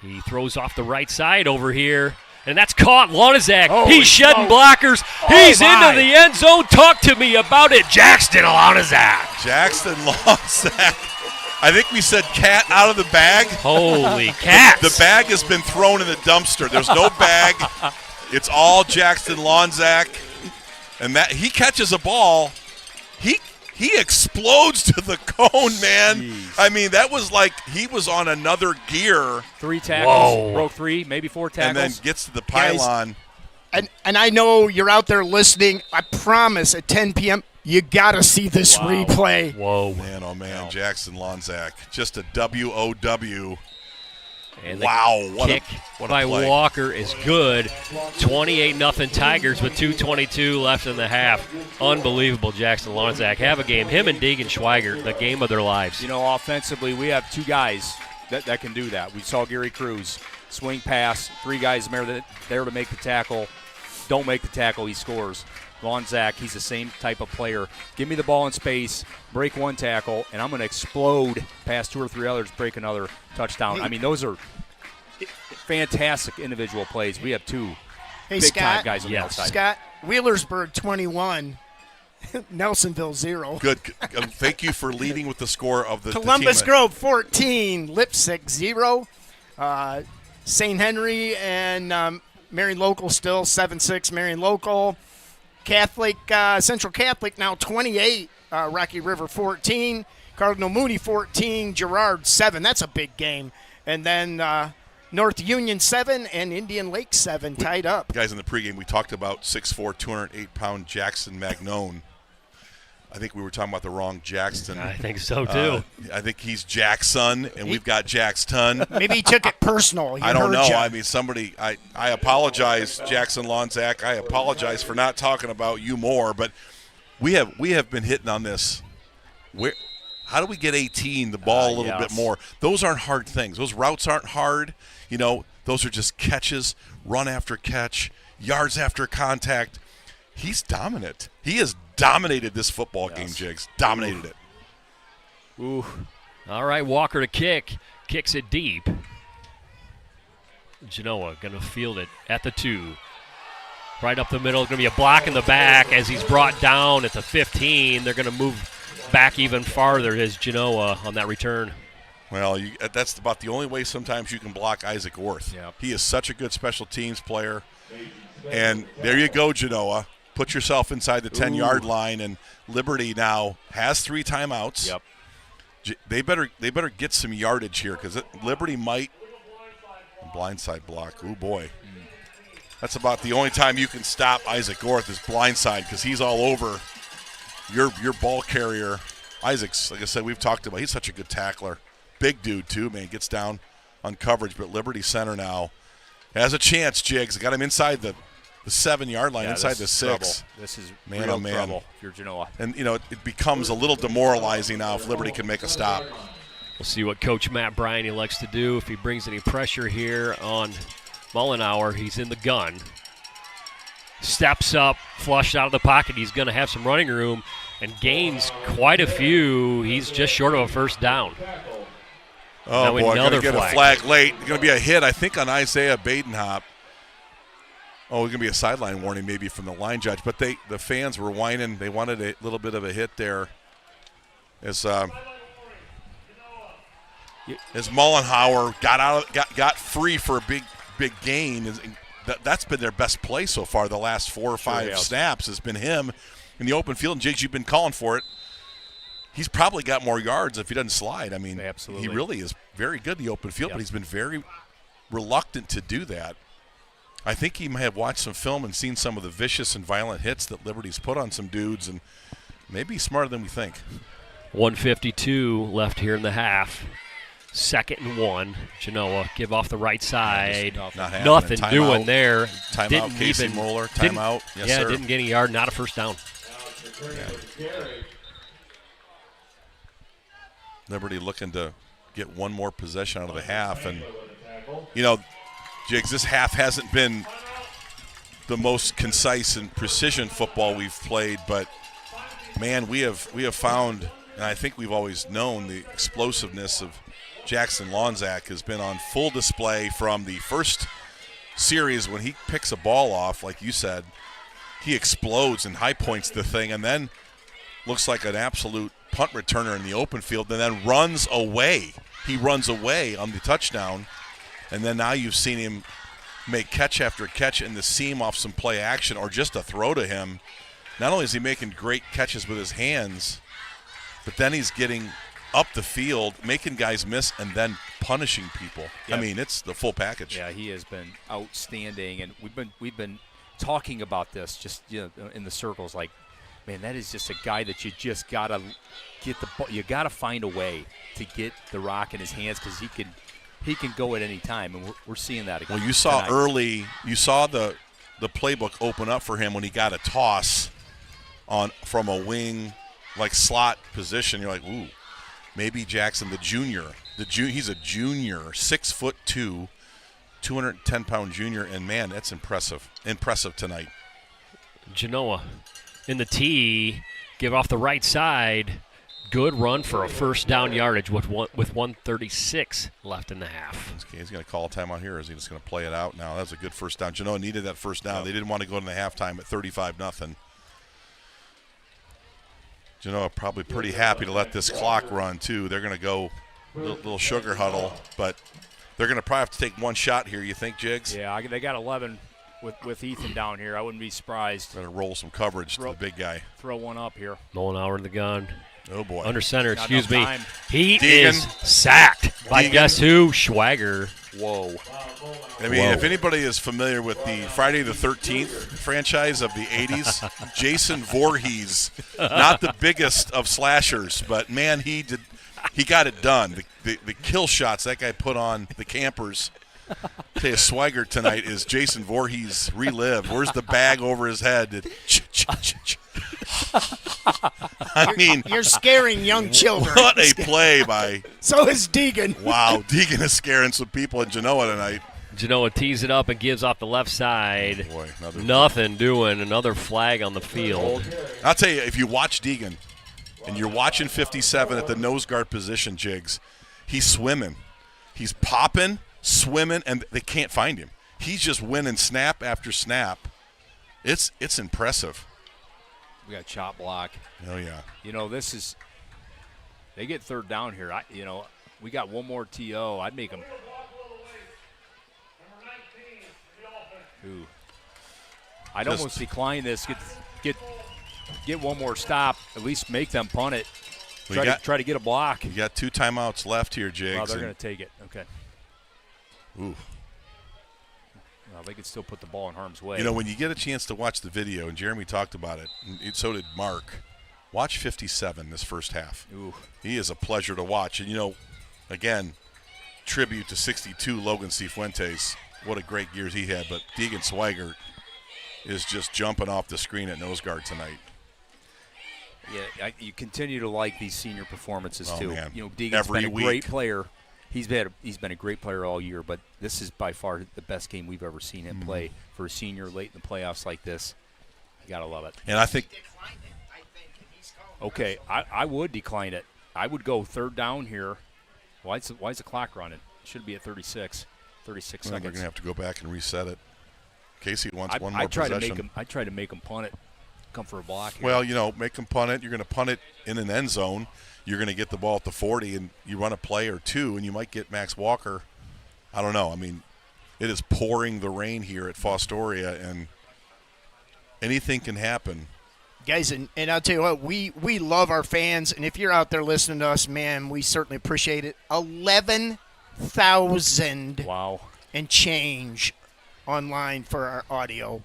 He throws off the right side over here. And that's caught. Lonizak, he's shedding blockers. He's into the end zone. Talk to me about it. Jackson Lonizak. Jackson Lonizak. I think we said cat out of the bag. Holy cats. The bag has been thrown in the dumpster. There's no bag. It's all Jackson Lonizak. And that he catches a ball. He He explodes to the cone, man. Jeez. I mean, that was like he was on another gear. 3 tackles, Whoa. broke 3, maybe 4 tackles. And then gets to the pylon. And I know you're out there listening. I promise at 10 p.m. you got to see this replay. Whoa. Man, oh, man, Jackson Lonzak. Just a W-O-W. And the Wow, what kick a by play. Walker is good. 28-0 Tigers with 2:22 left in the half. Unbelievable, Jackson Lonzak. Have a game. Him and Deegan Schweiger, the game of their lives. You know, offensively, we have 2 guys that can do that. We saw Gary Cruz swing pass, 3 guys there to make the tackle. Don't make the tackle, he scores. Lonzak, he's the same type of player. Give me the ball in space, break 1 tackle, and I'm going to explode past 2 or 3 others, break another touchdown. I mean, those are fantastic individual plays. We have 2 big-time guys on the outside. Scott, Wheelersburg 21, Nelsonville 0. Good. Thank you for leading with the score of the Columbus team. Grove 14, Lipsick 0. St. Henry and Marion Local still 7-6. Marion Local. Catholic, Central Catholic now 28. Rocky River 14. Cardinal Mooney 14. Girard 7. That's a big game. And then North Union 7 and Indian Lake 7 tied up. Guys, in the pregame, we talked about 6'4", 208-pound Jackson Magnone. I think we were talking about the wrong Jackson. I think so, too. I think he's Jackson, and we've got Jackson. Maybe he took it personal. I don't know. I mean, somebody. I apologize, Jackson Lonzak. I apologize for not talking about you more, but we have been hitting on this. How do we get 18 the ball a little bit more? Those aren't hard things. Those routes aren't hard. You know, those are just catches, run after catch, yards after contact. He's dominant. He has dominated this football game, Jigs. Dominated it. Ooh. All right, Walker to kick. Kicks it deep. Genoa going to field it at the 2. Right up the middle. Going to be a block in the back as he's brought down at the 15. They're going to move back even farther as Genoa on that return. Well, that's about the only way sometimes you can block Isaac Worth. Yep. He is such a good special teams player. And there you go, Genoa. Put yourself inside the 10-yard line, and Liberty now has 3 timeouts. Yep. They better get some yardage here because Liberty might blindside block. Oh boy, that's about the only time you can stop Isaac Worth is blindside because he's all over your ball carrier. Isaac's, like I said, we've talked about. He's such a good tackler, big dude too. Man, gets down on coverage, but Liberty Center now has a chance. Jigs got him inside the 7-yard line, inside the 6. Trouble. This is man, real oh man. trouble if you're Genoa. And you know it becomes a little demoralizing now if Liberty can make a stop. We'll see what Coach Matt Bryant likes to do. If he brings any pressure here on Mullenauer, he's in the gun. Steps up, flushed out of the pocket. He's going to have some running room and gains quite a few. He's just short of a first down. Oh, now boy, going to get flag. a flag late. Going to be a hit, I think, on Isaiah Badenhop. Oh, it's going to be a sideline warning maybe from the line judge. But the fans were whining. They wanted a little bit of a hit there as Mullenauer got free for a big gain. That's been their best play so far the last 4 or 5 snaps has been him in the open field. And, Jigs, you've been calling for it. He's probably got more yards if he doesn't slide. I mean, absolutely. He really is very good in the open field, but he's been very reluctant to do that. I think he may have watched some film and seen some of the vicious and violent hits that Liberty's put on some dudes, and maybe he's smarter than we think. 1:52 left here in the half. 2nd and 1. Genoa give off the right side. Nothing doing there. Timeout, Casey Moeller. Timeout. Yes, sir. Didn't get a yard. Not a first down. Liberty looking to get one more possession out of the half. And, you know, Jigs, this half hasn't been the most concise and precision football we've played, but, man, we have found, and I think we've always known, the explosiveness of Jackson Lonzak has been on full display from the first series when he picks a ball off, like you said. He explodes and high points the thing and then looks like an absolute punt returner in the open field and then runs away. He runs away on the touchdown, and then now you've seen him make catch after catch in the seam off some play action or just a throw to him. Not only is he making great catches with his hands, but then he's getting up the field, making guys miss, and then punishing people. Yep. I mean, it's the full package. Yeah, he has been outstanding, and we've been talking about this just in the circles. Like, man, that is just a guy that you just gotta get the ball. You gotta find a way to get the rock in his hands because he can go at any time, and we're seeing that again. Well, you saw tonight. early. You saw the playbook open up for him when he got a toss from a wing, like slot position. You're like, ooh, maybe Jackson, the junior. He's a junior, 6'2", 210-pound junior, and man, that's impressive. Impressive tonight. Genoa in the tee, give off the right side. Good run for a first down yardage with 1:36 left in the half. He's going to call a timeout here, or is he just going to play it out now? That's a good first down. Genoa needed that first down. They didn't want to go into halftime at 35-0. Genoa probably pretty happy to let this clock run, too. They're going to go little sugar huddle, but they're going to probably have to take one shot here, you think, Jiggs? Yeah, they got 11 with Ethan down here. I wouldn't be surprised. Going to roll some coverage to the big guy. Throw one up here. Mollenauer in the gun. Oh, boy. Under center, Not excuse me. enough time. He Deegan. is sacked by Deegan. guess who? Schwager. Whoa. I mean, Whoa. if anybody is familiar with the Friday the 13th franchise of the 80s, Jason Voorhees, not the biggest of slashers, but, man, he got it done. The kill shots that guy put on the campers. I tell you, Swigert tonight is Jason Voorhees relived. Where's the bag over his head? I mean, You're scaring young children. what a play by – So is Deegan. wow, Deegan is scaring some people in Genoa tonight. Genoa tees it up and gives off the left side. Boy, Nothing doing. Another flag on the field. I'll tell you, if you watch Deegan and you're watching 57 at the nose guard position, Jiggs, he's swimming. He's popping, swimming, and they can't find him. He's just winning snap after snap. It's impressive. We got chop block. Oh, yeah. This is – they get third down here. We got one more TO. I'd make them – ooh. I'd almost decline this. Get one more stop. At least make them punt it. Try to get a block. You got 2 timeouts left here, Jiggs. Well, they're going to take it. Okay. Ooh. Well, they could still put the ball in harm's way. When you get a chance to watch the video, and Jeremy talked about it, and so did Mark, watch 57 this first half. Ooh. He is a pleasure to watch. And, again, tribute to 62 Logan Cifuentes. What a great year he had. But Deegan Swigert is just jumping off the screen at nose guard tonight. Yeah, you continue to like these senior performances, too. Man. Deegan's Every been a week. great player. He's been a great player all year, but this is by far the best game we've ever seen him play for a senior late in the playoffs like this. You got to love it. And I think Okay, I would decline it. I would go third down here. Why is the clock running? It should be at 36 they're seconds. going to have to go back and reset it. Casey wants one more I try possession. I try to make him punt it, come for a block here. Well, make them punt it. You're going to punt it in an end zone. You're going to get the ball at the 40, and you run a play or two, and you might get Max Walker. I don't know. I mean, it is pouring the rain here at Fostoria, and anything can happen. Guys, and I'll tell you what, we love our fans, and if you're out there listening to us, man, we certainly appreciate it. 11,000 Wow. and change online for our audio.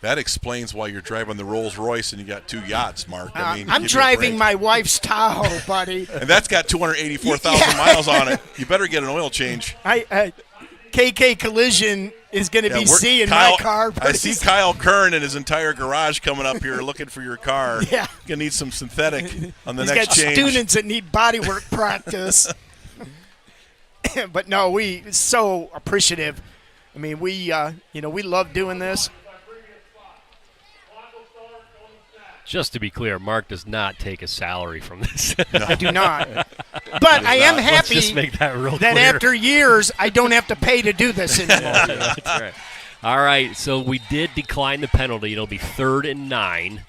That explains why you're driving the Rolls Royce and you got 2 yachts, Mark. I mean, I'm give me a driving break. my wife's Tahoe, buddy. And that's got 284,000 miles on it. You better get an oil change. KK Collision is going to be seeing my car. I see Kyle Kern and his entire garage coming up here looking for your car. Yeah. Going to need some synthetic on the He's next got change. students that need bodywork practice. But no, we so appreciative. I mean, we love doing this. Just to be clear, Mark does not take a salary from this. I do not. But I am Let's happy just make that real that clear. after years, I don't have to pay to do this anymore. That's right. All right, so we did decline the penalty. It'll be 3rd and 9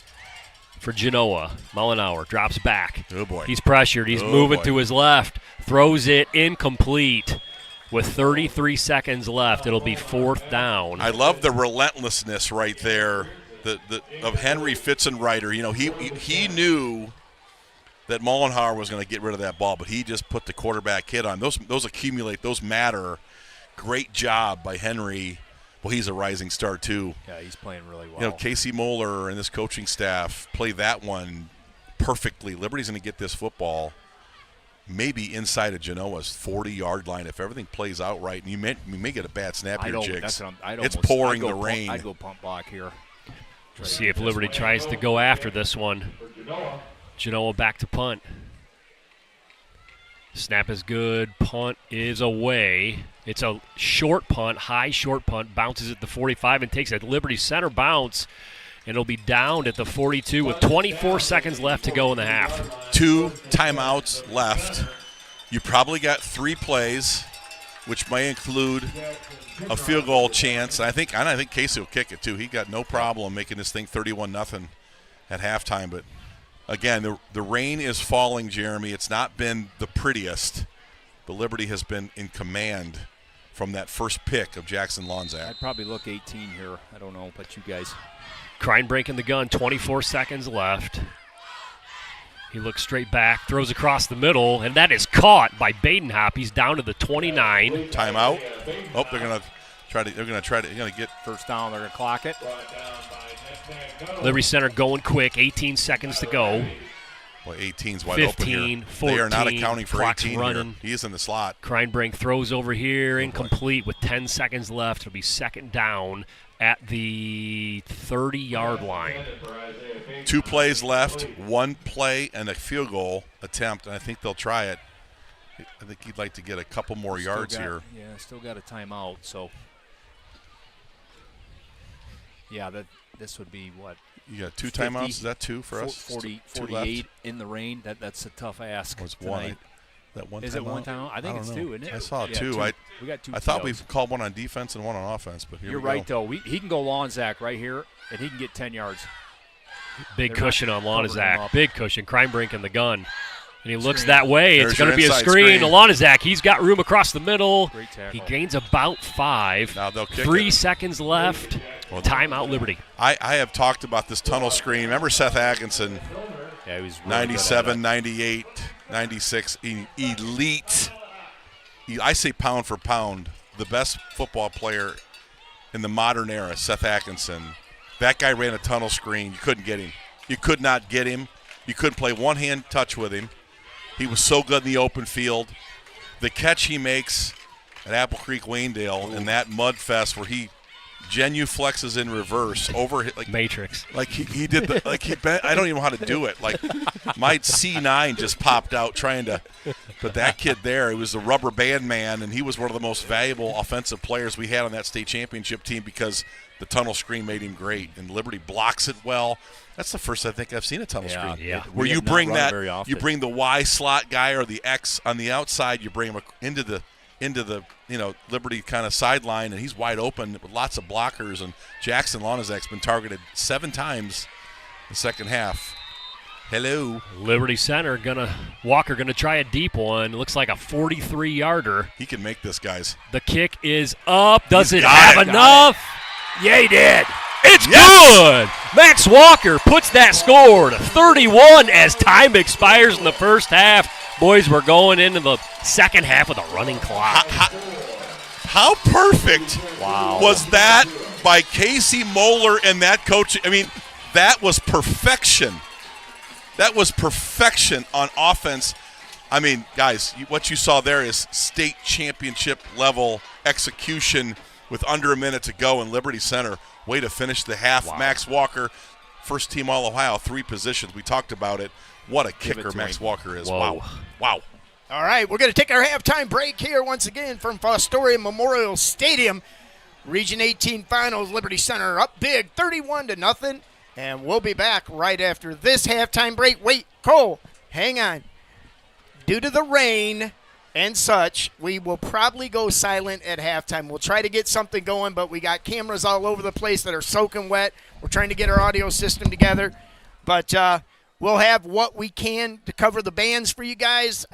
for Genoa. Mollenauer drops back. Oh, boy. He's pressured. He's moving to his left. Throws it incomplete. With 33 seconds left, it'll be 4th down. I love the relentlessness right there of Henry Fitzenreiter. He knew that Mollenhauer was going to get rid of that ball, but he just put the quarterback hit on. Those accumulate. Those matter. Great job by Henry. Well, he's a rising star, too. Yeah, he's playing really well. You know, Casey Moeller and this coaching staff play that one perfectly. Liberty's going to get this football maybe inside of Genoa's 40-yard line if everything plays out right. And you may get a bad snap here, Jigs. It's pouring the rain. I'd go pump block here. See if Liberty tries to go after this one. Genoa back to punt. Snap is good. Punt is away. It's a short punt, high short punt, bounces at the 45 and takes a Liberty center bounce, and it'll be downed at the 42 with 24 seconds left to go in the half. 2 timeouts left. You probably got 3 plays, which may include a field goal chance. I think Casey will kick it too. He got no problem making this thing 31-0 at halftime. But again, the rain is falling, Jeremy. It's not been the prettiest, but Liberty has been in command from that first pick of Jackson Lonzak. I'd probably look 18 here. I don't know about you guys. Kreinbrink in the gun, 24 seconds left. He looks straight back, throws across the middle, and that is caught by Badenhop. He's down to the 29. Timeout. Oh, they're going to get first down. They're going to clock it. Liberty Center going quick, 18 seconds to go. Well, 18's wide 15, open here. 14, they are not accounting for clock's 18 running. here. He is in the slot. Kreinbrink throws over here, incomplete with 10 seconds left. It'll be second down at the 30-yard line. 2 plays left, 1 play and a field goal attempt, and I think they'll try it. I think he'd like to get a couple more yards here. Yeah, still got a timeout, so. Yeah, this would be what? You got 2 timeouts? Is that 2 for us? 48 in the rain. That's a tough ask. Was tonight. 1? That 1 Is timeout? it 1 timeout? I think it's 2, isn't it? I saw 2. We got 2. I thought we called 1 on defense and 1 on offense, but here You're we right, go. though. He can go Lonzak right here, and he can get 10 yards. Big They're cushion on not covering him Lonizak. up. Big cushion. Kreinbrink in the gun. And he looks Screen. that way. There's It's going to your be a inside screen. screen. Lonizak, he's got room across the middle. Great tackle. He gains about 5. Now they'll kick 3 it. seconds left. Timeout Liberty. I have talked about this tunnel screen. Remember Seth Atkinson, Yeah, he was really 97, 98, 96, elite. I say pound for pound, the best football player in the modern era, Seth Atkinson. That guy ran a tunnel screen. You couldn't get him. You could not get him. You couldn't play one-hand touch with him. He was so good in the open field. The catch he makes at Apple Creek Waynedale in that mud fest where he genuflexes in reverse over like Matrix. Like he did the like he bent, I don't even know how to do it. Like my C9 just popped out trying to, but that kid there, he was the rubber band man, and he was one of the most valuable offensive players we had on that state championship team because the tunnel screen made him great, and Liberty blocks it well. That's the first I think I've seen a tunnel screen. Yeah. Where We you have not bring run that, very often. you bring the Y slot guy or the X on the outside, you bring him into the Liberty kind of sideline, and he's wide open with lots of blockers. And Jackson Lonizak's been targeted 7 times in the second half. Hello. Liberty Center Walker gonna try a deep one. Looks like a 43-yarder. He can make this, guys. The kick is up. Does He's it got have it. enough? Yeah, he did. It's good. Max Walker puts that score to 31 as time expires in the first half. Boys, we're going into the second half with a running clock. How perfect was that by Casey Moeller and that coach? I mean, that was perfection. That was perfection on offense. I mean, guys, what you saw there is state championship level execution with under a minute to go in Liberty Center. Way to finish the half. Wow. Max Walker, first team All-Ohio, 3 positions. We talked about it. What a kicker Max Walker is. Whoa. Wow. All right, we're going to take our halftime break here once again from Fostoria Memorial Stadium. Region 18 Finals, Liberty Center up big, 31-0. And we'll be back right after this halftime break. Wait, Cole, hang on. Due to the rain and such, we will probably go silent at halftime. We'll try to get something going, but we got cameras all over the place that are soaking wet. We're trying to get our audio system together. But we'll have what we can to cover the bands for you guys.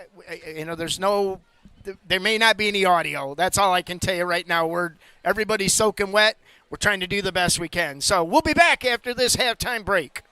There may not be any audio. That's all I can tell you right now. Everybody's soaking wet. We're trying to do the best we can. So we'll be back after this halftime break.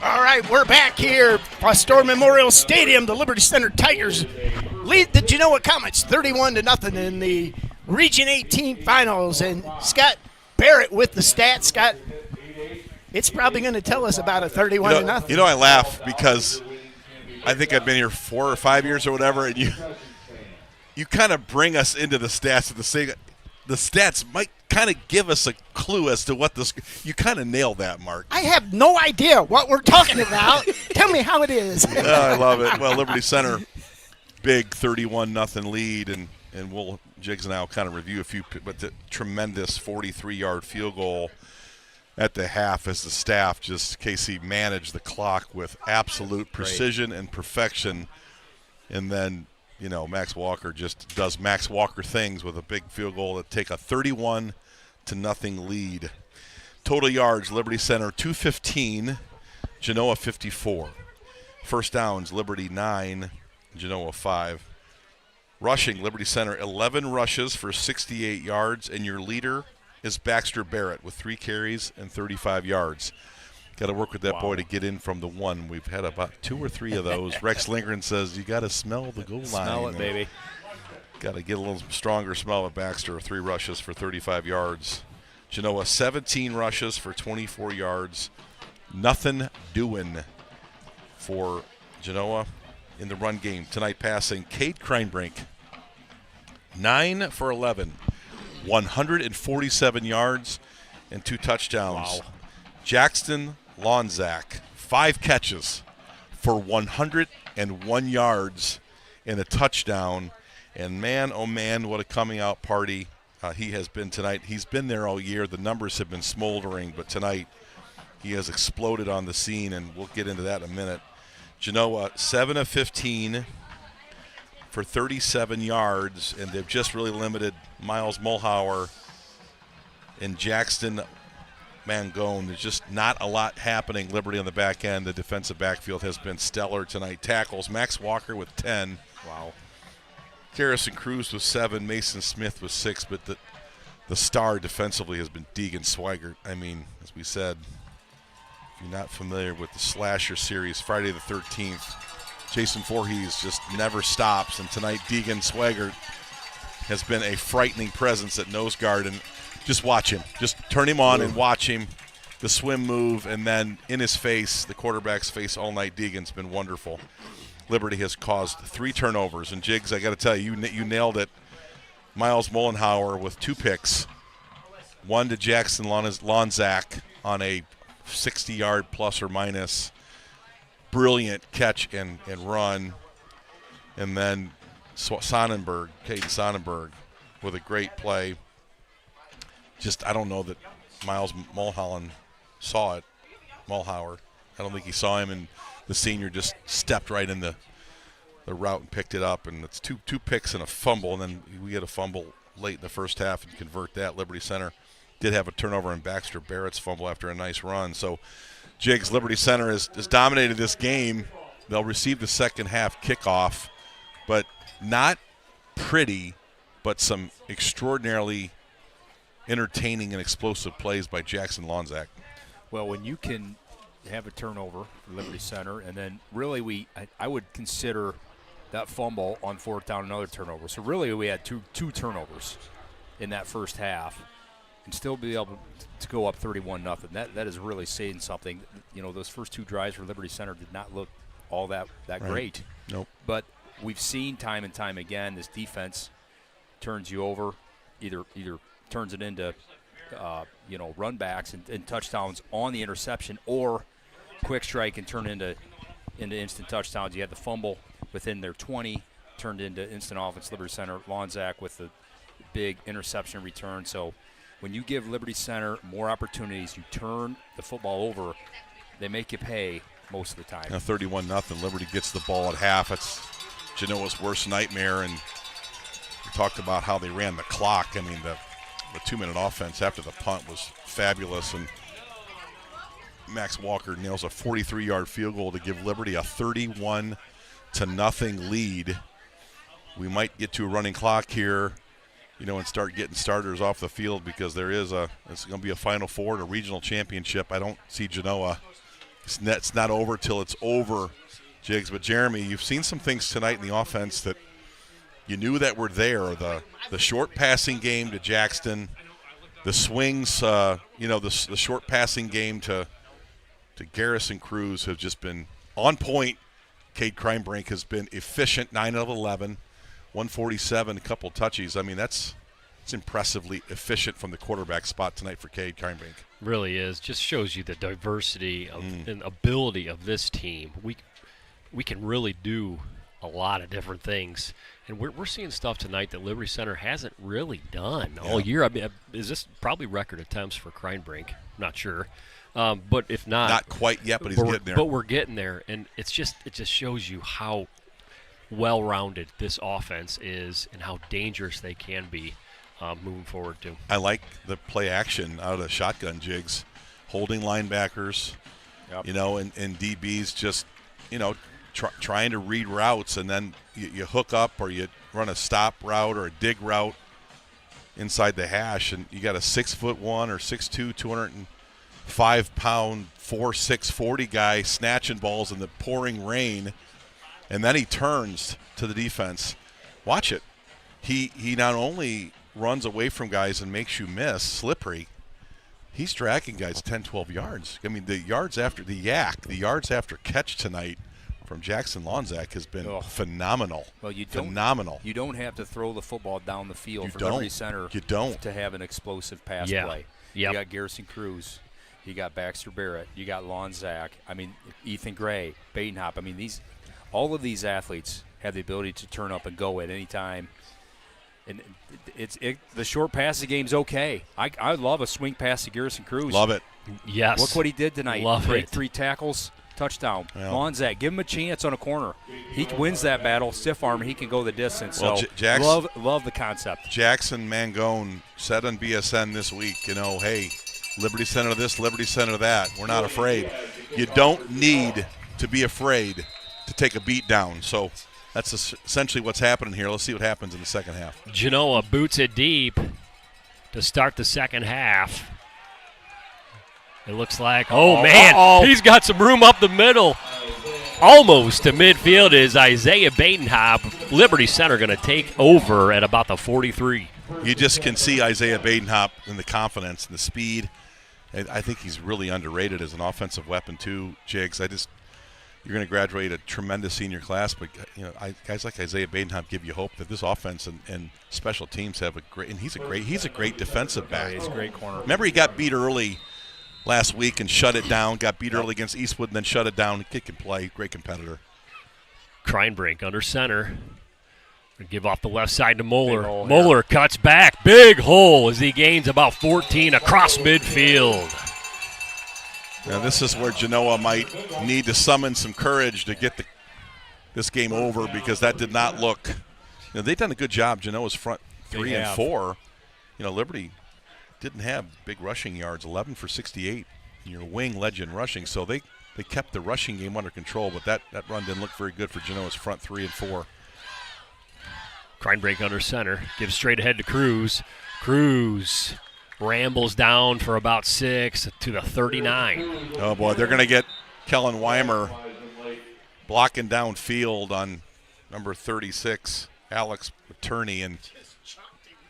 All right, we're back here, Pastor Memorial Stadium. The Liberty Center Tigers lead the Genoa Comets 31-0 in the Region 18 finals. And Scott Barrett with the stats. Scott, it's probably going to tell us about a 31-0. You know, I laugh because I think I've been here 4 or 5 years or whatever, and you kind of bring us into the stats at the stats might kind of give us a clue as to what this. You kind of nailed that, Mark. I have no idea what we're talking about. Tell me how it is. I love it. Well, Liberty Center, big 31-0 lead, and we'll Jigs and I will kind of review a few, but the tremendous 43-yard field goal at the half as the staff just Casey managed the clock with absolute precision and perfection, and then. You know, Max Walker just does Max Walker things with a big field goal to take a 31-0 lead. Total yards, Liberty Center 215, Genoa 54. First downs, Liberty 9, Genoa 5. Rushing, Liberty Center 11 rushes for 68 yards, and your leader is Baxter Barrett with 3 carries and 35 yards. Got to work with that boy to get in from the one. We've had about 2 or 3 of those. Rex Lindgren says you got to smell the goal line. Smell it, baby. Got to get a little stronger smell of Baxter. 3 rushes for 35 yards. Genoa 17 rushes for 24 yards. Nothing doing for Genoa in the run game tonight. Passing Cade Kreinbrink 9 for 11, 147 yards and 2 touchdowns. Wow. Jackson Lonzak, 5 catches for 101 yards and a touchdown. And man, oh man, what a coming out party he has been tonight. He's been there all year. The numbers have been smoldering, but tonight he has exploded on the scene, and we'll get into that in a minute. Genoa, 7 of 15 for 37 yards, and they've just really limited Miles Mulhauer and Jackson Mangone. There's just not a lot happening. Liberty on the back end. The defensive backfield has been stellar tonight. Tackles, Max Walker with 10. Wow. Garrison Cruz with 7. Mason Smith with 6. But the star defensively has been Deegan Swigert. I mean, as we said, if you're not familiar with the Slasher series, Friday the 13th, Jason Voorhees just never stops. And tonight, Deegan Swigert has been a frightening presence at nose guard. And just watch him. Just turn him on and watch him. The swim move, and then in his face, the quarterback's face all night. Deegan's been wonderful. Liberty has caused 3 turnovers. And, Jiggs, I got to tell you, you nailed it. Miles Mullenhauer with 2 picks. 1 to Jackson Lonzak on a 60-yard plus or minus. Brilliant catch and run. And then Caden Sonnenberg with a great play. Just, I don't know that Miles Mulholland saw it, Mulhauer. I don't think he saw him, and the senior just stepped right in the route and picked it up. And it's two picks and a fumble, and then we get a fumble late in the first half and convert that. Liberty Center did have a turnover in Baxter Barrett's fumble after a nice run. So, Jiggs, Liberty Center has dominated this game. They'll receive the second half kickoff, but not pretty, but some extraordinarily entertaining and explosive plays by Jackson Lonzak. Well, when you can have a turnover for Liberty Center, and then really I would consider that fumble on 4th down another turnover. So really we had two turnovers in that first half and still be able to go up 31-0. That is really saying something. You know, those first 2 drives for Liberty Center did not look all that right. Great. Nope. But we've seen time and time again this defense turns you over, either turns it into, run backs and touchdowns on the interception, or quick strike and turn into instant touchdowns. You had the fumble within their 20, turned into instant offense. Liberty Center, Lonzak with the big interception return. So when you give Liberty Center more opportunities, you turn the football over, they make you pay most of the time. Now 31-0. Liberty gets the ball at half. It's Genoa's worst nightmare, and we talked about how they ran the clock. I mean, the 2-minute offense after the punt was fabulous, and Max Walker nails a 43-yard field goal to give Liberty a 31-0 lead. We might get to a running clock here, and start getting starters off the field, because it's going to be a Final Four and a regional championship. I don't see Genoa It's not over till it's over, Jigs. But, Jeremy, you've seen some things tonight in the offense that you knew that were there. The short passing game to Jackson, the swings, the short passing game to Garrison Cruz have just been on point. Cade Kreinbrink has been efficient, 9 of 11, 147, a couple touchies. I mean, it's impressively efficient from the quarterback spot tonight for Cade Kreinbrink. Really is. Just shows you the diversity of and ability of this team. We can really do a lot of different things, and we're seeing stuff tonight that Liberty Center hasn't really done all year. I mean, is this probably record attempts for Kreinbrink? I'm not sure. But if not quite yet, but he's getting there. But we're getting there, and it just shows you how well-rounded this offense is and how dangerous they can be moving forward too. I like the play action out of the shotgun, Jigs, holding linebackers, and DBs just trying to read routes, and then you hook up or you run a stop route or a dig route inside the hash, and you got a 6'1" or 6'2", 205-pound 4'6", 40 guy snatching balls in the pouring rain, and then he turns to the defense. Watch it. He not only runs away from guys and makes you miss, slippery, he's dragging guys 10, 12 yards. I mean, the yards after catch tonight from Jackson Lonzak has been phenomenal. Well, you don't have to throw the football down the field for Liberty Center to have an explosive pass play. Yep. You got Garrison Cruz. You got Baxter Barrett. You got Lonzak. I mean, Ethan Gray, Badenhop. I mean, all of these athletes have the ability to turn up and go at any time. And the short passing game's okay. I love a swing pass to Garrison Cruz. Love it. Yes. Look what he did tonight. Love it. 3 tackles. Touchdown. Yeah. Lonzak, give him a chance on a corner. He wins that battle. Stiff arm, he can go the distance. Well, so love the concept. Jackson Mangone said on BSN this week, hey, Liberty Center this, Liberty Center that. We're not afraid. You don't need to be afraid to take a beat down. So that's essentially what's happening here. Let's see what happens in the second half. Genoa boots it deep to start the second half. It looks like, he's got some room up the middle. Almost to midfield is Isaiah Badenhop. Liberty Center going to take over at about the 43. You just can see Isaiah Badenhop and the confidence and the speed. I think he's really underrated as an offensive weapon too, Jigs. You're going to graduate a tremendous senior class, but guys like Isaiah Badenhop give you hope that this offense and special teams have a great. And he's a great defensive back. He's a great corner. Remember, he got beat early last week and shut it down. Got beat early against Eastwood and then shut it down. Kick and play. Great competitor. Kreinbrink under center. Give off the left side to Moeller. Moeller cuts back. Big hole as he gains about 14 across midfield. Now this is where Genoa might need to summon some courage to get this game over, because that did not look. They've done a good job. Genoa's front 3 and 4. Liberty didn't have big rushing yards, 11 for 68. Your wing led you in rushing, so they kept the rushing game under control, but that run didn't look very good for Genoa's front 3 and 4. Kreinbrink under center, gives straight ahead to Cruz. Cruz rambles down for about 6 to the 39. Oh, boy, they're going to get Kellen Weimer blocking downfield on number 36, Alex Materney, and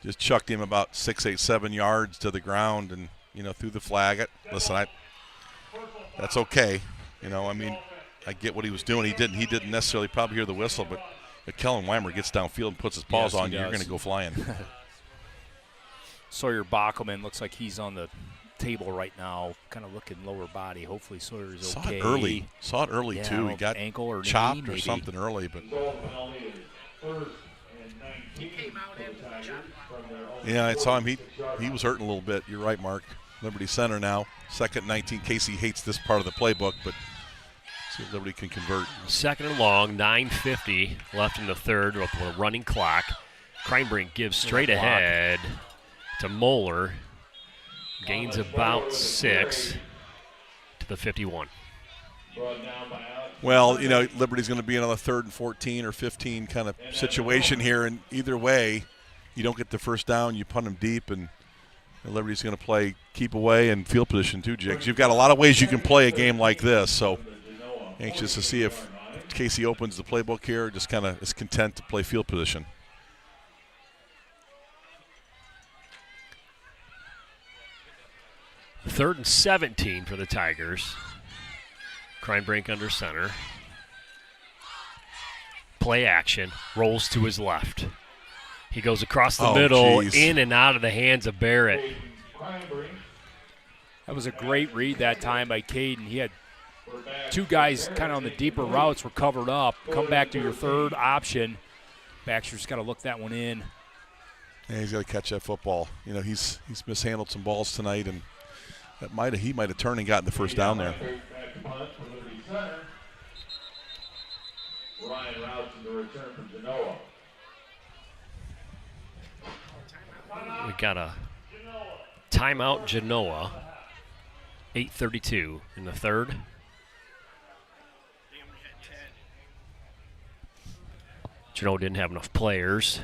just chucked him about 6, 8, 7 yards to the ground and, threw the flag. Listen, that's okay. I get what he was doing. He didn't necessarily probably hear the whistle, but if Kellen Weimer gets downfield and puts his paws on you, you're going to go flying. Sawyer Bockelman looks like he's on the table right now, kind of looking lower body. Hopefully Sawyer's okay. Saw it early too. He got ankle or chopped knee, or something early, but yeah, I saw him. He was hurting a little bit. You're right, Mark. Liberty Center now, 2nd 19. Casey hates this part of the playbook, but see if Liberty can convert. 2nd and long, 9:50 left in the third with a running clock. Kreinbrink gives straight ahead to Moeller. Gains about 6 to the 51. Well, Liberty's going to be another 3rd and 14 or 15 kind of situation here, and either way, you don't get the first down, you punt them deep, and And Liberty's going to play keep away and field position too, Jigs. You've got a lot of ways you can play a game like this, so anxious to see if Casey opens the playbook here, just kind of is content to play field position. Third and 17 for the Tigers. Kreinbrink under center. Play action. Rolls to his left. He goes across the middle, geez. in and out of the hands of Barrett. That was a great read that time by Caden. He had two guys kind of on the deeper routes were covered up. Come back to your third option. Baxter's got to look that one in. Yeah, he's got to catch that football. You know, he's mishandled some balls tonight, and he might have turned and gotten the first down there. Ryan Rouse in the return from Genoa. We got a timeout, Genoa. 8:32 in the third. Genoa didn't have enough players,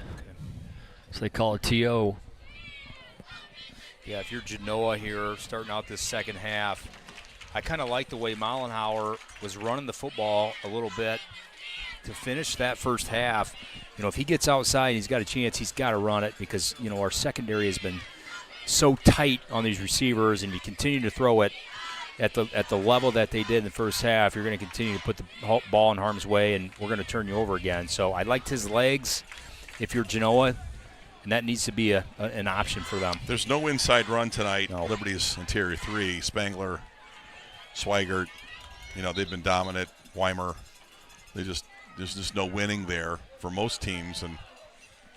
so they call a TO. Yeah, if you're Genoa here starting out this second half, I kind of like the way Mollenhauer was running the football a little bit to finish that first half. You know, if he gets outside and he's got a chance, he's got to run it because, you know, our secondary has been so tight on these receivers, and you continue to throw it at the level that they did in the first half, you're going to continue to put the ball in harm's way, and we're going to turn you over again. So I liked his legs if you're Genoa, and that needs to be an option for them. There's no inside run tonight. No. Liberty's interior three, Spangler, Swigert, you know, they've been dominant. Weimer, there's just no winning there for most teams, and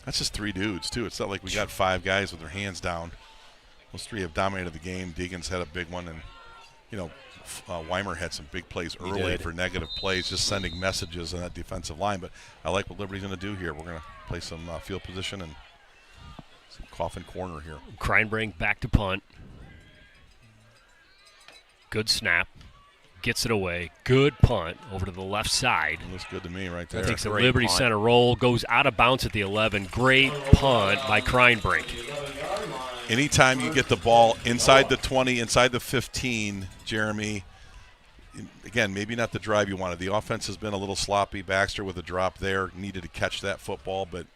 that's just three dudes too. It's not like we got five guys with their hands down. Those three have dominated the game. Deegan's had a big one, and you know, Weimer had some big plays early for negative plays, just sending messages on that defensive line. But I like what Liberty's going to do here. We're going to play some field position and some coffin corner here. Kreinbrink back to punt. Good snap. Gets it away. Good punt over to the left side. Looks good to me right there. Takes a Liberty center roll. Goes out of bounds at the 11. Great punt by Kreinbrink. Anytime you get the ball inside the 20, inside the 15, Jeremy, again, maybe not the drive you wanted. The offense has been a little sloppy. Baxter with a drop there, needed to catch that football, but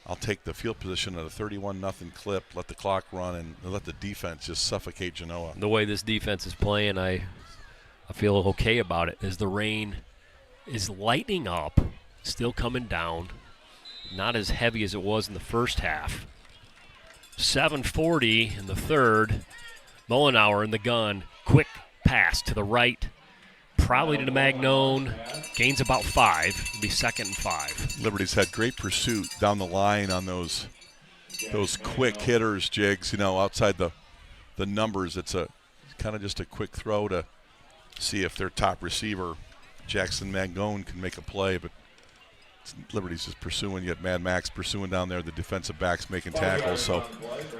I'll take the field position at a 31-0 clip, let the clock run, and let the defense just suffocate Genoa. The way this defense is playing, I feel okay about it as the rain is lightening up, still coming down, not as heavy as it was in the first half. 7:40 in the third. Mollenauer in the gun. Quick pass to the right. Probably to Magnone. Gains about 5. It'll be 2nd and 5. Liberty's had great pursuit down the line on those quick hitters, Jigs. You know, outside the numbers, it's kind of just a quick throw to see if their top receiver, Jackson Magnone, can make a play. But Liberty's just pursuing. You got Mad Max pursuing down there. The defensive backs making tackles. So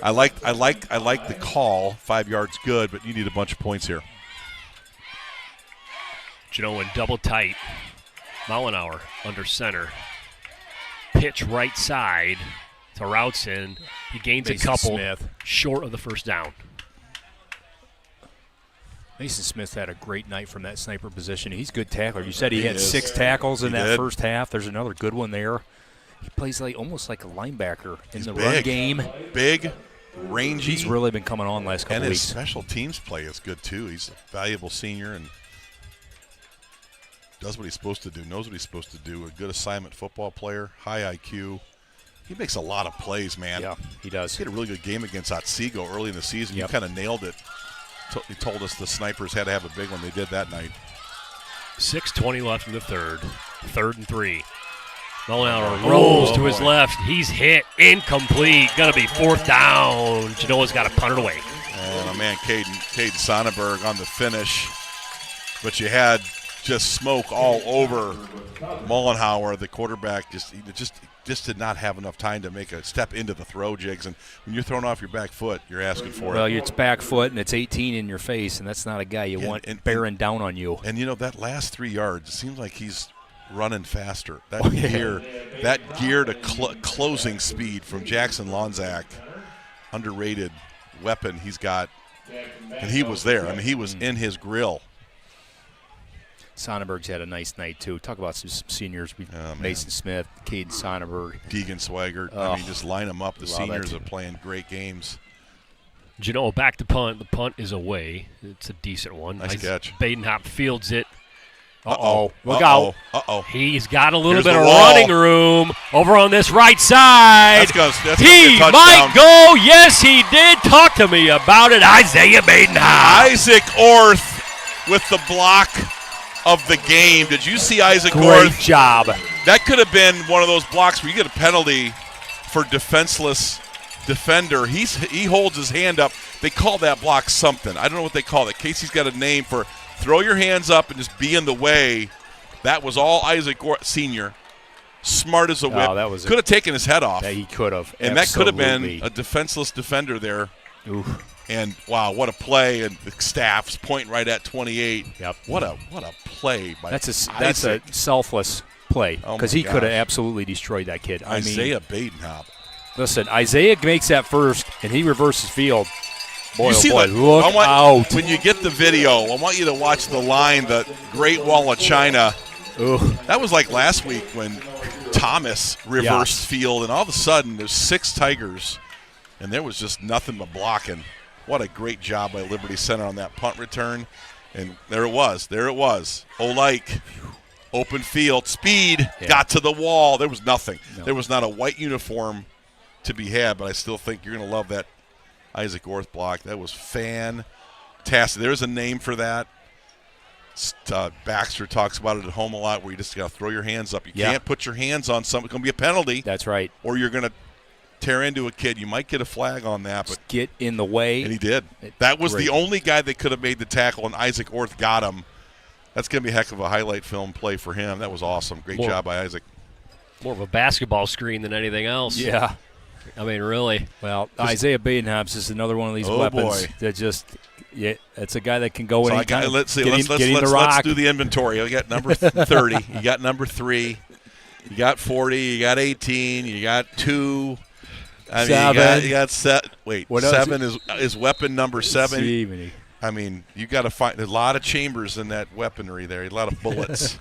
I like the call. 5 yards good, but you need a bunch of points here. Genoa double tight. Mollenauer under center. Pitch right side to Routson. He gains Mason a couple Smith. short of the first down. Mason Smith had a great night from that sniper position. He's a good tackler. You said he had is. 6 tackles in He that did. first half. There's another good one there. He plays almost like a linebacker in He's the big. run game. Big, rangy. He's really been coming on last couple and his weeks. special teams play is good too. He's a valuable senior and does what he's supposed to do, knows what he's supposed to do. A good assignment football player, high IQ. He makes a lot of plays, man. Yeah, he does. He had a really good game against Otsego early in the season. Yep. You kind of nailed it. He told us the Snipers had to have a big one. They did that night. 6:20 left in the third. 3rd and 3. Mollenauer rolls to his left. He's hit. Incomplete. Going to be 4th down. Genoa's got to punt it away. And my man Caden Sonnenberg on the finish. But you had just smoke all over Mollenhauer, the quarterback. Just did not have enough time to make a step into the throw, Jigs. And when you're thrown off your back foot, you're asking for Well, it. it's back foot, and it's 18 in your face, and that's not a guy you want bearing down on you. And, you know, that last 3 yards, it seems like he's running faster. That gear to closing speed from Jackson Lonzak, underrated weapon he's got. And he was there. I mean, he was in his grill. Sonnenberg's had a nice night, too. Talk about some seniors. Mason Smith, Caden Sonnenberg. Deegan Swigert. I mean, just line them up. The seniors are playing great games. Genoa back to punt. The punt is away. It's a decent one. Nice catch. Badenhop fields it. Uh-oh. Look out. Uh-oh. He's got a little Here's bit the of wall. running room over on this right side. That's gonna He be a touchdown. might go. Yes, he did. Talk to me about it. Isaiah Badenhop. Isaac Orth with the block of the game. Did you see Isaac Great Orth? job. That could have been one of those blocks where you get a penalty for defenseless defender. He holds his hand up. They call that block something. I don't know what they call it. Casey's got a name for throw your hands up and just be in the way. That was all Isaac Orth, senior. Smart as a whip. that was could have taken his head off. Yeah, he could have. And that could have been a defenseless defender there. Oof. And wow, what a play! And the staff's pointing right at 28. Yep. What a play by That's a Isaac. selfless play Oh because my he could have gosh. absolutely destroyed that kid. Isaiah Badenhop. Listen, Isaiah makes that first, and he reverses field. Boy, You see oh boy, that? look out. When you get the video, I want you to watch the line, the Great Wall of China. Ooh. That was like last week when Thomas reversed field, and all of a sudden there's 6 Tigers, and there was just nothing but blocking. What a great job by Liberty Center on that punt return. And there it was. Olyke, open field, speed, got to the wall. There was nothing. No. There was not a white uniform to be had, but I still think you're going to love that Isaac Orth block. That was fantastic. There's a name for that. Baxter talks about it at home a lot where you just got to throw your hands up. You can't put your hands on something. It's going to be a penalty. That's right. Or you're going to tear into a kid. You might get a flag on that. But Get in the way. and he did. That was the only guy that could have made the tackle, and Isaac Orth got him. That's going to be a heck of a highlight film play for him. That was awesome. Great job by Isaac. More of a basketball screen than anything else. Yeah. I mean, really. Well, Isaiah Badenhops is another one of these weapons that just it's a guy that can go anytime. Let's see. Let's Let's do the inventory. You got number 30. You got number 3. You got 40. You got 18. You got 2. I mean, you got set. Wait, What else? 7 is weapon number 7. I mean, you got to find a lot of chambers in that weaponry there. A lot of bullets.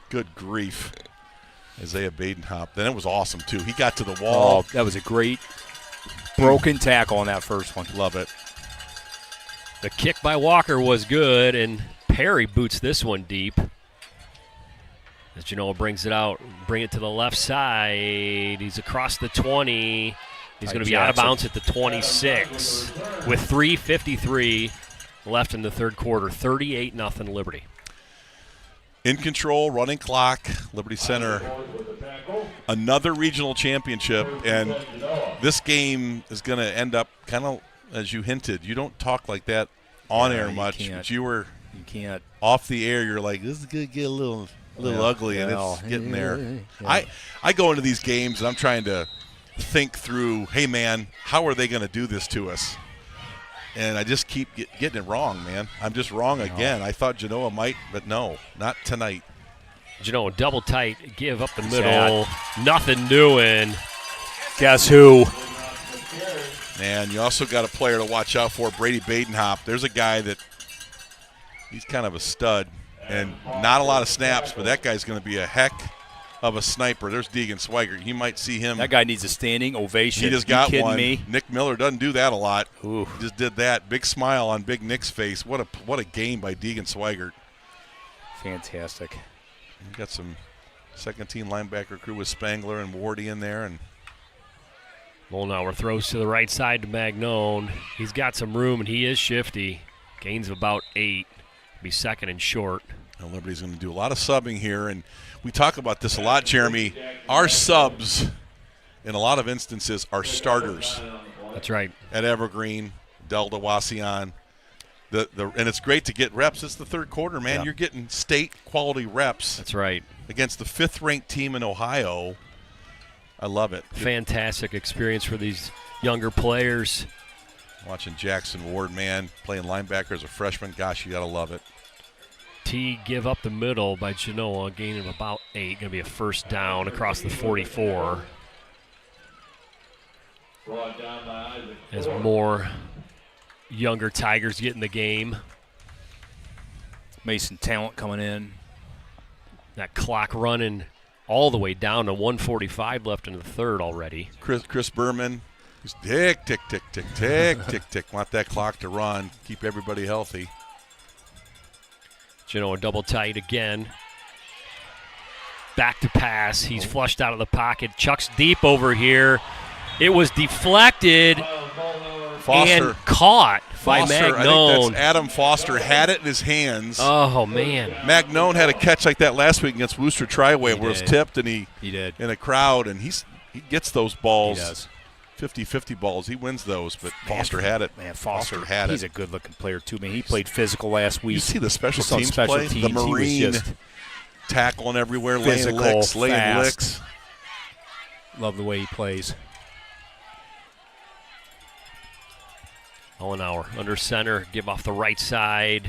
Good grief. Isaiah Badenhop. Then it was awesome, too. He got to the wall. Oh, that was a great broken tackle on that first one. Love it. The kick by Walker was good, and Perry boots this one deep. As Genoa brings it out, bring it to the left side. He's across the 20. He's going to be out of bounds at the 26 with 3:53 left in the third quarter. 38-0 Liberty. In control, running clock, Liberty Center. Another regional championship, and this game is going to end up kind of, as you hinted, you don't talk like that on air much, but you can't. Off the air, you're like, this is going to get a little ugly, and it's getting there. Yeah. I go into these games, and I'm trying to think through, hey, man, how are they going to do this to us? And I just keep getting it wrong, man. I'm just wrong again. I thought Genoa might, but no, not tonight. Genoa double tight, give up the middle. Nothing doing. Guess who? Man, you also got a player to watch out for, Brady Badenhop. There's a guy that he's kind of a stud, and not a lot of snaps, but that guy's going to be a heck of a sniper. There's Deegan Swigert. You might see him. That guy needs a standing ovation. He just got kidding one. Me? Nick Miller doesn't do that a lot. Ooh. He just did that. Big smile on Big Nick's face. What a game by Deegan Swigert. Fantastic. You got some second-team linebacker crew with Spangler and Wardy in there, and Molnauer throws to the right side to Magnone. He's got some room, and he is shifty. Gains of about 8. Be second and short. and Liberty's going to do a lot of subbing here, and we talk about this a lot, Jeremy. Our subs, in a lot of instances, are starters. That's right. At Evergreen, Delta, Wasion. And it's great to get reps. It's the third quarter, man. Yeah. You're getting state-quality reps. That's right. Against the fifth-ranked team in Ohio. I love it. Fantastic experience for these younger players. Watching Jackson Ward, man, playing linebacker as a freshman. Gosh, you got to love it. T give up the middle by Genoa, gain of about 8. Going to be a first down across the 44. As Moore younger Tigers get in the game. Mason Talent coming in. That clock running all the way down to 1:45 left in the third already. Chris Berman, he's tick, tick, tick, tick, tick, tick, tick. Want that clock to run, keep everybody healthy. Genoa double tight again. Back to pass. He's flushed out of the pocket. Chucks deep over here. It was deflected Foster. and caught by Foster, I think Magnone. that's Adam Foster had it in his hands. Oh, man. Magnone had a catch like that last week against Worcester Triway where it was did. tipped and he did. in a crowd, and he gets those balls. He does. 50-50 balls. He wins those, but Foster had it. Man, Foster had he's it. a good-looking player, too. Man, he played physical last week. You see the special Just on teams special play? teams, The he was Marine just tackling everywhere, physical, laying fast. licks. Love the way he plays. Mullenauer under center, give off the right side.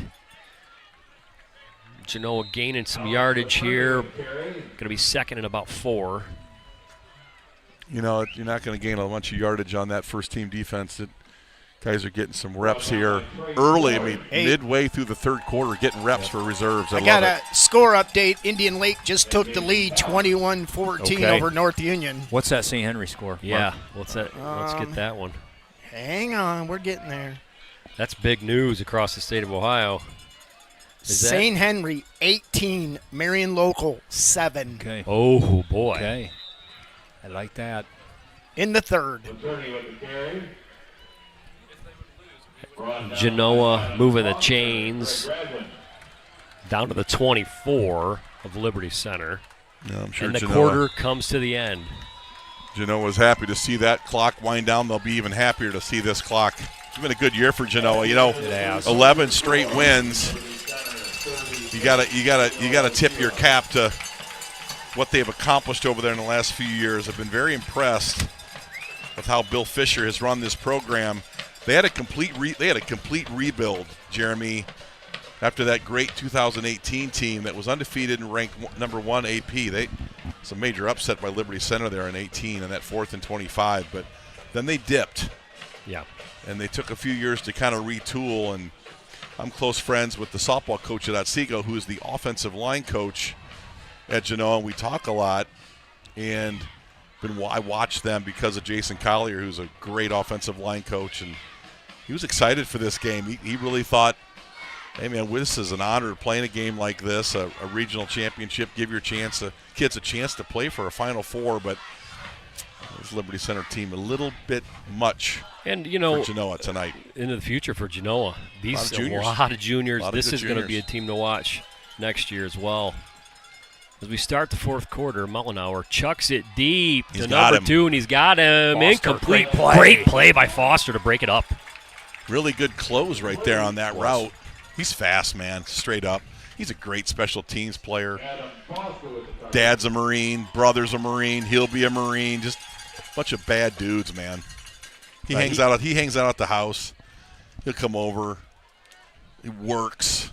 Genoa gaining some yardage here. Going to be second and about 4. You know, you're not going to gain a bunch of yardage on that first-team defense. Guys are getting some reps here early. I mean, midway through the third quarter, getting reps for reserves. I got love a score update. Indian Lake just took the lead 21-14 Okay. over North Union. What's that St. Henry score? Yeah, let's get that one. Hang on, we're getting there. That's big news across the state of Ohio. St. Henry 18, Marion Local 7 Okay. Oh, boy. Okay. I like that. in the third. Returning with the carry. Genoa moving the chains down to the 24 of Liberty Center. Yeah, I'm sure And the Genoa, quarter comes to the end. Genoa was happy to see that clock wind down. They'll be even happier to see this clock. It's been a good year for Genoa. You know, 11 straight wins. You gotta tip your cap to what they've accomplished over there in the last few years. I've been very impressed with how Bill Fisher has run this program. They had a complete rebuild, Jeremy, after that great 2018 team that was undefeated and ranked number 1 AP. It's a major upset by Liberty Center there in 18 and that 4th and 25, but then they dipped. Yeah. And they took a few years to kind of retool, and I'm close friends with the softball coach at Otsego, who is the offensive line coach at Genoa, and we talk a lot, and I watched them because of Jason Collier, who's a great offensive line coach, and he was excited for this game. He really thought, hey, man, this is an honor playing a game like this, a regional championship, give your kids a chance to play for a Final Four, but this Liberty Center team a little bit much And, you know, for Genoa tonight. into the future for Genoa. A lot of juniors. A lot of This good is going to be a juniors. team to watch next year as well. As we start the fourth quarter, Mullenauer chucks it deep He's to got number him. 2, and he's got him. Foster, Incomplete. great play. Great play by Foster to break it up. Really good close right there on that route. He's fast, man, straight up. He's a great special teams player. Dad's a Marine, brother's a Marine, he'll be a Marine. Just a bunch of bad dudes, man. He hangs out at the house. He'll come over. He works.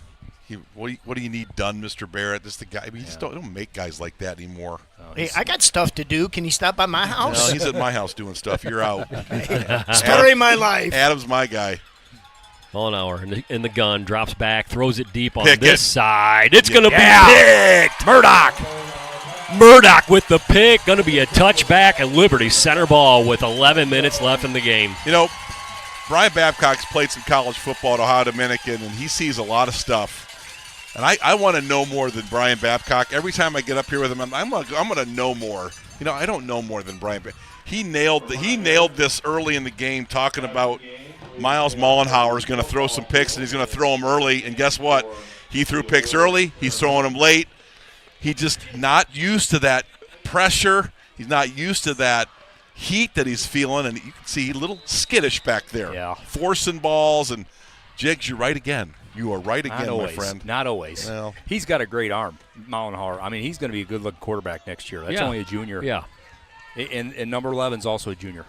What do you need done, Mr. Barrett? This is the guy. I mean, you just don't make guys like that anymore. Hey, I got stuff to do. Can you stop by my No, house? he's at my house doing stuff. You're out. Story of my life. Adam's my guy. Mullenauer in the gun, drops back, throws it deep on Pick this it. side. It's going to be picked. Murdoch with the pick. Going to be a touchback and Liberty Center ball with 11 minutes left in the game. You know, Brian Babcock's played some college football at Ohio Dominican, and he sees a lot of stuff. And I want to know more than Brian Babcock. Every time I get up here with him, I'm going to know more. You know, I don't know more than Brian. He nailed this early in the game, talking about Miles Mollenhauer is going to throw some picks, and he's going to throw them early. And guess what? He threw picks early. He's throwing them late. He's just not used to that pressure. He's not used to that heat that he's feeling, and you can see a little skittish back there. Yeah. Forcing balls, and Jiggs, you're right again. You are right again, Not always. my friend. Not always. Well. He's got a great arm, Mollenhauer. I mean, he's going to be a good-looking quarterback next year. That's only a junior. Yeah. And number 11 is also a junior.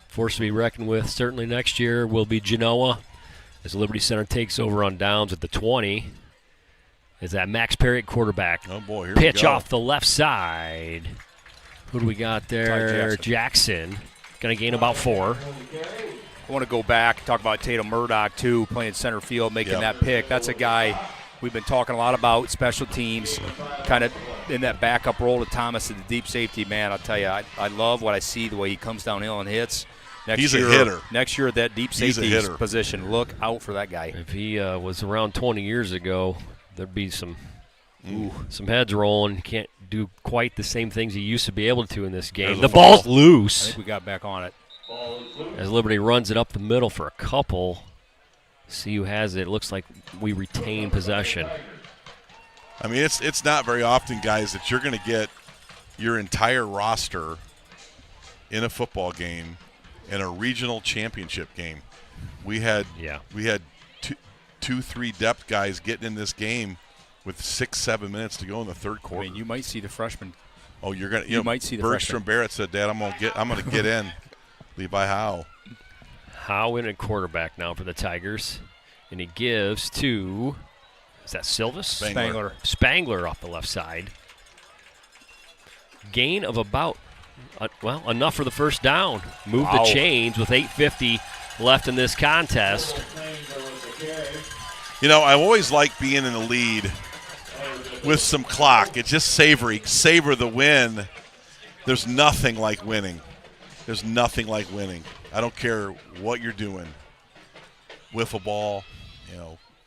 Force to be reckoned with certainly next year will be Genoa as Liberty Center takes over on downs at the 20. Is that Max Perry at quarterback. Oh, boy, here Pitch we go. off the left side. Who do we got there? Ty Jackson. Jackson. Going to gain about 4. I want to go back, talk about Tatum Murdoch, too, playing center field, making that pick. That's a guy we've been talking a lot about, special teams, kind of in that backup role to Thomas and the deep safety. Man, I'll tell you, I love what I see, the way he comes downhill and hits. He's a hitter. Next year at that deep safety position, look out for that guy. If he was around 20 years ago, there'd be some heads rolling. Can't do quite the same things he used to be able to in this game. The ball's loose. I think we got back on it. As Liberty runs it up the middle for a couple. See who has it. It looks like we retain possession. I mean, it's not very often, guys, that you're going to get your entire roster in a football game in a regional championship game. We had 2-3 depth guys getting in this game with 6-7 minutes to go in the third quarter. I mean, you might see the freshman. Oh, you're gonna. You might see the Bergstrom freshman. Barrett said, "Dad, I'm gonna get in." Levi Howe. Howe in at quarterback now for the Tigers, and he gives to, is that Silvis? Spangler off the left side. Gain of about, enough for the first down. Move the chains with 8:50 left in this contest. You know, I always like being in the lead with some clock. It's just savory. Savor the win. There's nothing like winning. There's nothing like winning. I don't care what you're doing. Wiffle ball,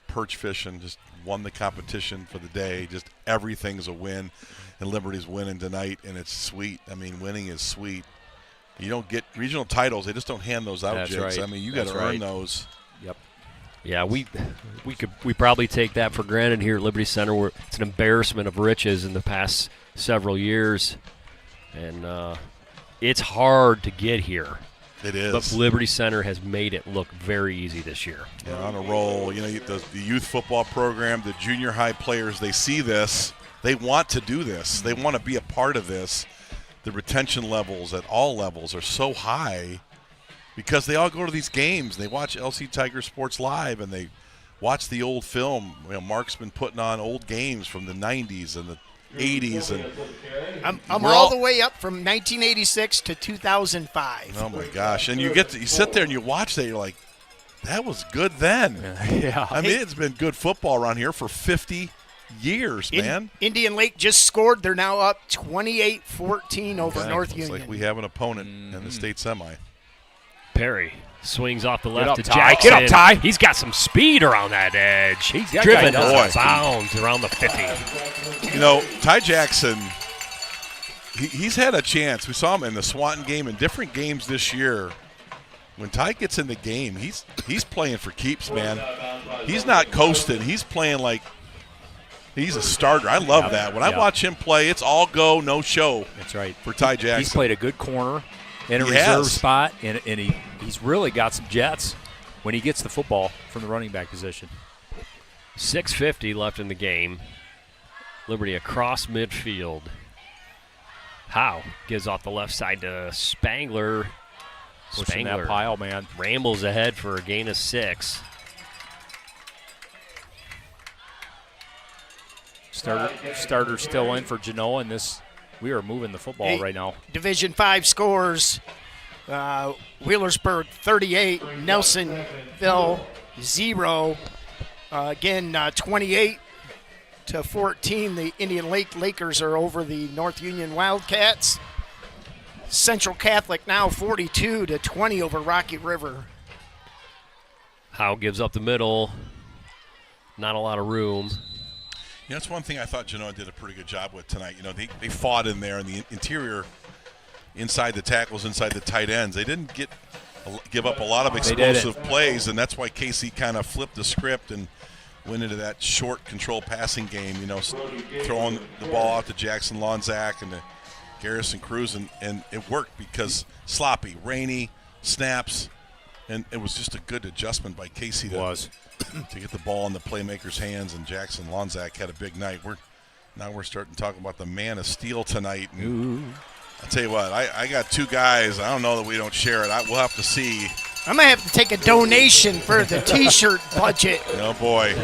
perch fishing, just won the competition for the day. Just everything's a win, and Liberty's winning tonight, and it's sweet. I mean, winning is sweet. You don't get regional titles. They just don't hand those out, Jigs. Right. I mean, you got to earn those. Yep. Yeah, we probably take that for granted here at Liberty Center. It's an embarrassment of riches in the past several years, and it's hard to get here. It is. But Liberty Center has made it look very easy this year. They're on a roll. The youth football program, the junior high players, they see this. They want to do this. They want to be a part of this. The retention levels at all levels are so high because they all go to these games. They watch LC Tiger Sports Live, and they watch the old film. Mark's been putting on old games from the 90s and the 80s. And I'm all the way up from 1986 to 2005. Oh, my gosh. And you sit there and you watch that, you're like, that was good then. Yeah. I mean, it's been good football around here for 50 years, man. Indian Lake just scored. They're now up 28-14 over North It's Union. like we have an opponent in the state semi. Perry swings off the left to Ty. Jackson. Get up, Ty. He's got some speed around that edge. He's driven out of bounds around the 50. Ty Jackson, he's had a chance. We saw him in the Swanton game and different games this year. When Ty gets in the game, he's playing for keeps, man. He's not coasting. He's playing like he's a starter. I love that. When I watch him play, it's all go, no show. That's right. For Ty Jackson. He's played a good corner in a reserve spot, and he's really got some jets when he gets the football from the running back position. 6:50 left in the game. Liberty across midfield. Howe gives off the left side to Spangler. Pushing that pile, man. Rambles ahead for a gain of 6. Starter still in for Genoa, and we are moving the football right now. Division 5 scores. Wheelersburg 38, Nelsonville 0. 28-14. The Indian Lake Lakers are over the North Union Wildcats. Central Catholic now 42-20 over Rocky River. Howe gives up the middle. Not a lot of room. That's one thing I thought Genoa did a pretty good job with tonight. They fought in there in the interior, inside the tackles, inside the tight ends. They didn't give up a lot of explosive plays, and that's why Casey kind of flipped the script and went into that short control passing game, throwing the ball out to Jackson Lonzak and to Garrison Cruz, and it worked because sloppy, rainy, snaps, and it was just a good adjustment by Casey to get the ball in the playmaker's hands, and Jackson Lonzak had a big night. We're starting to talk about the man of steel tonight. I'll tell you what, I got 2 guys. I don't know that we don't share it. We'll have to see. I'm going to have to take a donation for the T-shirt budget. Oh, boy.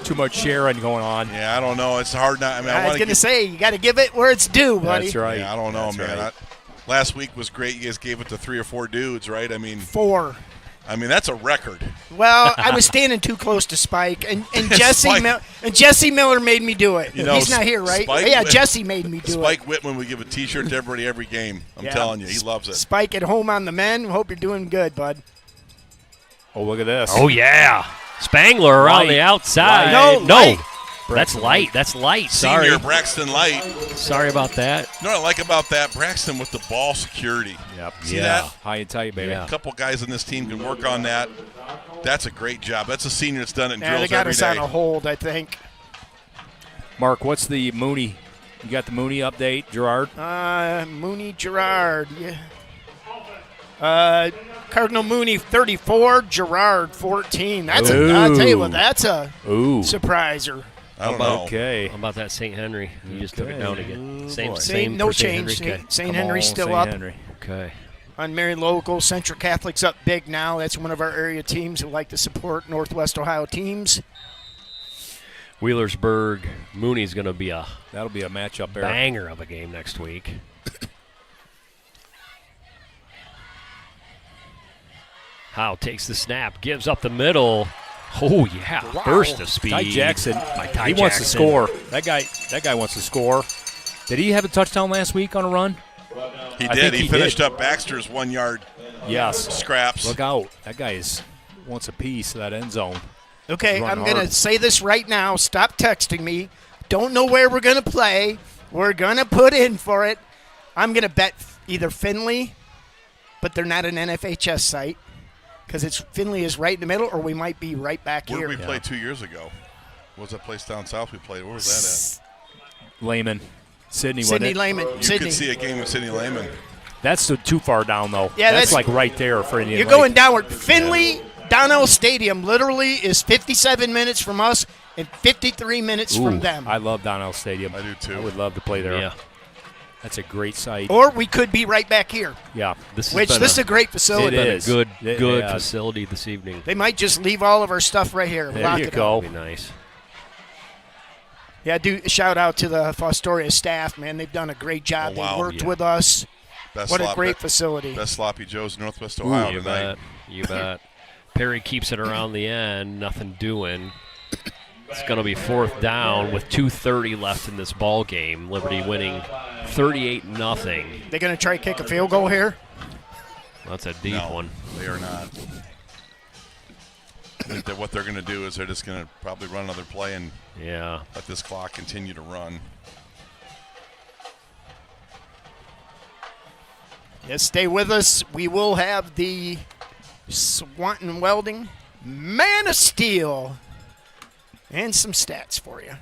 Too much sharing going on. Yeah, I don't know. It's hard not. I was going to say, you got to give it where it's due, buddy. That's right. Yeah, I don't know, That's man. Right. Last week was great. You guys gave it to 3 or 4 dudes, right? I mean, 4. I mean, that's a record. Well, I was standing too close to Spike, and Jesse Miller made me do it. You know, he's not here, right? Spike, yeah, Jesse made me do Spike it. Whitman would give a T-shirt to everybody every game. I'm telling you, he loves it. Spike at home on the men. Hope you're doing good, bud. Oh, look at this. Oh, yeah. Spangler around the outside. No, light. That's light. That's light. Sorry. Senior Braxton Light. Sorry about that. You know what I like about that? Braxton with the ball security. Yep. See that? High and tight, baby. Yeah. A couple guys on this team can work on that. That's a great job. That's a senior that's done it in drills They got every us day. on a hold, I think. Mark, what's the Mooney? You got the Mooney update, Gerard? Mooney Gerard. Yeah. Cardinal Mooney 34, Gerard 14. That's I'll tell you what, that's a surpriser. I don't know. Okay. How about that St. Henry? You just took it down again. boy. Same No for St. change. Henry? Okay. St. Come Henry's on, still St. up. Henry. Okay. Unmarried local. Central Catholic's up big now. That's one of our area teams who like to support Northwest Ohio teams. Wheelersburg, Mooney's going to be a That'll be a matchup there. banger of a game next week. Howe takes the snap, gives up the middle. Oh, yeah. Burst of speed. Ty Jackson, by Ty he wants to Jackson. score. That guy wants to score. Did he have a touchdown last week on a run? He I did. think He he finished did. up Baxter's 1 yard Yes. scraps. Look out. That guy wants a piece of that end zone. Okay, Run I'm going to hard. say this right now. Stop texting me. Don't know where we're going to play. We're going to put in for it. I'm going to bet either Findlay, but they're not an NFHS site, because Findlay is right in the middle, or we might be right back Where here. did we play 2 years ago? What was that place down south we played? Where was Lehman. Sydney, Sydney wasn't it? Lehman. that at? You Sydney. could see a game with Sidney Lehman. That's too far down, though. Yeah, that's that's- like right there for Indian You're Lake. going downward. Findlay, Donnell Stadium, literally is 57 minutes from us and 53 minutes from them. I love Donnell Stadium. I do too. I would love to play there. Yeah. That's a great site. Or we could be right back here, Yeah. This which has been this is a great It facility. is. good Yeah. facility this evening. They might just leave all of our stuff right here. There Lock you it go. up. That'd be nice. Yeah, do shout out to the Fostoria staff, man. They've done a great job. Oh, wow. They worked Yeah. with us. Best What a slop- great facility. Best Sloppy Joe's in Northwest Ohio You tonight. bet. You bet. Perry keeps it around the end. Nothing doing. It's going to be fourth down with 2:30 left in this ball game. Liberty winning 38-0. They're going to try to kick a field goal here. That's a deep No, one. they are not. I think that what they're going to do is they're just going to probably run another play and Yeah. let this clock continue to run. Yes, stay with us. We will have the Swanton Welding Man of Steel and some stats for you.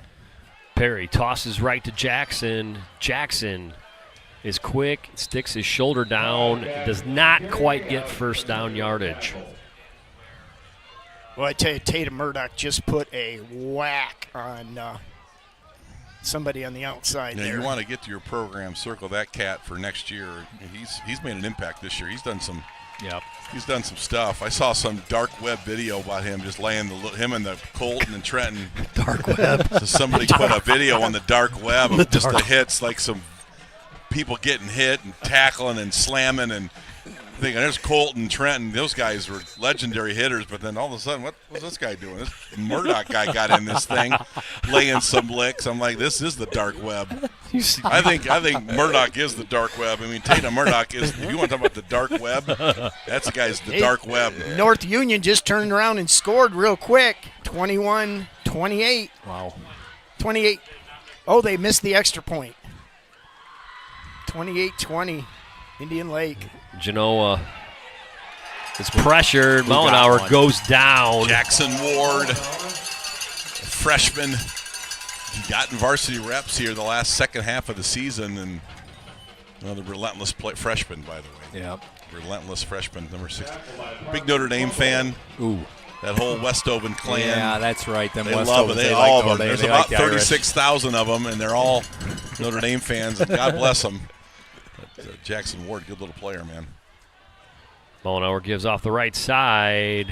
Perry tosses right to Jackson. Jackson is quick, sticks his shoulder down, does not quite get first down yardage. Well, I tell you, Tatum Murdoch just put a whack on somebody on the outside Yeah, there. you want to get to your program, circle that cat for next year. He's made an impact this year. He's done some stuff. I saw some dark web video about him just laying him and the Colton and Trenton. Dark web. So somebody put a video on the dark web of just the hits, like some people getting hit and tackling and slamming and thinking there's Colton and Trenton. Those guys were legendary hitters, but then all of a sudden, what was this guy doing? This Murdoch guy got in this thing, laying some licks. I'm like, this is the dark web. I think Murdoch is the dark web. I mean, Tatum Murdoch is. If you want to talk about the dark web, that's the guy's the dark web. North Union just turned around and scored real quick. 21-28. Wow. 28. Oh, they missed the extra point. 28-20. Indian Lake. Genoa is pressured. Mullenauer goes down. Jackson Ward, freshman. He got in varsity reps here the last second half of the season, and the relentless freshman, by the way. Yeah. Relentless freshman, number 60. Big Notre Dame fan. Ooh. That whole Westoven clan. Yeah, that's right. Them They West love it. Ovens, They like all of Notre them. Dame. There's They about like the Irish. 36,000 of them, and they're all Notre Dame fans. And God bless them. But, Jackson Ward, good little player, man. Mullenauer gives off the right side.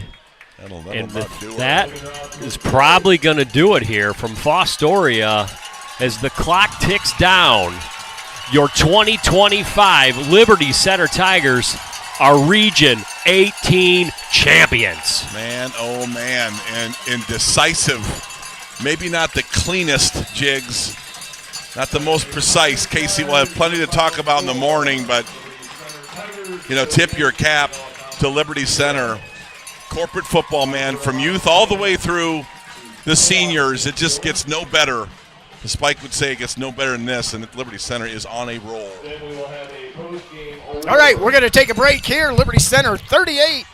That'll And about do it. that is probably going to do it here from Fostoria as the clock ticks down. Your 2025 Liberty Center Tigers are Region 18 champions. Man, oh man, and decisive. Maybe not the cleanest jigs, not the most precise. Casey will have plenty to talk about in the morning, but, you know, tip your cap to Liberty Center. Corporate football, man, from youth all the way through the seniors. It just gets no better. The Spike would say it gets no better than this, and Liberty Center is on a roll. All right, we're going to take a break here. Liberty Center 38,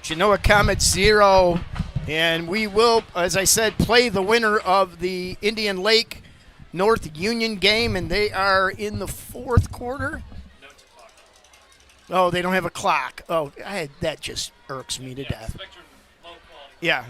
Genoa Comets 0. And we will, as I said, play the winner of the Indian Lake North Union game, and they are in the fourth quarter. Oh, they don't have a clock. Oh, that just irks me to death. Yeah.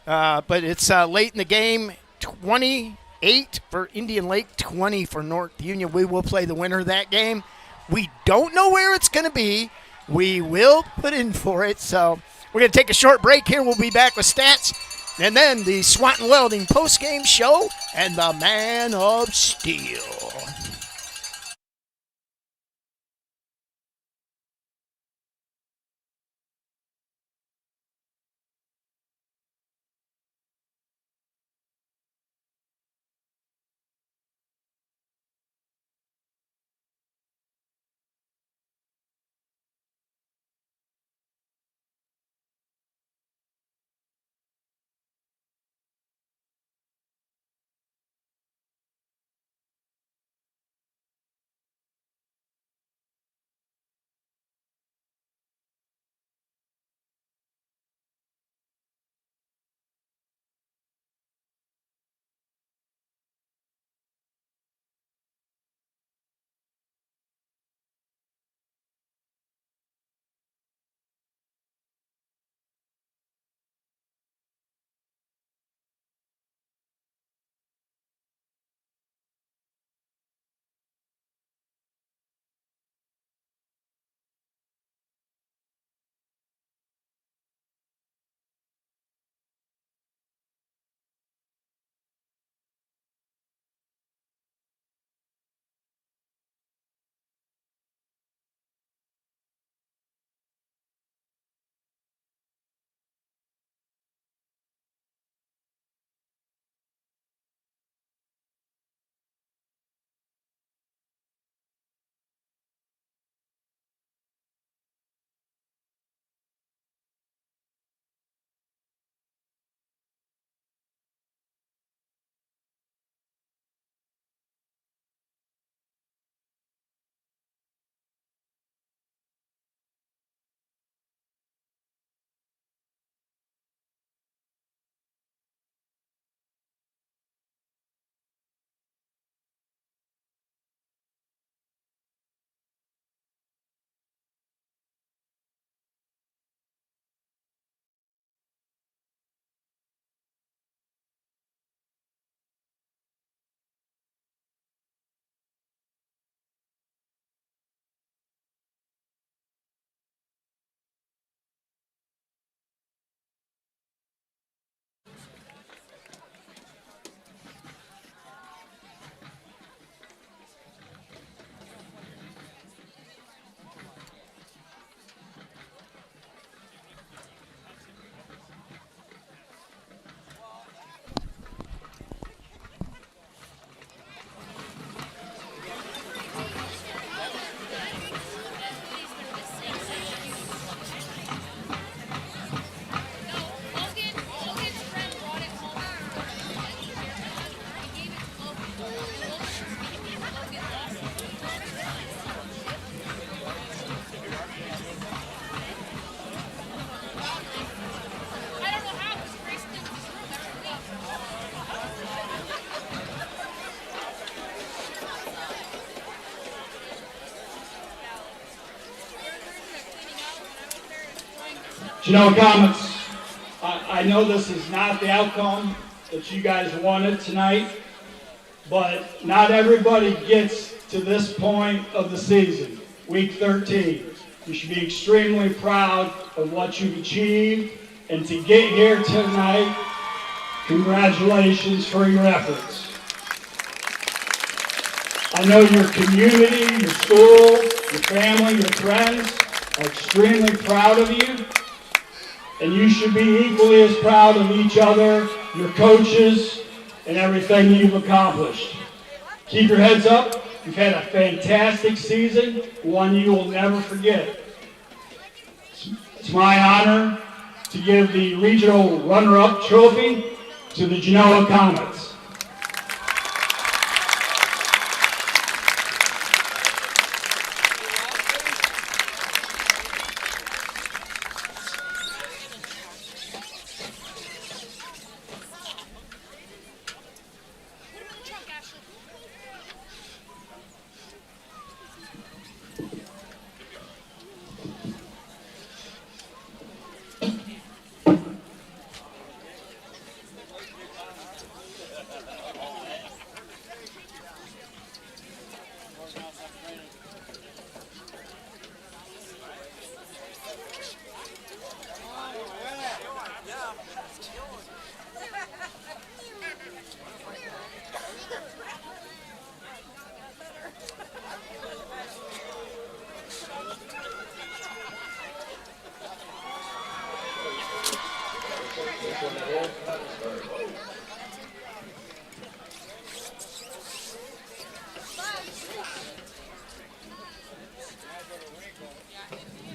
But it's late in the game, 28 for Indian Lake, 20 for North Union. We will play the winner of that game. We don't know where it's going to be. We will put in for it. So we're going to take a short break here. We'll be back with stats. And then the Swanton Welding post-game show and the Man of Steel. Genoa Comets, I know this is not the outcome that you guys wanted tonight, but not everybody gets to this point of the season, week 13. You should be extremely proud of what you've achieved, and to get here tonight, congratulations for your efforts. I know your community, your school, your family, your friends are extremely proud of you, and you should be equally as proud of each other, your coaches, and everything you've accomplished. Keep your heads up. You've had a fantastic season, one you will never forget. It's my honor to give the regional runner-up trophy to the Genoa Comets.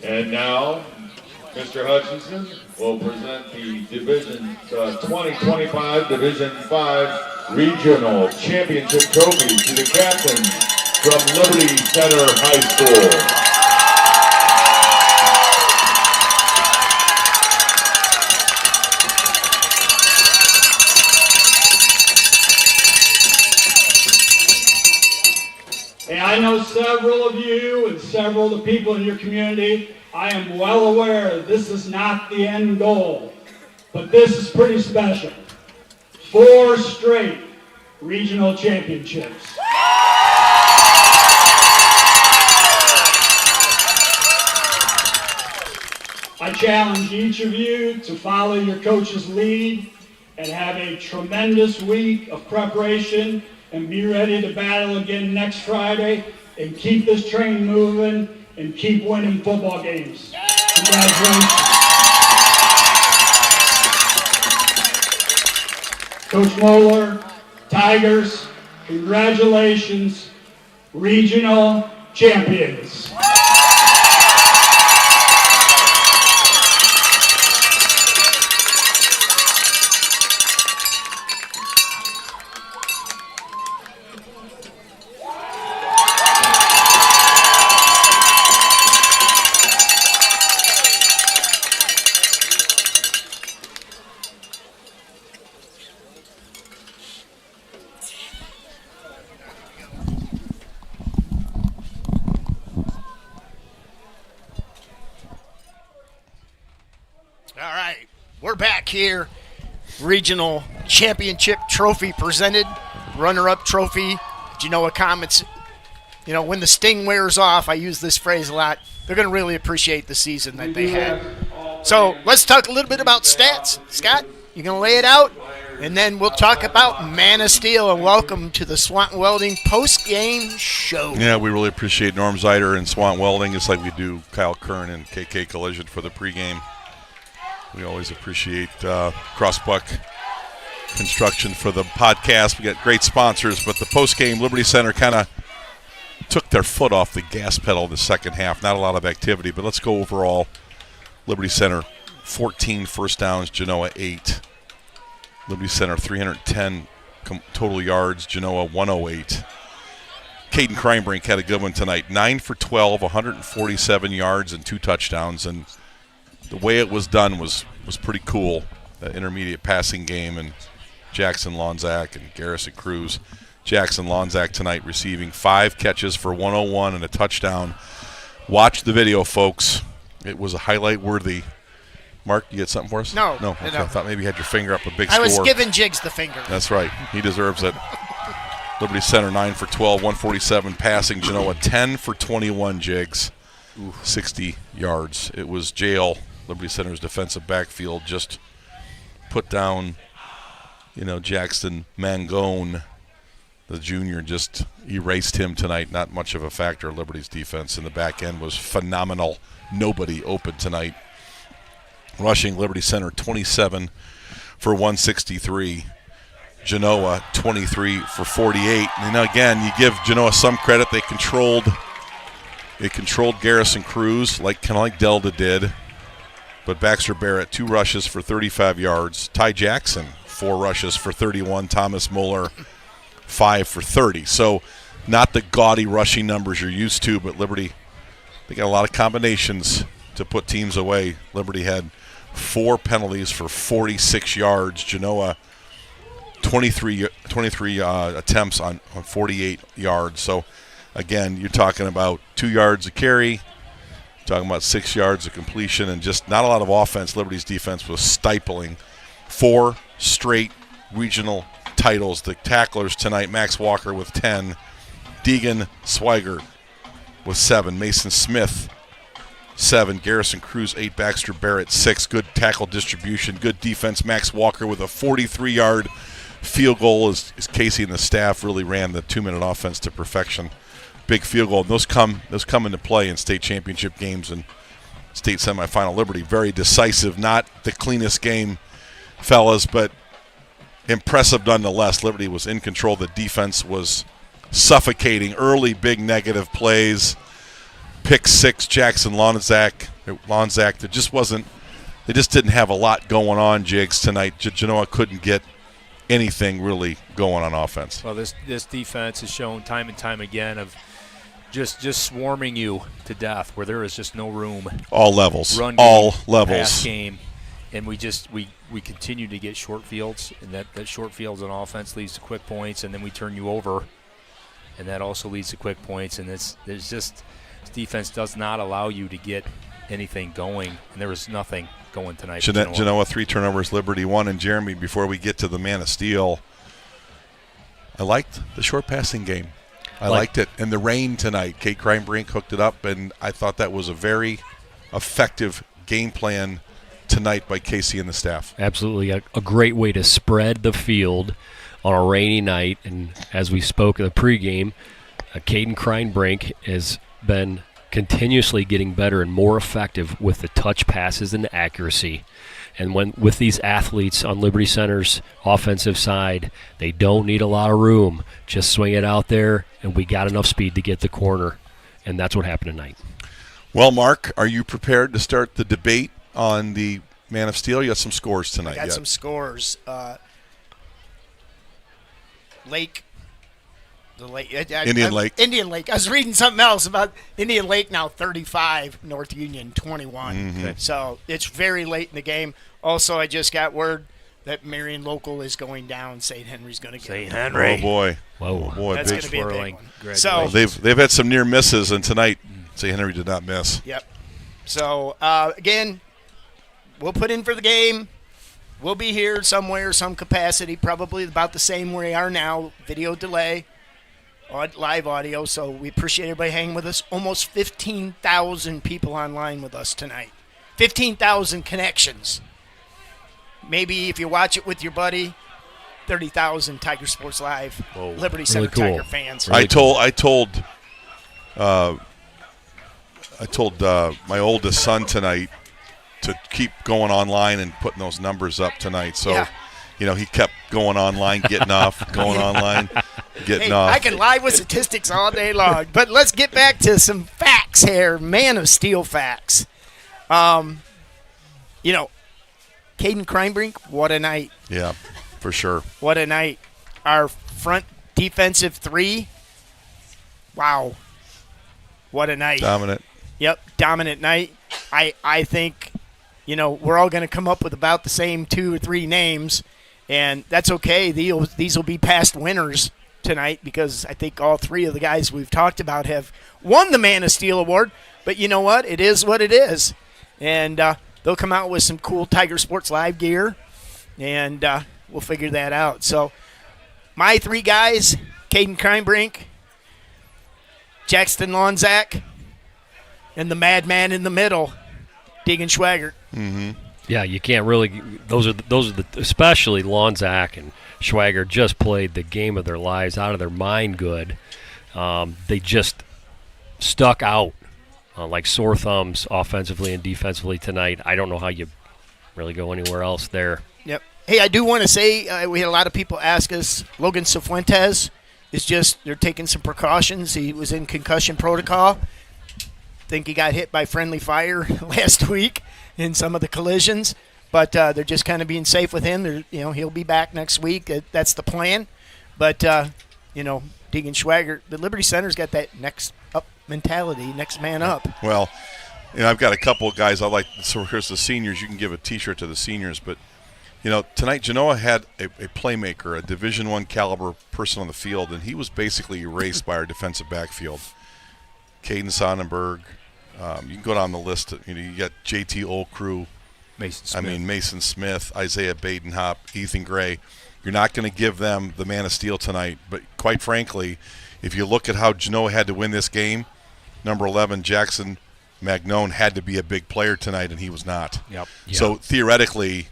And now, Mr. Hutchinson will present the Division 2025 Division 5 Regional Championship Trophy to the captains from Liberty Center High School. And I know several of you and several of the people in your community, I am well aware this is not the end goal, but this is pretty special. 4 straight regional championships. I challenge each of you to follow your coach's lead and have a tremendous week of preparation and be ready to battle again next Friday and keep this train moving and keep winning football games. Congratulations. Coach Moeller, Tigers, congratulations, regional champions. All right, we're back here. Regional championship trophy presented, runner-up trophy, Genoa Comets. You know, when the sting wears off, I use this phrase a lot, they're going to really appreciate the season that they had. So let's talk a little bit about stats. Scott, you going to lay it out? And then we'll talk about Man of Steel, and welcome to the Swanton Welding post-game show. Yeah, we really appreciate Norm Zeider and Swanton Welding, just like we do Kyle Kern and KK Collision for the pregame. We always appreciate Crossbuck Construction for the podcast. We got great sponsors, but the postgame Liberty Center kind of took their foot off the gas pedal in the second half. Not a lot of activity, but let's go overall. Liberty Center, 14 first downs, Genoa 8. Liberty Center, 310 total yards, Genoa 108. Caden Kreinbrink had a good one tonight. 9 for 12, 147 yards and 2 touchdowns, and the way it was done was pretty cool. That intermediate passing game, and Jackson Lonzak and Garrison Cruz. Jackson Lonzak tonight receiving 5 catches for 101 and a touchdown. Watch the video, folks. It was a highlight worthy. Mark, you get something for us? No. No. Okay. No. I thought maybe you had your finger up a big I score. was giving Jiggs the finger. That's right. He deserves it. Liberty Center 9 for 12, 147 passing. Genoa 10 for 21, Jiggs. 60 yards. It was jail. Liberty Center's defensive backfield just put down, Jackson Mangone the junior, just erased him tonight. Not much of a factor. Liberty's defense in the back end was phenomenal. Nobody open tonight. Rushing Liberty Center 27 for 163. Genoa 23 for 48. And again, you give Genoa some credit. They controlled Garrison Cruz like Delta did. But Baxter Barrett, 2 rushes for 35 yards. Ty Jackson, 4 rushes for 31. Thomas Muller, 5 for 30. So not the gaudy rushing numbers you're used to, but Liberty, they got a lot of combinations to put teams away. Liberty had 4 penalties for 46 yards. Genoa, 23 attempts on 48 yards. So, again, you're talking about 2 yards a carry, talking about 6 yards of completion, and just not a lot of offense. Liberty's defense was stifling. 4 straight regional titles. The tacklers tonight, Max Walker with 10, Deegan Swiger with 7, Mason Smith 7, Garrison Cruz 8, Baxter Barrett 6. Good tackle distribution, good defense. Max Walker with a 43-yard field goal as Casey and the staff really ran the 2-minute offense to perfection. Big field goal. And those come into play in state championship games and state semifinal. Liberty very decisive. Not the cleanest game, fellas, but impressive nonetheless. Liberty was in control. The defense was suffocating. Early big negative plays. Pick 6, Jackson Lonzak. They just didn't have a lot going on, Jigs, tonight. Genoa couldn't get anything really going on offense. Well, this defense has shown time and time again of just swarming you to death where there is just no room. All levels. Run game, all levels. Pass game. And we continue to get short fields, and that short fields on offense leads to quick points, and then we turn you over, and that also leads to quick points. And this defense does not allow you to get anything going, and there was nothing going tonight. Genoa 3 turnovers, Liberty 1. And Jeremy, before we get to the Man of Steel, I liked the short passing game. I liked it. And the rain tonight, Kate Kreinbrink hooked it up, and I thought that was a very effective game plan tonight by Casey and the staff. Absolutely. A great way to spread the field on a rainy night. And as we spoke in the pregame, Caden Kreinbrink has been continuously getting better and more effective with the touch passes and the accuracy. And with these athletes on Liberty Center's offensive side, they don't need a lot of room. Just swing it out there, and we got enough speed to get the corner. And that's what happened tonight. Well, Mark, are you prepared to start the debate on the Man of Steel? You got some scores tonight. I got some scores. Indian Lake. Indian Lake. I was reading something else about Indian Lake now 35, North Union 21. Mm-hmm. So it's very late in the game. Also, I just got word that Marion Local is going down. St. Henry's going to get St. it. Henry. Oh, boy. Whoa. Oh, boy. That's Big going to be a big one. So Well, they've had some near misses, and tonight St. Henry did not miss. Yep. So, again, we'll put in for the game. We'll be here somewhere, some capacity, probably about the same where we are now, video delay, live audio. So we appreciate everybody hanging with us. Almost 15,000 people online with us tonight. 15,000 connections. Maybe if you watch it with your buddy, 30,000 Tiger Sports Live, Whoa, Liberty Center really cool. Tiger fans. I told my oldest son tonight to keep going online and putting those numbers up tonight. So, Yeah. he kept going online, getting off, going online, getting off. I can lie with statistics all day long. But let's get back to some facts here. Man of Steel facts. Caden Kreinbrink, what a night. Yeah, for sure. What a night. Our front defensive 3, wow. What a night. Dominant. Yep, dominant night. I think, we're all going to come up with about the same 2 or 3 names, and that's okay. These will be past winners tonight because I think all 3 of the guys we've talked about have won the Man of Steel award. But you know what? It is what it is. And they'll come out with some cool Tiger Sports Live gear, and we'll figure that out. So my 3 guys, Caden Kreinbrink, Jackson Lonzak, and the madman in the middle, Deegan Schwager. Mm-hmm. Yeah, you can't really. Those are the especially Lonzak and Schwager just played the game of their lives, out of their mind good. They just stuck out like sore thumbs offensively and defensively tonight. I don't know how you really go anywhere else there. Yep. Hey, I do want to say we had a lot of people ask us, Logan Cifuentes is just, they're taking some precautions. He was in concussion protocol. Think he got hit by friendly fire last week in some of the collisions. But they're just kind of being safe with him. He'll be back next week. That's the plan. But, Deegan Schwager, the Liberty Center's got that next up mentality, next man up. Well, I've got a couple of guys I like. So here's the seniors. You can give a T-shirt to the seniors. But, tonight Genoa had a playmaker, a Division I caliber person on the field, and he was basically erased by our defensive backfield. Caden Sonnenberg. You can go down the list. You got J.T. Olcrew. Mason Smith, Isaiah Badenhop, Ethan Gray. You're not going to give them the man of steel tonight. But quite frankly, if you look at how Genoa had to win this game, number 11, Jackson Magnone, had to be a big player tonight, and he was not. Yep. So theoretically,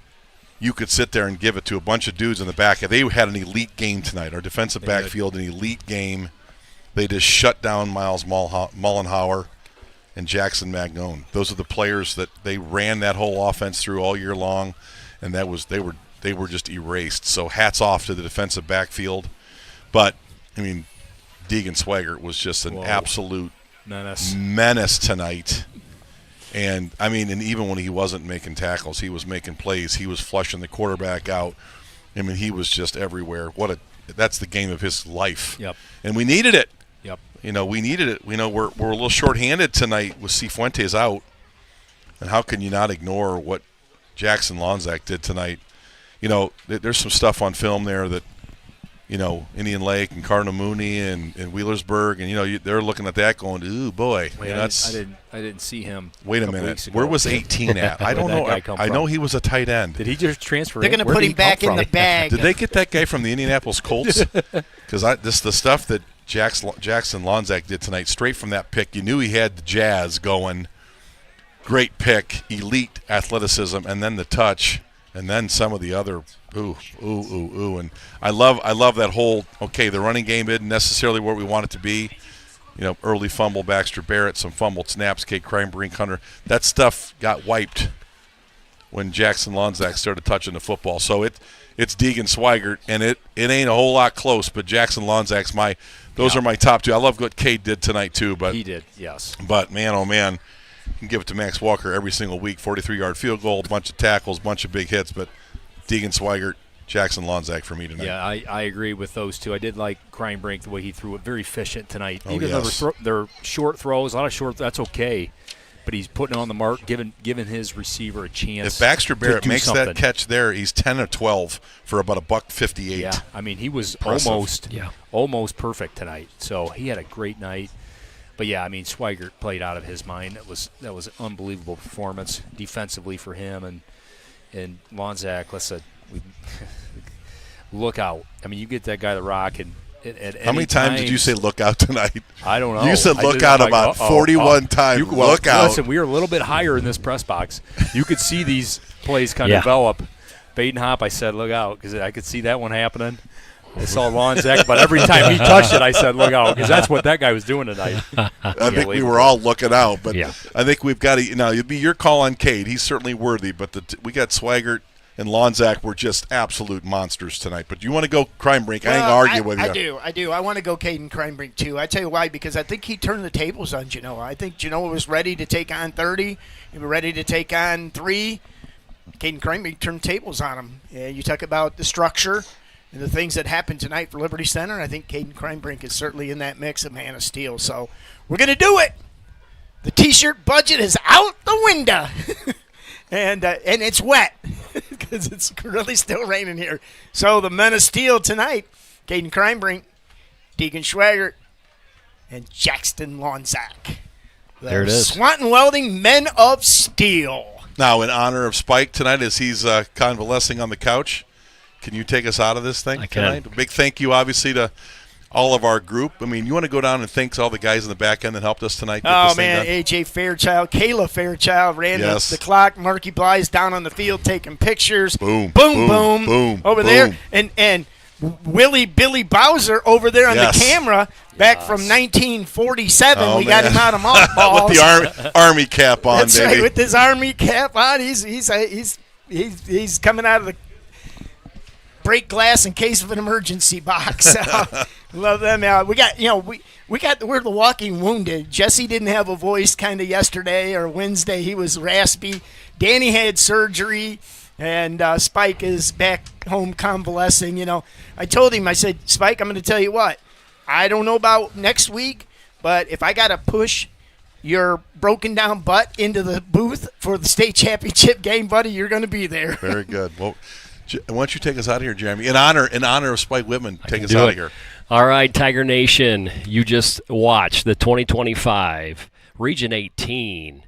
you could sit there and give it to a bunch of dudes in the back. They had an elite game tonight. Our defensive backfield, an elite game. They just shut down Miles Mullenhauer and Jackson Magnone. Those are the players that they ran that whole offense through all year long, and they were just erased. So hats off to the defensive backfield. But Deegan Schwager was just an absolute menace tonight. And and even when he wasn't making tackles, he was making plays. He was flushing the quarterback out. He was just everywhere. That's the game of his life. Yep. And we needed it. Yep. We needed it. We're a little shorthanded tonight with Cifuentes out. And how can you not ignore what Jackson Lonzak did tonight? There's some stuff on film there that, Indian Lake and Cardinal Mooney and Wheelersburg, and, they're looking at that going, ooh, boy. Wait, I didn't see him. Wait a minute. Where was 18 at? I don't know. I know he was a tight end. Did he just transfer? They're going to put him back in the bag. Did they get that guy from the Indianapolis Colts? Because the stuff that Jackson Lonzak did tonight, straight from that pick, you knew he had the jazz going. Great pick, elite athleticism, and then the touch, and then some of the other and I love that whole. Okay, the running game isn't necessarily where we want it to be. Early fumble, Baxter Barrett, some fumbled snaps, Kate Crimebrink, Hunter. That stuff got wiped when Jackson Lonzak started touching the football. So it's Deegan Schwager, and it ain't a whole lot close, but Jackson Lonzak's those are my top two. I love what Cade did tonight too, but he did, yes. But man, oh man, you can give it to Max Walker every single week. 43-yard field goal, a bunch of tackles, bunch of big hits, but Deegan Schwager, Jackson Lonzak for me tonight. Yeah, I agree with those two. I did like Crimebrink, the way he threw it, very efficient tonight. Oh, even yes. though they're short throws, a lot of short. That's okay. But he's putting it on the mark, giving his receiver a chance. If Baxter Barrett makes something. that catch there, he's 10 or 12 for about $158. Yeah, he was Impressive. almost perfect tonight. So he had a great night. But yeah, Schwager played out of his mind. That was an unbelievable performance defensively for him, and Lonzak. Listen, look out. You get that guy the rock, and how many times did you say look out tonight? I don't know. You said look out about 41 times. Look out. Listen, we were a little bit higher in this press box. You could see these plays kind of develop. Badenhop, I said look out because I could see that one happening. I saw Lonzak, but every time he touched it, I said look out because that's what that guy was doing tonight. I think we were all looking out, but I think we've got to. Now, it'd be your call on Cade. He's certainly worthy, but we got Swigert and Lonzak were just absolute monsters tonight. But you want to go Crimebrink? I ain't argue with you. I do. I want to go Caden Crimebrink too. I tell you why, because I think he turned the tables on Genoa. I think Genoa was ready to take on 30. They were ready to take on 3. Caden Crimebrink turned tables on him. You talk about the structure and the things that happened tonight for Liberty Center. I think Caden Crimebrink is certainly in that mix of Man of Steel. So we're going to do it. The T-shirt budget is out the window. And it's wet because it's really still raining here. So the Men of Steel tonight, Caden Crimebrink, Deegan Schwager, and Jackson Lonzak. There it is. Swanton Welding Men of Steel. Now, in honor of Spike tonight, as he's convalescing on the couch, can you take us out of this thing tonight? A big thank you, obviously, to all of our group. You want to go down and thank all the guys in the back end that helped us tonight? Oh, man, A.J. Fairchild, Kayla Fairchild ran the clock. Marky Bly's down on the field taking pictures. Boom, boom, boom, boom over there. And Billy Bowser over there on Yes. the camera back from 1947. Oh, we got man. him out of mothballs. With the army cap on, That's baby. right, with his army cap on. He's coming out of the break glass in case of an emergency box. Love them out. We got we're the walking wounded. Jesse didn't have a voice kind of yesterday or Wednesday. He was raspy. Danny had surgery. And Spike is back home convalescing. I told him, I said, Spike, I'm going to tell you what. I don't know about next week, but if I got to push your broken down butt into the booth for the state championship game, buddy, you're going to be there. Very good. Well, why don't you take us out of here, Jeremy? In honor of Spike Whitman, take us out of here. All right, Tiger Nation, you just watched the 2025 Region 18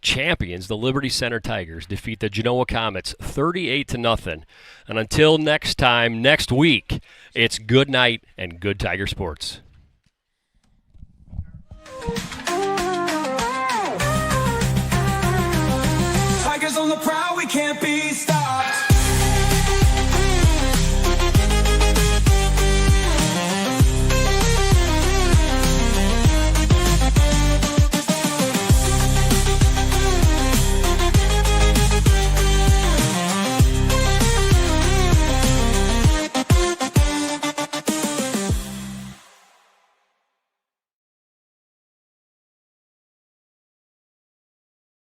champions, the Liberty Center Tigers, defeat the Genoa Comets 38-0. And until next time, next week, it's good night and good Tiger sports.